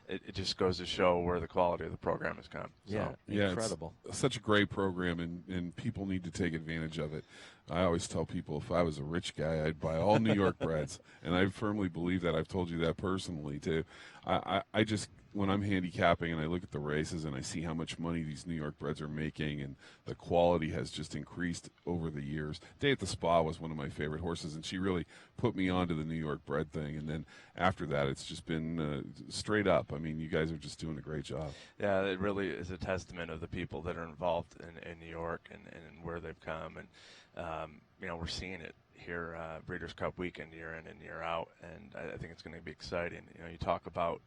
it just goes to show where the quality of the program has come. Yeah, So. Yeah, incredible. it's such a great program, and people need to take advantage of it. I always tell people if I was a rich guy, I'd buy all New York breds, and I firmly believe that. I've told you that personally, too. I just, when I'm handicapping and I look at the races and I see how much money these New York breds are making, and the quality has just increased over the years. Day at the Spa was one of my favorite horses, and she really put me onto the New York bred thing. And then after that, it's just been straight up. I mean, you guys are just doing a great job. Yeah, it really is a testament of the people that are involved in New York and where they've come. And, we're seeing it here, Breeders' Cup weekend, year in and year out. And I think it's going to be exciting. You talk about,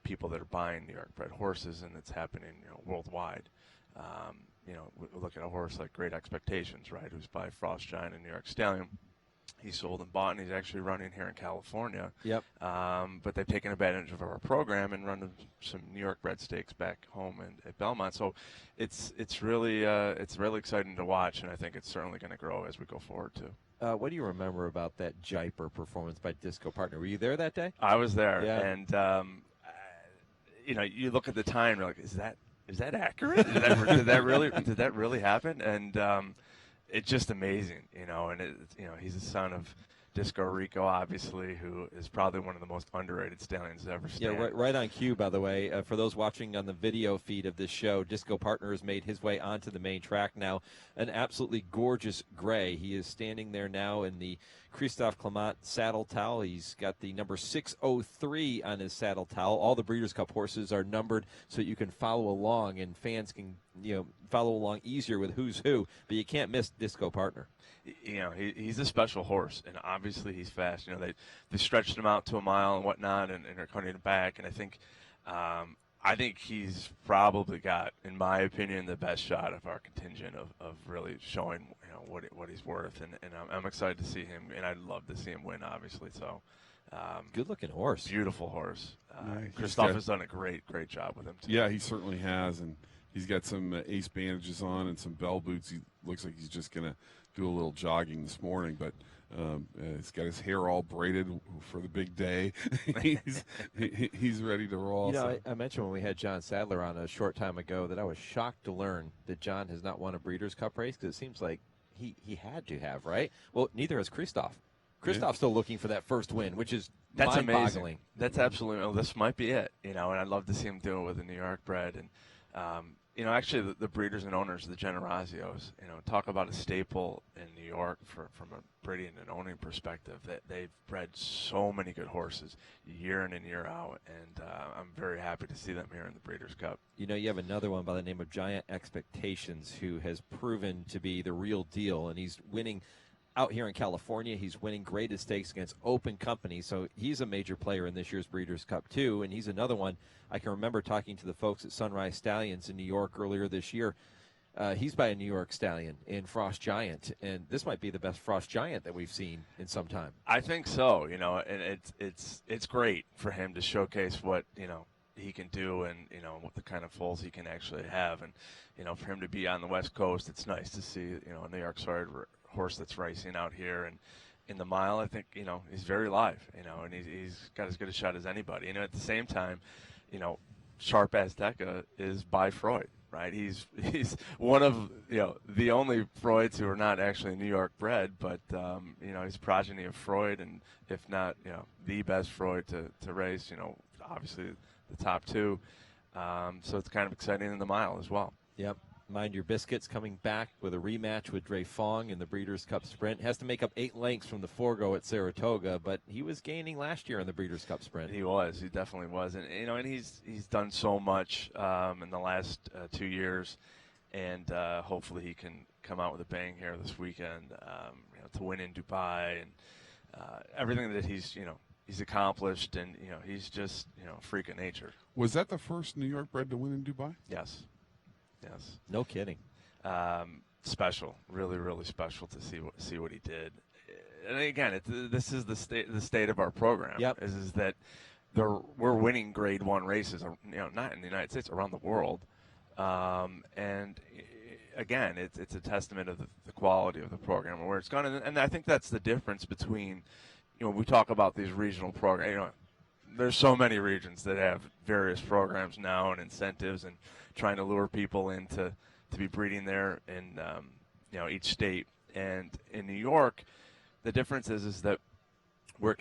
people that are buying New York bred horses, and it's happening, worldwide. We look at a horse like Great Expectations, right, who's by Frost Giant and New York Stallion. He sold and bought, and he's actually running here in California. Yep. But they've taken advantage of our program and run some New York bred stakes back home at Belmont. So it's really exciting to watch, and I think it's certainly going to grow as we go forward too. What do you remember about that Jaipur performance by Disco Partner? Were you there that day? I was there, Yeah. and you look at the time, you're like, is that accurate? Did that really happen? And it's just amazing, and he's the son of Disco Rico, obviously, who is probably one of the most underrated stallions ever stand. Yeah, right on cue, by the way. For those watching on the video feed of this show, Disco Partner has made his way onto the main track now. An absolutely gorgeous gray. He is standing there now in the Christophe Clement saddle towel. He's got the number 603 on his saddle towel. All the Breeders' Cup horses are numbered so you can follow along, and fans can follow along easier with who's who, but you can't miss Disco Partner. He's a special horse, and obviously he's fast. They stretched him out to a mile and whatnot, and are cutting it back. And I think he's probably got, in my opinion, the best shot of our contingent of really showing what he's worth. And I'm excited to see him, and I'd love to see him win, obviously. So good looking horse, beautiful horse. Nice. Christophe has done a great job with him too. Yeah, he certainly has, and he's got some ace bandages on and some bell boots. He looks like he's just going to do a little jogging this morning, but he's got his hair all braided for the big day. he's ready to roll. I mentioned when we had John Sadler on a short time ago that I was shocked to learn that John has not won a Breeders' Cup race, because it seems like he had to have, right? Well, neither has Christophe. Christophe's still looking for that first win, which is mind-boggling. Amazing. That's absolutely. Well, this might be it, and I'd love to see him do it with a New York bred. And actually, the breeders and owners, the Generasios, talk about a staple in New York from a breeding and owning perspective. That they've bred so many good horses year in and year out, and I'm very happy to see them here in the Breeders' Cup. You have another one by the name of Giant Expectations, who has proven to be the real deal, and he's winning out here in California. He's winning graded stakes against open company, so he's a major player in this year's Breeders' Cup too. And he's another one I can remember talking to the folks at Sunrise Stallions in New York earlier this year. He's by a New York Stallion in Frost Giant, and this might be the best Frost Giant that we've seen in some time. I think so. And it's great for him to showcase what he can do, and what the kind of foals he can actually have. And for him to be on the West Coast, it's nice to see a New York side horse that's racing out here. And in the mile, I think he's very live, and he's got as good a shot as anybody. At the same time, Sharp Azteca is by Freud, right? He's one of the only Freuds who are not actually New York bred, but he's a progeny of Freud, and if not the best Freud to race, obviously the top two. So it's kind of exciting in the mile as well. Yep. Mind Your Biscuits coming back with a rematch with Dre Fong in the Breeders' Cup Sprint. Has to make up 8 lengths from the Forgo at Saratoga, but he was gaining last year in the Breeders' Cup Sprint. He was. He definitely was. And and he's done so much in the last 2 years, and hopefully he can come out with a bang here this weekend. To win in Dubai and everything that he's accomplished, and he's just a freak of nature. Was that the first New York bred to win in Dubai? Yes. Yes. No kidding. Special, really, really special to see what he did. And again, this is the state of our program. Yep. Is that we're winning Grade 1 races, not in the United States, around the world. And again, it's a testament of the quality of the program and where it's gone. And I think that's the difference between, we talk about these regional programs. There's so many regions that have various programs now and incentives and trying to lure people in to be breeding there in each state. And in New York, the difference is that we're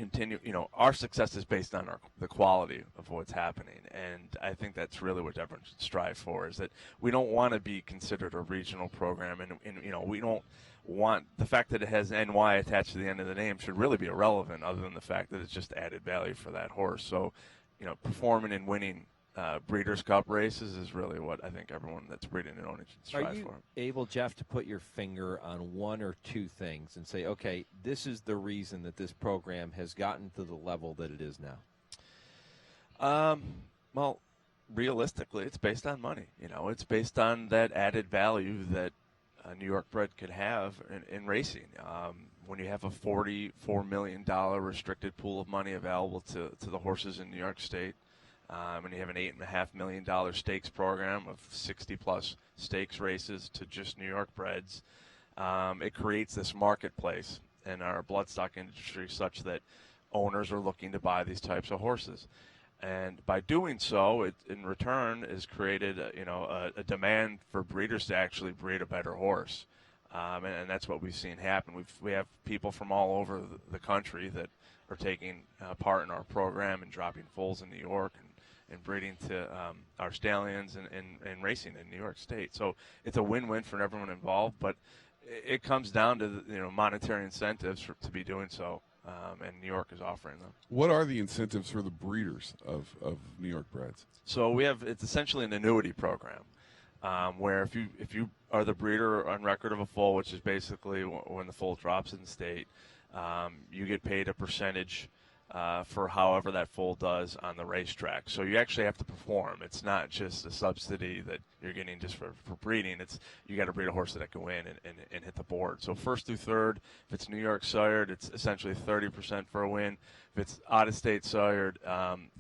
our success is based on the quality of what's happening. And I think that's really what everyone should strive for, is that we don't want to be considered a regional program, and we don't want the fact that it has NY attached to the end of the name should really be irrelevant, other than the fact that it's just added value for that horse. So, performing and winning Breeders' Cup races is really what I think everyone that's breeding and owning should strive for. Are you able, Jeff, to put your finger on one or two things and say, okay, this is the reason that this program has gotten to the level that it is now? Well, realistically, it's based on money. It's based on that added value that a New York bred could have in racing. When you have a $44 million restricted pool of money available to the horses in New York State, and you have an $8.5 million stakes program of 60-plus stakes races to just New York breds, it creates this marketplace in our bloodstock industry such that owners are looking to buy these types of horses. And by doing so, it in return has created a demand for breeders to actually breed a better horse. And that's what we've seen happen. We have people from all over the country that are taking part in our program and dropping foals in New York and breeding to our stallions and racing in New York State. So it's a win-win for everyone involved, but it comes down to monetary incentives to be doing so, and New York is offering them. What are the incentives for the breeders of New York breds? So it's essentially an annuity program. Where if you are the breeder on record of a foal, which is basically when the foal drops in the state, you get paid a percentage for however that foal does on the racetrack. So you actually have to perform. It's not just a subsidy that you're getting just for breeding. It's you got to breed a horse that can win and hit the board. So first through third, if it's New York sired, it's essentially 30% for a win. If it's out of state sired,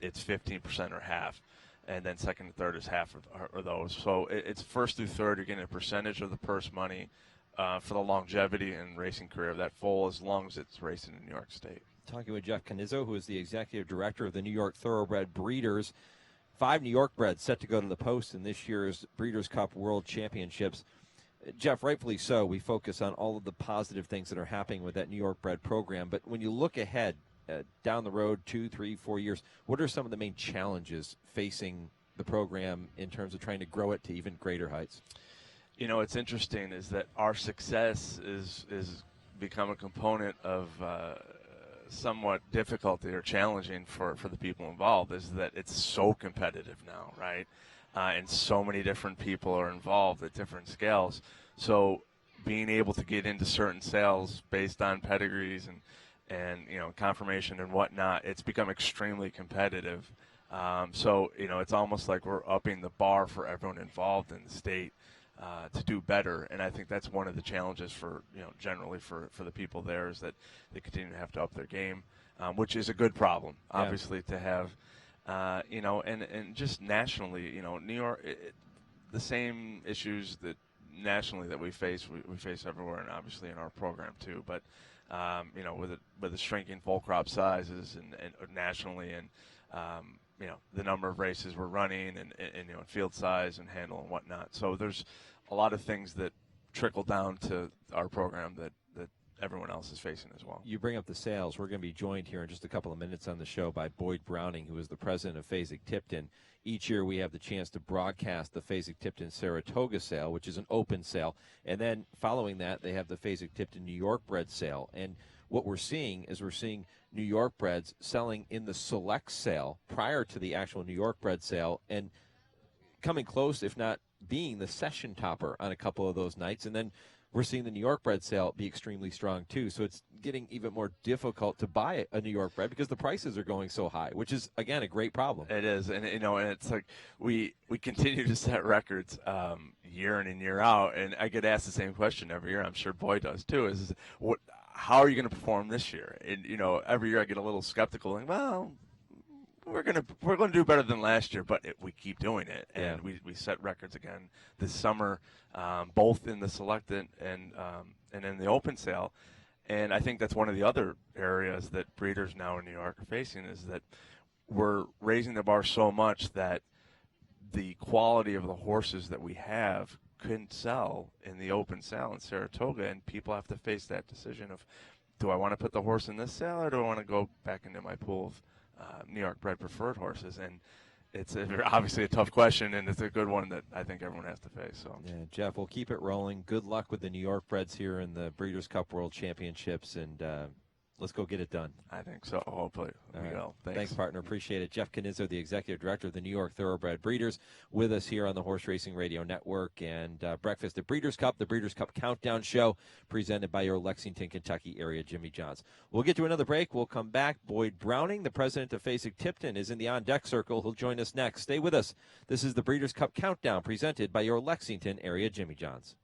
it's 15% or half. And then second and third is half of those. So it's first through third, you're getting a percentage of the purse money for the longevity and racing career of that foal, as long as it's racing in New York State. Talking with Jeff Canizzo, who is the executive director of the New York Thoroughbred Breeders. 5 New York breds set to go to the post in this year's Breeders' Cup World Championships. Jeff, rightfully so, we focus on all of the positive things that are happening with that New York bred program. But when you look ahead, down the road 2, 3, 4 years, what are some of the main challenges facing the program in terms of trying to grow it to even greater heights? What's interesting is that our success is become a component of somewhat difficulty or challenging for the people involved, is that it's so competitive now, right? And so many different people are involved at different scales. So being able to get into certain sales based on pedigrees and confirmation and whatnot, it's become extremely competitive. So it's almost like we're upping the bar for everyone involved in the state to do better. And I think that's one of the challenges for generally for the people there, is that they continue to have to up their game, which is a good problem, obviously, to have. And just nationally, New York, the same issues that nationally that we face everywhere, and obviously in our program too. But with the shrinking foal crop sizes and nationally, and the number of races we're running and field size and handle and whatnot. So there's a lot of things that trickle down to our program that everyone else is facing as well. You bring up the sales. We're going to be joined here in just a couple of minutes on the show by Boyd Browning, who is the president of Fasig-Tipton. Each year we have the chance to broadcast the Fasig-Tipton Saratoga sale, which is an open sale. And then following that, they have the Fasig-Tipton New York bred sale. And what we're seeing is New York breds selling in the select sale prior to the actual New York bred sale and coming close, if not being the session topper on a couple of those nights. And then we're seeing the New York bred sale be extremely strong, too. So it's getting even more difficult to buy a New York bred because the prices are going so high, which is, again, a great problem. It is. And, and it's like we continue to set records year in and year out. And I get asked the same question every year. I'm sure Boyd does, too, is how are you going to perform this year? And, every year I get a little skeptical. Like, well, we're going to do better than last year, but we keep doing it. And we set records again this summer, both in the select and in the open sale. And I think that's one of the other areas that breeders now in New York are facing is that we're raising the bar so much that the quality of the horses that we have couldn't sell in the open sale in Saratoga, and people have to face that decision of, do I want to put the horse in this sale or do I want to go back into my pool of New York bred preferred horses? And it's obviously a tough question, and it's a good one that I think everyone has to face. So, yeah, Jeff, we'll keep it rolling. Good luck with the New York breds here in the Breeders' Cup World Championships, and let's go get it done. I think so. Hopefully. We go. Thanks, partner. Appreciate it. Jeff Knizzo, the executive director of the New York Thoroughbred Breeders, with us here on the Horse Racing Radio Network and Breakfast at Breeders' Cup, the Breeders' Cup Countdown Show, presented by your Lexington, Kentucky area Jimmy Johns. We'll get to another break. We'll come back. Boyd Browning, the president of Fasig-Tipton, is in the on-deck circle. He'll join us next. Stay with us. This is the Breeders' Cup Countdown, presented by your Lexington area Jimmy Johns.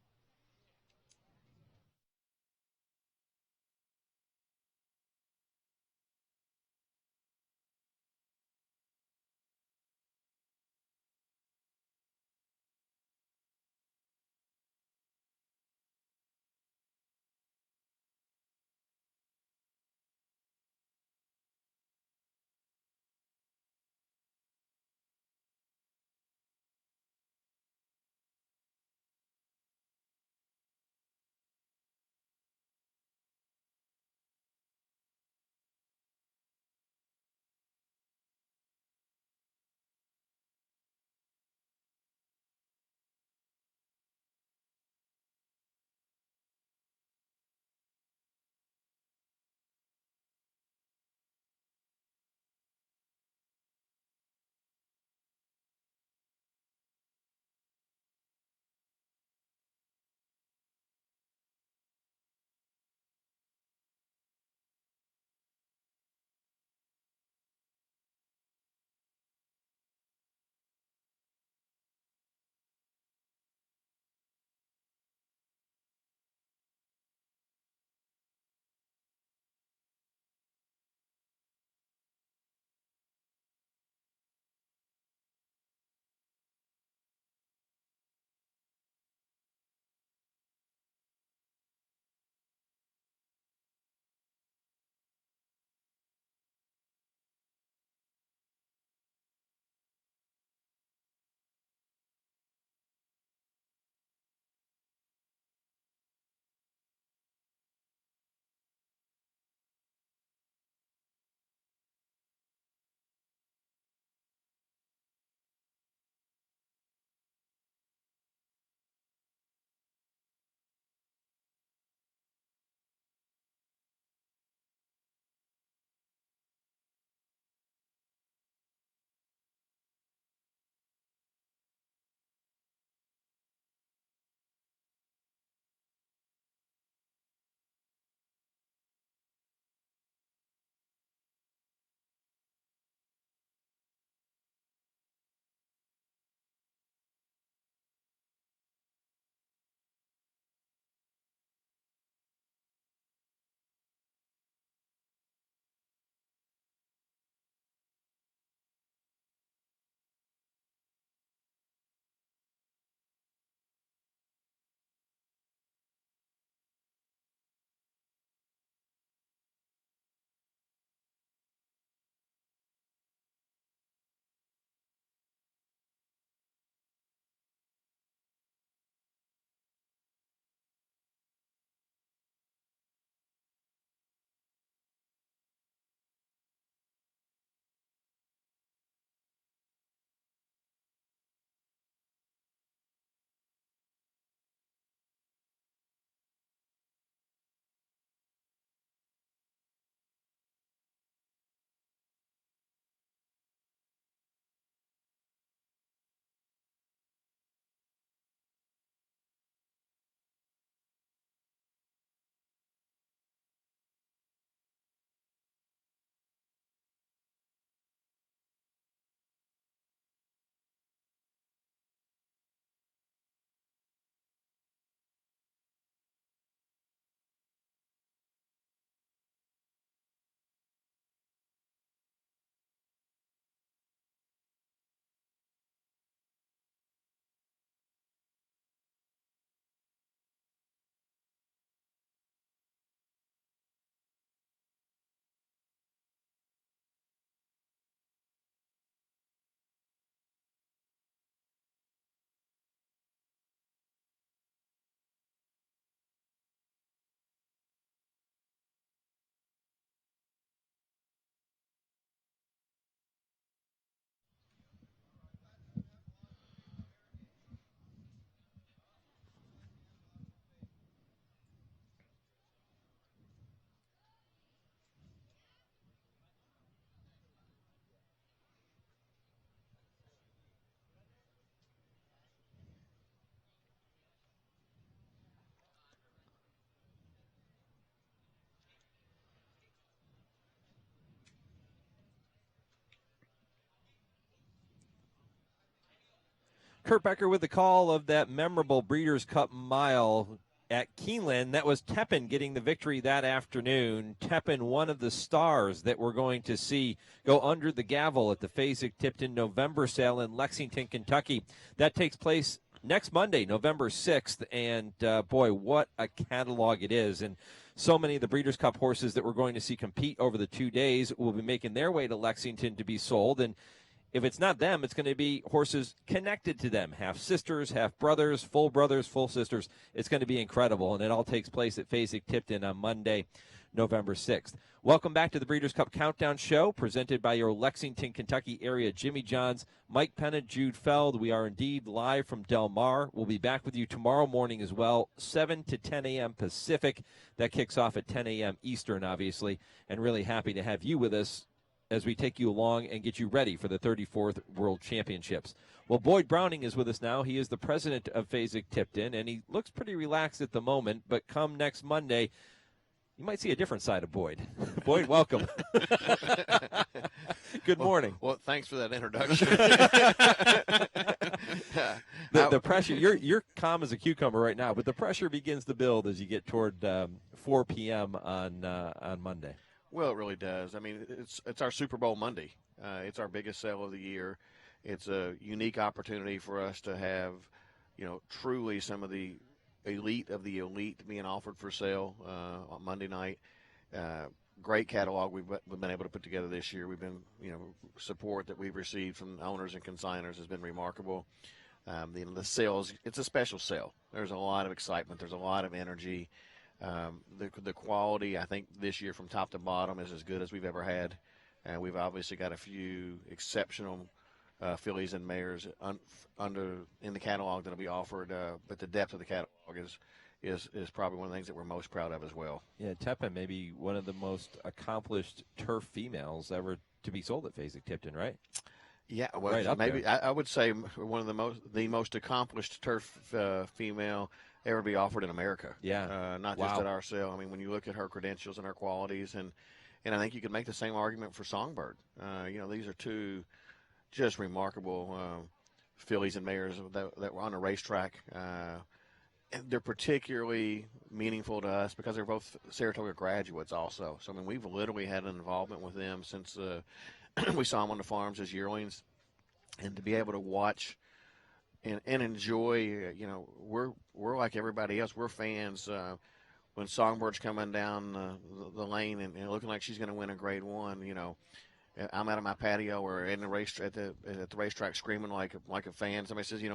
Kurt Becker with the call of that memorable Breeders' Cup mile at Keeneland. That was Teppan getting the victory that afternoon. Teppan, one of the stars that we're going to see go under the gavel at the Fasig-Tipton November sale in Lexington, Kentucky. That takes place next Monday, November 6th, and boy, what a catalog it is. And so many of the Breeders' Cup horses that we're going to see compete over the 2 days will be making their way to Lexington to be sold. And if it's not them, it's going to be horses connected to them, half sisters, half brothers, full sisters. It's going to be incredible, and it all takes place at Fasig-Tipton on Monday, November 6th. Welcome back to the Breeders' Cup Countdown Show, presented by your Lexington, Kentucky area Jimmy John's, Mike Pennant, Jude Feld. We are indeed live from Del Mar. We'll be back with you tomorrow morning as well, 7 to 10 a.m. Pacific. That kicks off at 10 a.m. Eastern, obviously, and really happy to have you with us as we take you along and get you ready for the 34th World Championships. Well, Boyd Browning is with us now. He is the president of Fasig-Tipton, and he looks pretty relaxed at the moment, but come next Monday, you might see a different side of Boyd. Boyd, welcome. Good morning. Well, thanks for that introduction. The pressure, you're calm as a cucumber right now, but the pressure begins to build as you get toward 4 p.m. on Monday. Well, it really does. I mean, it's our Super Bowl Monday. It's our biggest sale of the year. It's a unique opportunity for us to have, truly some of the elite of the elite being offered for sale on Monday night. Great catalog we've been able to put together this year. We've been, support that we've received from owners and consignors has been remarkable. The sales, it's a special sale. There's a lot of excitement. There's a lot of energy. The quality, I think, this year from top to bottom is as good as we've ever had. We've obviously got a few exceptional fillies and mares in the catalog that'll be offered, but the depth of the catalog is probably one of the things that we're most proud of as well. Yeah, Teppan may be one of the most accomplished turf females ever to be sold at Fasig-Tipton, right? Yeah, well, right maybe I would say one of the most accomplished turf female ever be offered in America. Yeah, not just at our sale. I mean, when you look at her credentials and her qualities, and I think you could make the same argument for Songbird. These are two just remarkable fillies and mares that were on the racetrack. And they're particularly meaningful to us because they're both Saratoga graduates also. So, I mean, we've literally had an involvement with them since we saw them on the farms as yearlings. And to be able to watch and enjoy, we're like everybody else. We're fans. When Songbird's coming down the lane and looking like she's going to win a Grade 1, I'm out of my patio or in the race at the racetrack screaming like a fan. Somebody says, do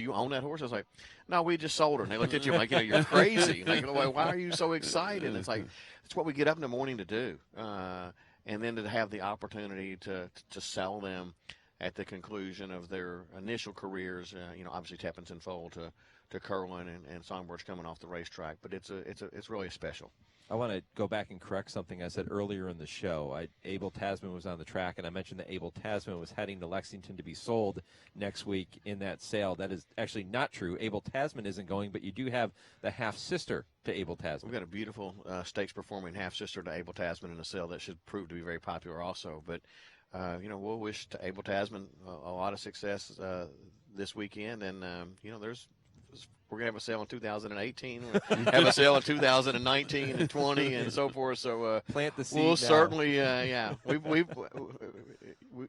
you own that horse? I was like, no, we just sold her. And they looked at you like, you're crazy. Like, why are you so excited? And it's like, it's what we get up in the morning to do. And then to have the opportunity to sell them at the conclusion of their initial careers. Obviously Teppan's in foal to Curlin and Songbird's coming off the racetrack, but it's really special. I want to go back and correct something I said earlier in the show. Abel Tasman was on the track, and I mentioned that Abel Tasman was heading to Lexington to be sold next week in that sale. That is actually not true. Abel Tasman isn't going, but you do have the half-sister to Abel Tasman. We've got a beautiful stakes-performing half-sister to Abel Tasman in a sale that should prove to be very popular also. But, we'll wish to Abel Tasman a lot of success this weekend, and, we're going to have a sale in 2018. We'll have a sale in 2019 and 20 and so forth. So plant the seed. We'll now. Certainly,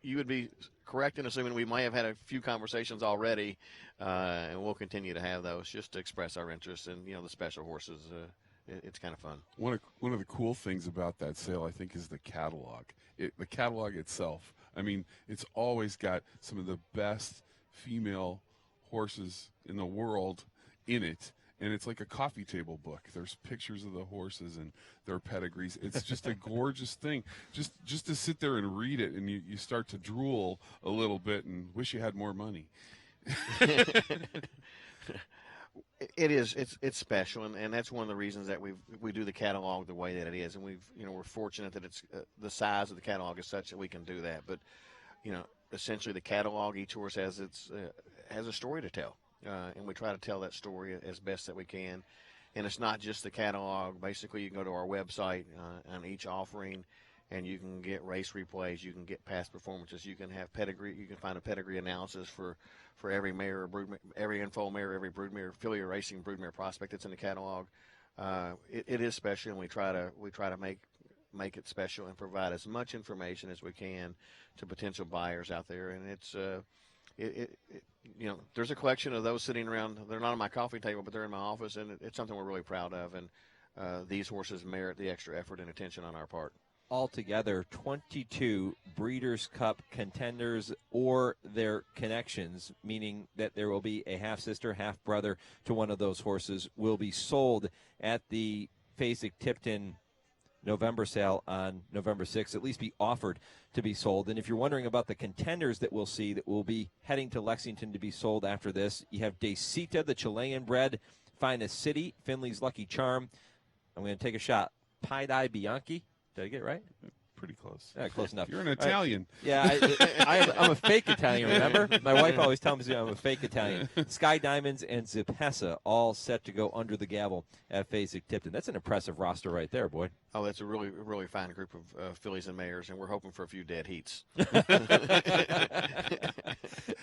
you would be correct in assuming we might have had a few conversations already, and we'll continue to have those just to express our interest in the special horses. It's kind of fun. One of the cool things about that sale, I think, is the catalog. The catalog itself. I mean, it's always got some of the best female horses in the world in it, and it's like a coffee table book. There's pictures of the horses and their pedigrees. It's just a gorgeous thing. Just to sit there and read it, and you start to drool a little bit and wish you had more money. It is. It's special, and that's one of the reasons that we do the catalog the way that it is, and we're fortunate that it's the size of the catalog is such that we can do that. But essentially, the catalog, each horse has a story to tell. And we try to tell that story as best that we can. And it's not just the catalog. Basically, you can go to our website on each offering, and you can get race replays, you can get past performances, you can have pedigree, you can find a pedigree analysis for every mare or brood, every info mare, every broodmare, filly or racing broodmare prospect that's in the catalog. It is special, and we try to make it special and provide as much information as we can to potential buyers out there. And it's there's a collection of those sitting around. They're not on my coffee table, but they're in my office, and it's something we're really proud of. And these horses merit the extra effort and attention on our part. Altogether, 22 Breeders' Cup contenders or their connections, meaning that there will be a half-sister, half-brother to one of those horses, will be sold at the Fasig-Tipton November sale on November 6th, at least be offered to be sold. And if you're wondering about the contenders that we'll see that will be heading to Lexington to be sold after this, you have Decita, the Chilean bred, Finest City, Finley's Lucky Charm. I'm going to take a shot. Pie-Dye Bianchi. Did I get it right? Pretty close. Yeah, close enough. You're an Italian. Yeah, I'm a fake Italian, remember? My wife always tells me I'm a fake Italian. Sky Diamonds and Zipessa all set to go under the gavel at Fasig-Tipton. That's an impressive roster right there, boy. Oh, that's a really, really fine group of fillies and mares, and we're hoping for a few dead heats.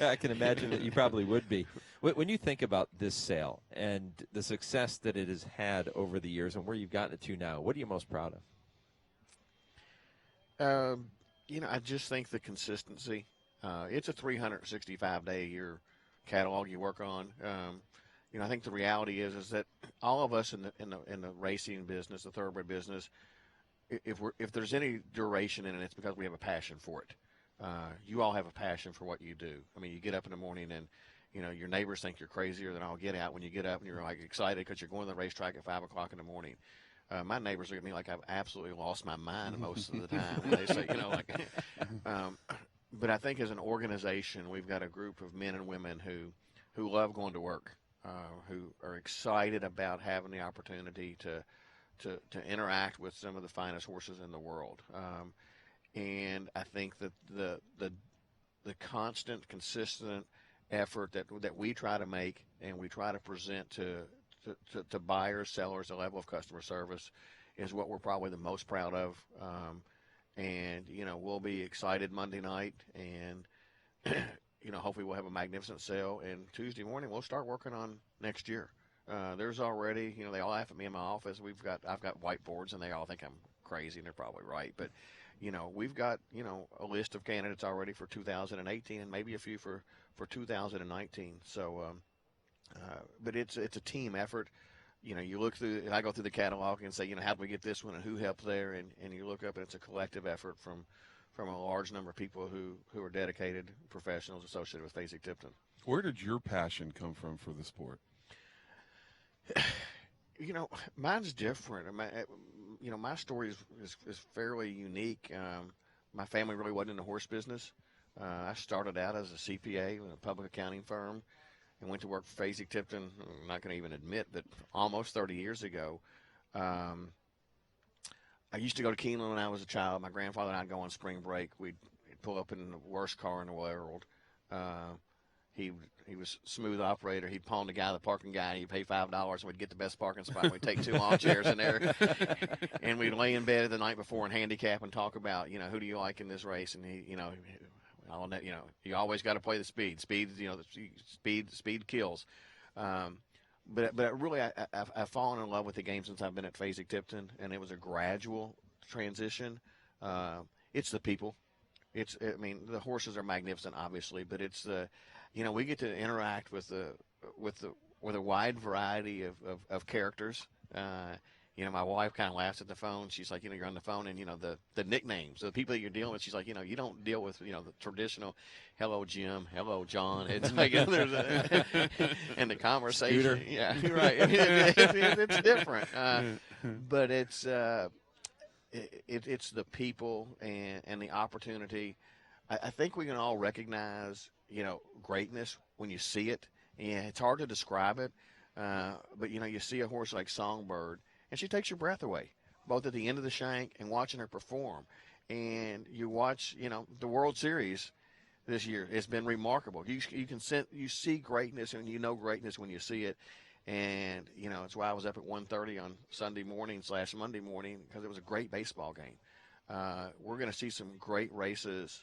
I can imagine that you probably would be. When you think about this sale and the success that it has had over the years and where you've gotten it to now, what are you most proud of? I just think the consistency. It's a 365-day-a-year catalog you work on. I think the reality is that all of us in the racing business, the thoroughbred business, if there's any duration in it, it's because we have a passion for it. You all have a passion for what you do. I mean, you get up in the morning and your neighbors think you're crazier than all get out when you get up and you're like excited because you're going to the racetrack at 5 o'clock in the morning. My neighbors look at me like I've absolutely lost my mind most of the time. They say, but I think as an organization, we've got a group of men and women who love going to work, who are excited about having the opportunity to interact with some of the finest horses in the world. And I think that the constant, consistent effort that we try to make and we try to present to buyers, sellers, the level of customer service is what we're probably the most proud of. And we'll be excited Monday night, and hopefully we'll have a magnificent sale. And Tuesday morning we'll start working on next year. There's already, they all laugh at me in my office. I've got whiteboards, and they all think I'm crazy, and they're probably right. But we've got a list of candidates already for 2018, and maybe a few for 2019. So. But it's a team effort. You look through, and I go through the catalog and say, how do we get this one and who helped there? And you look up, and it's a collective effort from a large number of people who are dedicated professionals associated with Fasig-Tipton. Where did your passion come from for the sport? Mine's different. My story is fairly unique. My family really wasn't in the horse business. I started out as a CPA in a public accounting firm. And went to work for Fasig-Tipton, I'm not going to even admit that almost 30 years ago. I used to go to Keeneland when I was a child. My grandfather and I'd go on spring break. We'd pull up in the worst car in the world. He was a smooth operator. He'd pawn the guy, the parking guy. He'd pay $5, and we'd get the best parking spot. We'd take 2 lawn chairs in there, and we'd lay in bed the night before and handicap and talk about, who do you like in this race? And you always got to play the speed. Speed kills. But really, I've fallen in love with the game since I've been at Fasig-Tipton, and it was a gradual transition. It's the people. The horses are magnificent, obviously, but it's we get to interact with a wide variety of characters. My wife kind of laughs at the phone. She's like, you're on the phone, and the nicknames, the people that you're dealing with. She's like, you don't deal with the traditional, hello Jim, hello John. It's like there's and the conversation. Scooter. Yeah, you're right. It's different, but it's the people and the opportunity. I think we can all recognize greatness when you see it. And it's hard to describe it, but you see a horse like Songbird. And she takes your breath away, both at the end of the shank and watching her perform. And you watch, the World Series this year. It's been remarkable. You see greatness, and greatness when you see it. And, it's why I was up at 1:30 on Sunday morning / Monday morning, because it was a great baseball game. We're going to see some great races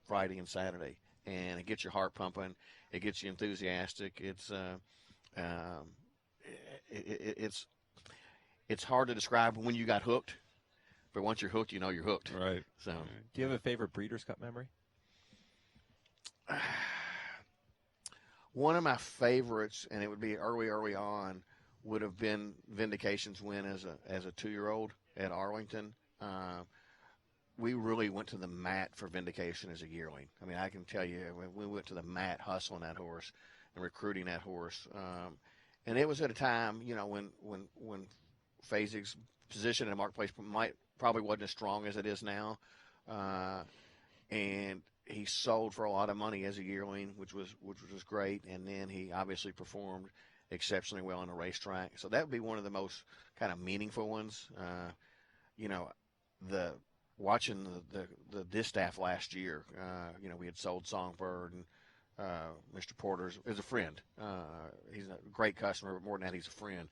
Friday and Saturday, and it gets your heart pumping. It gets you enthusiastic. It's hard to describe when you got hooked, but once you're hooked, you know you're hooked. Right. So, Do you have a favorite Breeders' Cup memory? one of my favorites, and it would be early on, would have been Vindication's win as a 2-year-old at Arlington. We really went to the mat for Vindication as a yearling. I mean, I can tell you, we went to the mat hustling that horse and recruiting that horse. And it was at a time, you know, when Fasig's position in the marketplace probably wasn't as strong as it is now. And he sold for a lot of money as a yearling, which was great. And then he obviously performed exceptionally well on the racetrack. So that would be one of the most kind of meaningful ones. You know, watching the distaff last year, you know, we had sold Songbird, and Mr. Porter's is a friend. He's a great customer, but more than that, he's a friend.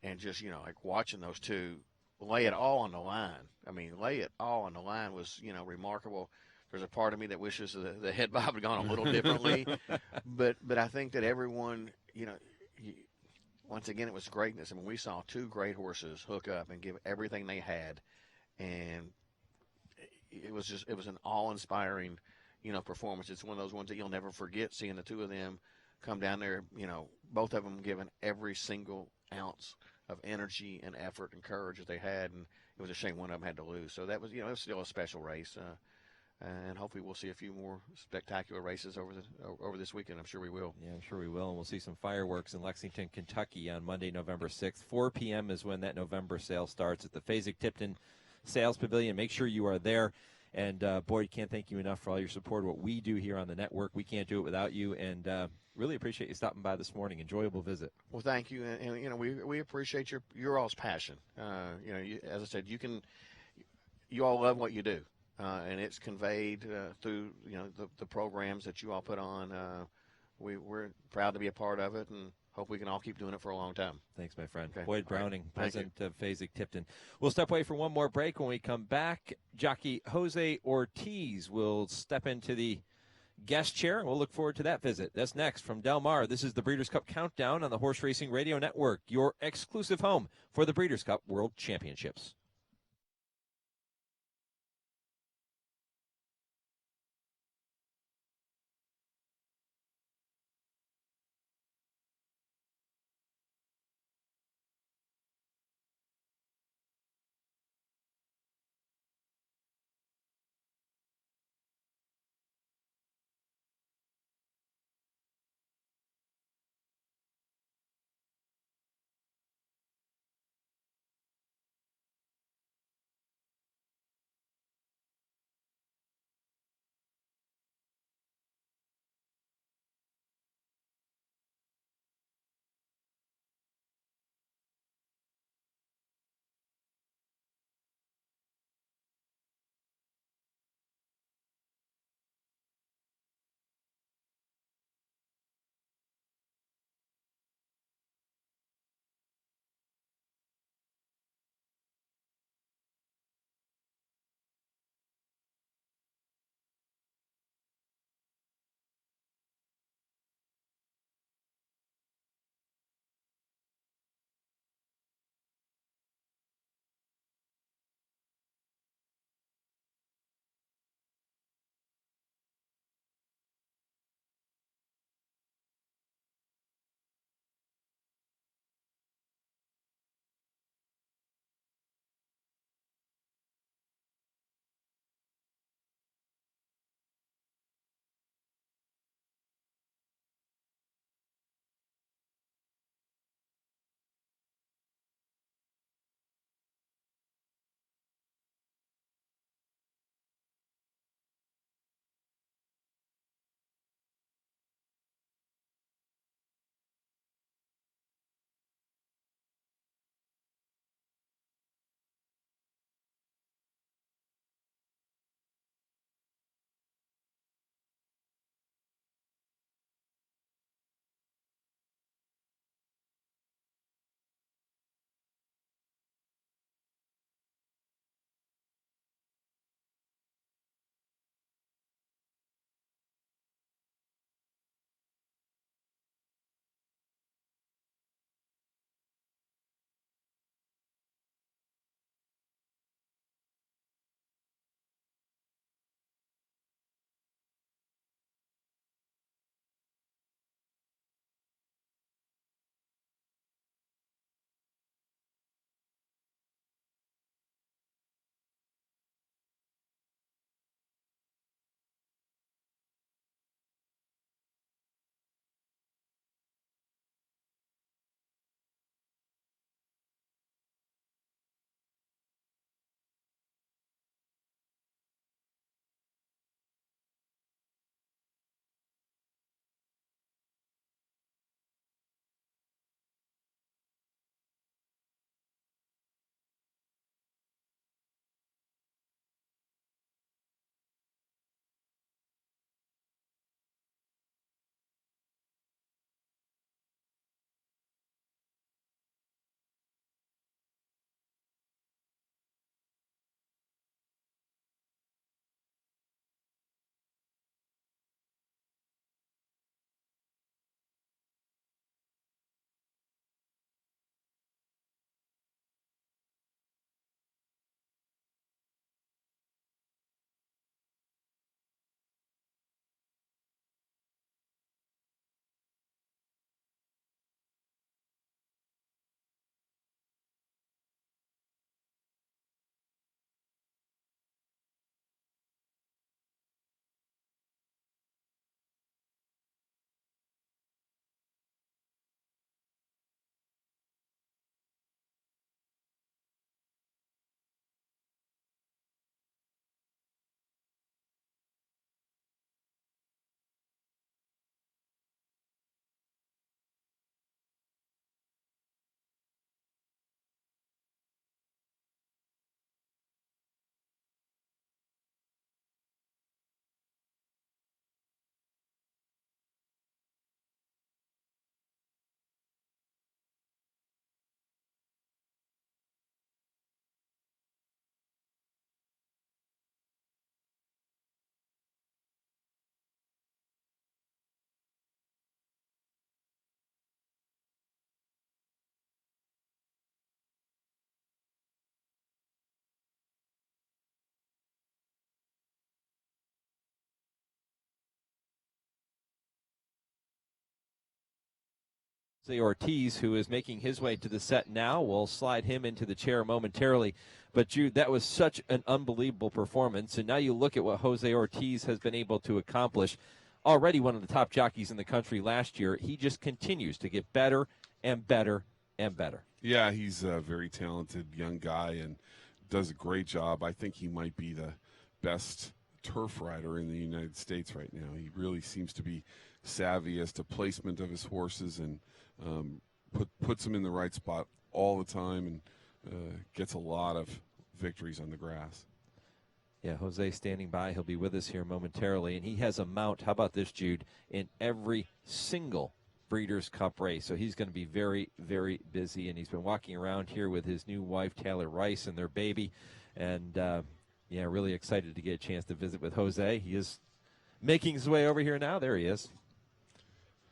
And just, you know, like watching those two lay it all on the line. I mean, lay it all on the line was, you know, remarkable. There's a part of me that wishes the head bob had gone a little differently, but I think that everyone, you know, once again, it was greatness. I mean, we saw two great horses hook up and give everything they had, and it was an awe-inspiring, you know, performance. It's one of those ones that you'll never forget, seeing the two of them come down there, you know, both of them giving every single ounce of energy and effort and courage that they had, and it was a shame one of them had to lose. So that was, you know, it was still a special race, and hopefully we'll see a few more spectacular races over this weekend. I'm sure we will. Yeah, I'm sure we will, and we'll see some fireworks in Lexington, Kentucky on Monday, November 6th. 4 p.m. is when that November sale starts at the Fasig-Tipton Sales Pavilion. Make sure you are there. And, Boyd, can't thank you enough for all your support. What we do here on the network, we can't do it without you. And really appreciate you stopping by this morning. Enjoyable visit. Well, thank you. And you know, we appreciate your all's passion. You know, as I said, you all love what you do. And it's conveyed through, you know, the programs that you all put on. We're proud to be a part of it, and hope we can all keep doing it for a long time. Thanks, my friend. Okay. Boyd Browning, Right. president of Fasig-Tipton. We'll step away for one more break. When we come back, jockey Jose Ortiz will step into the guest chair, and we'll look forward to that visit. That's next from Del Mar. This is the Breeders' Cup Countdown on the Horse Racing Radio Network, your exclusive home for the Breeders' Cup World Championships. Jose Ortiz, who is making his way to the set now. We'll slide him into the chair momentarily. But, Jude, that was such an unbelievable performance. And now you look at what Jose Ortiz has been able to accomplish. Already one of the top jockeys in the country last year. He just continues to get better and better and better. Yeah, he's a very talented young guy and does a great job. I think he might be the best turf rider in the United States right now. He really seems to be savvy as to placement of his horses and puts them in the right spot all the time and gets a lot of victories on the grass. Yeah, Jose standing by. He'll be with us here momentarily. And he has a mount, how about this, Jude, in every single Breeders' Cup race. So he's going to be very, very busy. And he's been walking around here with his new wife, Taylor Rice, and their baby. And, yeah, really excited to get a chance to visit with Jose. He is making his way over here now. There he is.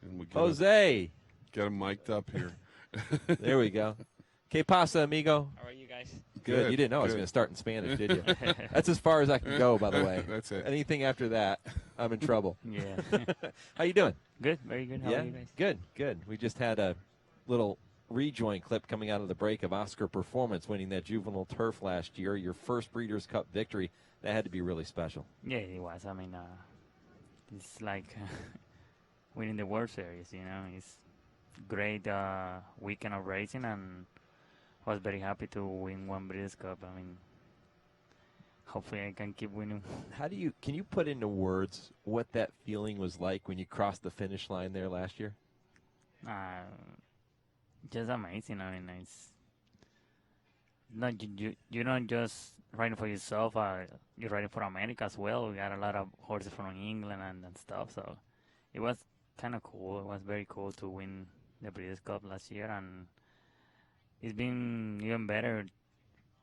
And we Jose! Get him mic'd up here. There we go. Que pasa, amigo? How are you guys? Good. You didn't know I was going to start in Spanish, did you? That's as far as I can go, by the way. That's it. Anything after that, I'm in trouble. Yeah. How you doing? Good, very good. How are you guys? Good, good. We just had a little rejoin clip coming out of the break of Oscar Performance winning that juvenile turf last year, your first Breeders' Cup victory. That had to be really special. Yeah, it was. I mean, it's like winning the World Series, you know. It's great weekend of racing, and was very happy to win one Breeders' Cup. I mean, hopefully I can keep winning. Can you put into words what that feeling was like when you crossed the finish line there last year? Just amazing. I mean, it's not you're not just riding for yourself. You're riding for America as well. We got a lot of horses from England and stuff. So it was kind of cool. It was very cool to win the Breeders' Cup last year, and it's been even better.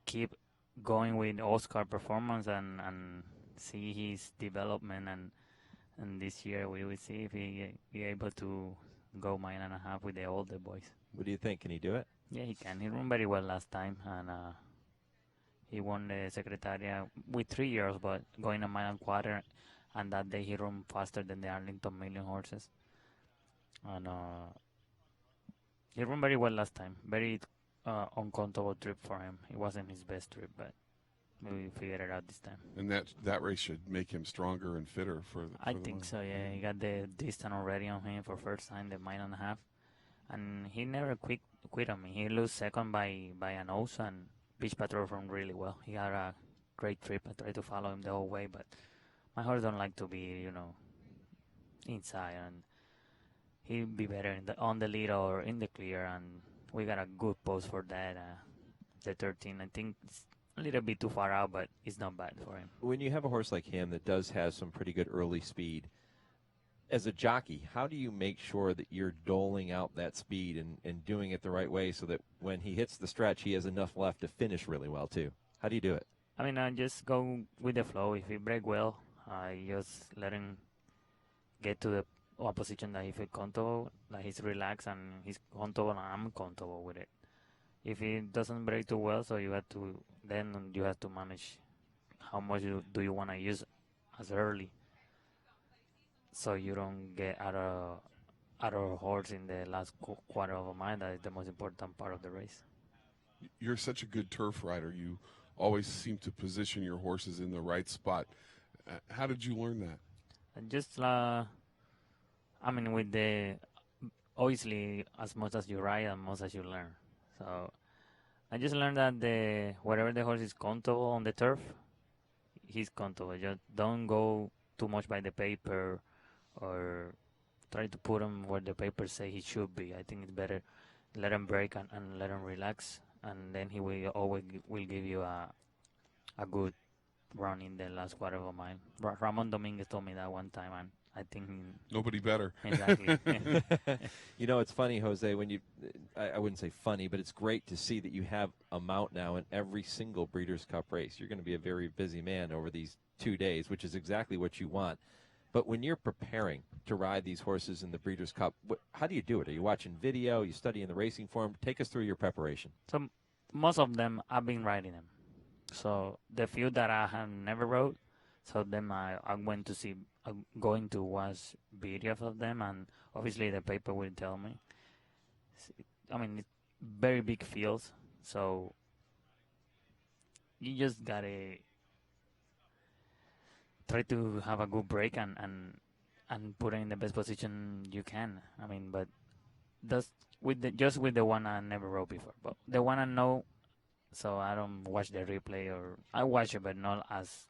Keep going with Oscar Performance and see his development, and this year we will see if he be able to go 1.5 miles with the older boys. What do you think? Can he do it? Yeah, he can. He ran very well last time, and he won the Secretaria with 3 years, but going 1.25 miles, and that day he ran faster than the Arlington Million horses. And he ran very well last time. Very uncomfortable trip for him. It wasn't his best trip, but we figured it out this time. And that race should make him stronger and fitter for I think so, yeah. He got the distance already on him for first time, the 1.5 miles. And he never quit on me. He lost second by a nose, and Beach Patrol ran really well. He had a great trip. I tried to follow him the whole way, but my horse don't like to be, inside, and he'd be better on the lead or in the clear, and we got a good post for that. The 13, I think it's a little bit too far out, but it's not bad for him. When you have a horse like him that does have some pretty good early speed, as a jockey, how do you make sure that you're doling out that speed and doing it the right way so that when he hits the stretch, he has enough left to finish really well, too? How do you do it? I mean, I just go with the flow. If he break well, I just let him get to the position that he feel comfortable, that he's relaxed and he's comfortable, and I'm comfortable with it. If he doesn't break too well, so you have to manage how much do you want to use as early, so you don't get out of horse in the last quarter of a mile. That is the most important part of the race. You're such a good turf rider. You always seem to position your horses in the right spot. How did you learn that? And just, with obviously, as much as you ride, as much as you learn. So I just learned that wherever the horse is comfortable on the turf, he's comfortable. Just don't go too much by the paper or try to put him where the papers say he should be. I think it's better let him break and let him relax, and then he will always will give you a good run in the last quarter of a mile. Ramon Dominguez told me that one time, and I think nobody better. Exactly. It's funny, Jose, when I wouldn't say funny, but it's great to see that you have a mount now in every single Breeders' Cup race. You're going to be a very busy man over these 2 days, which is exactly what you want. But when you're preparing to ride these horses in the Breeders' Cup, how do you do it? Are you watching video? Are you studying the racing form? Take us through your preparation. So most of them, I've been riding them. So the few that I have never rode, so then I'm going to watch videos of them, and obviously the paper will tell me. I mean, it's very big fields, so you just gotta try to have a good break and put it in the best position you can. I mean, but that's just with the one I never rode before, but the one I know, so I don't watch the replay, or I watch it, but not as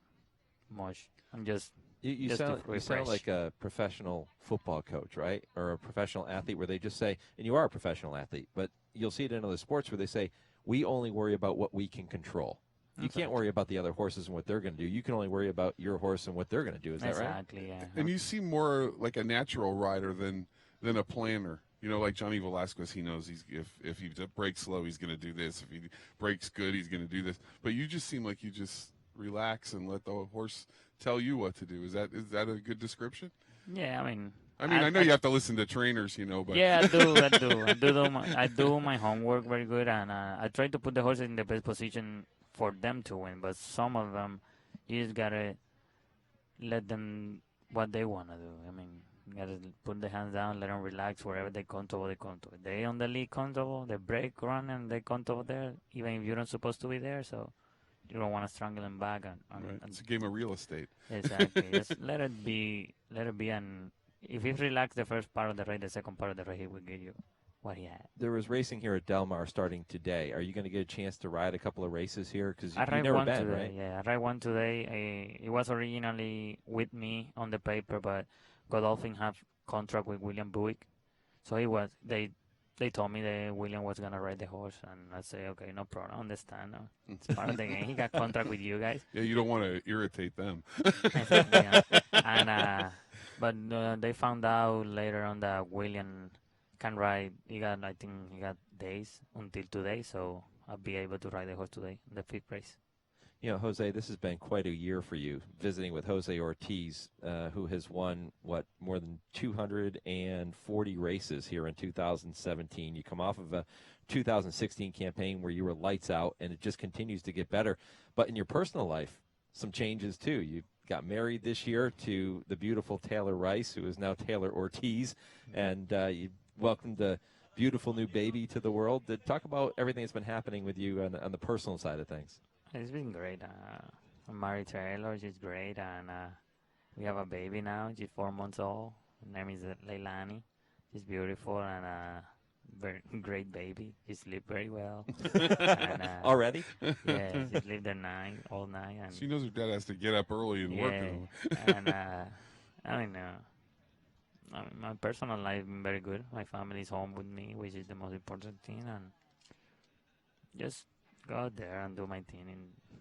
much. I'm just You just sound like a professional football coach, right? Or a professional athlete where they just say, and you are a professional athlete, but you'll see it in other sports where they say, we only worry about what we can control. You can't worry about the other horses and what they're going to do. You can only worry about your horse and what they're going to do. Is that right? Exactly, yeah. And you seem more like a natural rider than a planner. You know, like Johnny Velasquez, he knows if he breaks slow, he's going to do this. If he breaks good, he's going to do this. But you just seem like you just relax and let the horse tell you what to do. Is that a good description? Yeah, I mean, I know you have to listen to trainers, you know, but yeah, I do my homework very good, and I try to put the horses in the best position for them to win. But some of them, you just gotta let them what they wanna do. I mean, you gotta put the hands down, let them relax. Wherever they comfortable, they comfortable. They on the lead comfortable, they break, run, and they comfortable there, even if you're not supposed to be there. So you don't want to strangle them back. Right. It's a game of real estate. Exactly. Just let it be, and if he relax the first part of the race, the second part of the race, he will give you what he had. There was racing here at Del Mar starting today. Are you going to get a chance to ride a couple of races here? Because you've never been, today, right? Yeah, I ride one today. It was originally with me on the paper, but Godolphin have contract with William Buick, so they told me that William was gonna ride the horse, and I say, okay, no problem, I understand. It's part of the game. He got contract with you guys. Yeah, you don't want to irritate them. Yeah. And but they found out later on that William can ride. I think he got days until today, so I'll be able to ride the horse today, the 5th race. You know, Jose, this has been quite a year for you, visiting with Jose Ortiz, who has won, more than 240 races here in 2017. You come off of a 2016 campaign where you were lights out, and it just continues to get better. But in your personal life, some changes, too. You got married this year to the beautiful Taylor Rice, who is now Taylor Ortiz, and you welcomed a beautiful new baby to the world. Talk about everything that's been happening with you on the personal side of things. It's been great. I'm married to Taylor. She's great, and we have a baby now. She's 4 months old. Her name is Leilani. She's beautiful and very great baby. She sleeps very well. And, already? Yeah, she sleeps all night. And she knows her dad has to get up early and work. And I mean, my personal life has been very good. My family is home with me, which is the most important thing, and just go out there and do my thing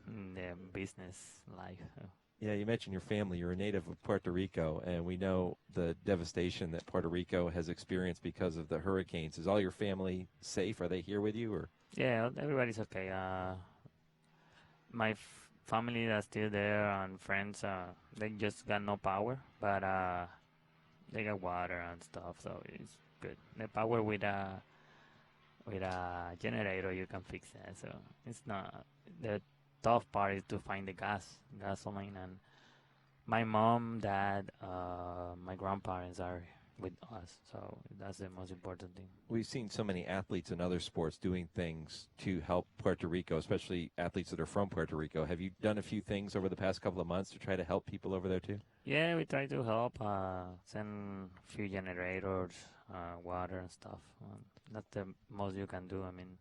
in the business life. Yeah, you mentioned your family. You're a native of Puerto Rico, and we know the devastation that Puerto Rico has experienced because of the hurricanes. Is all your family safe? Are they here with you? Or? Yeah, everybody's okay. My family that's still there and friends, they just got no power, but they got water and stuff, so it's good. The power with a generator, you can fix that. So it's not the tough part is to find the gasoline, and my mom, dad, my grandparents are with us, so that's the most important thing. We've seen so many athletes in other sports doing things to help Puerto Rico, especially athletes that are from Puerto Rico. Have you done a few things over the past couple of months to try to help people over there too? Yeah, we try to help, send a few generators, water and stuff. That's the most you can do. I mean,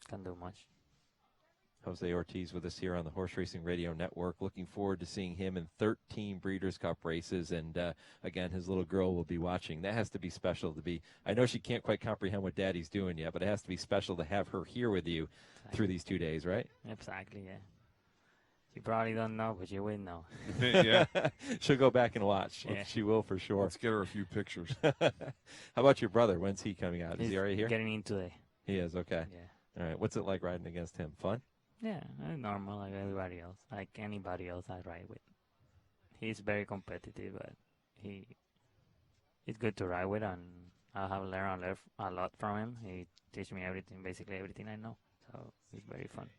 can't do much. Jose Ortiz with us here on the Horse Racing Radio Network. Looking forward to seeing him in 13 Breeders' Cup races. And, again, his little girl will be watching. That has to be special to be. I know she can't quite comprehend what Daddy's doing yet, but it has to be special to have her here with you through these 2 days, right? Exactly, yeah. She probably don't know, but she will know. Yeah. She'll go back and watch. Yeah. She will for sure. Let's get her a few pictures. How about your brother? When's he coming out? Is He's he already here? getting in today. He is, okay. Yeah. All right. What's it like riding against him? Fun? Yeah, normal like everybody else, like anybody else I ride with. He's very competitive, but he's good to ride with, and I have learned a lot from him. He teaches me basically everything I know, so it's very fun.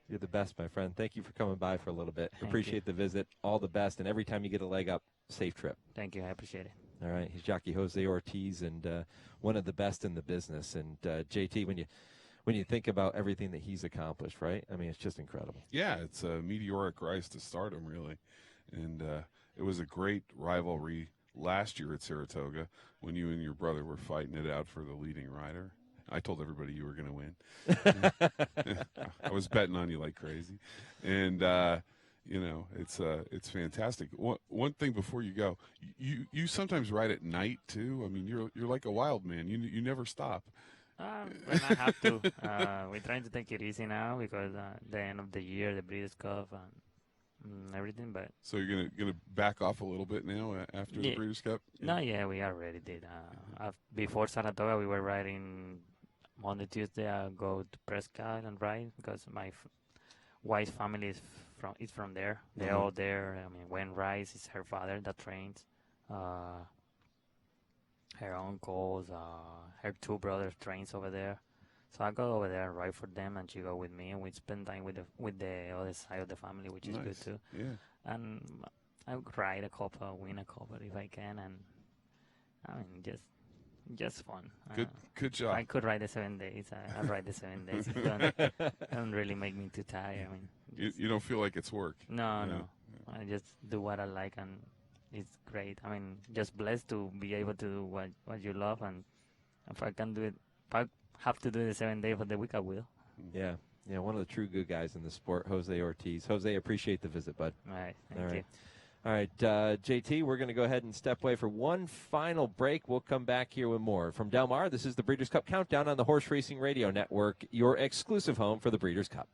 You're the best, my friend. Thank you for coming by for a little bit. Thank Appreciate the visit. All the best, and every time you get a leg up, safe trip. Thank you. I appreciate it. All right, he's jockey Jose Ortiz, and one of the best in the business. And JT, when you think about everything that he's accomplished, right? I mean, it's just incredible. Yeah, it's a meteoric rise to stardom, really. And it was a great rivalry last year at Saratoga when you and your brother were fighting it out for the leading rider. I told everybody you were going to win. I was betting on you like crazy. And, it's fantastic. One thing before you go, you sometimes ride at night, too. I mean, you're like a wild man. You never stop. When I have to. We're trying to take it easy now because the end of the year, the Breeders' Cup and everything. But so you're gonna back off a little bit now after the Breeders' Cup? No, we already did. Before Saratoga, we were riding Monday, Tuesday. I go to Prescott and ride because my wife's family is from there. They're all there. I mean, Gwen Rice is her father that trains. Her uncles, her two brothers trains over there. So I go over there and ride for them, and she go with me, and we spend time with the other side of the family, which is good too. Yeah. And I ride a couple, win a couple if I can, and I mean just fun. Good job. If I could ride the 7 days, I'll ride the 7 days. It don't really make me too tired. I mean, you don't feel like it's work. No. I just do what I like, and it's great. I mean, just blessed to be able to do what you love, and if I can do it, if I have to do the 7 days for the week, I will. Yeah, one of the true good guys in the sport, Jose Ortiz. Jose, appreciate the visit, bud. All right, thank you. All right, JT, we're going to go ahead and step away for one final break. We'll come back here with more. From Del Mar, this is the Breeders' Cup Countdown on the Horse Racing Radio Network, your exclusive home for the Breeders' Cup.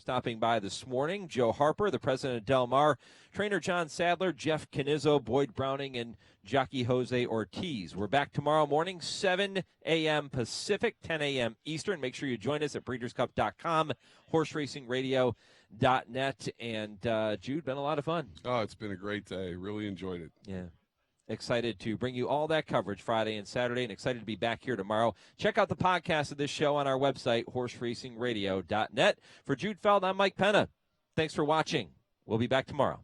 stopping by this morning. Joe Harper, the president of Del Mar, trainer John Sadler, Jeff Canizzo, Boyd Browning, and jockey Jose Ortiz. We're back tomorrow morning, 7 a.m. Pacific, 10 a.m. Eastern. Make sure you join us at breederscup.com, horseracingradio.net. And, Jude, been a lot of fun. Oh, it's been a great day. Really enjoyed it. Yeah. Excited to bring you all that coverage Friday and Saturday, and excited to be back here tomorrow. Check out the podcast of this show on our website, horseracingradio.net. For Jude Feld, I'm Mike Penna. Thanks for watching. We'll be back tomorrow.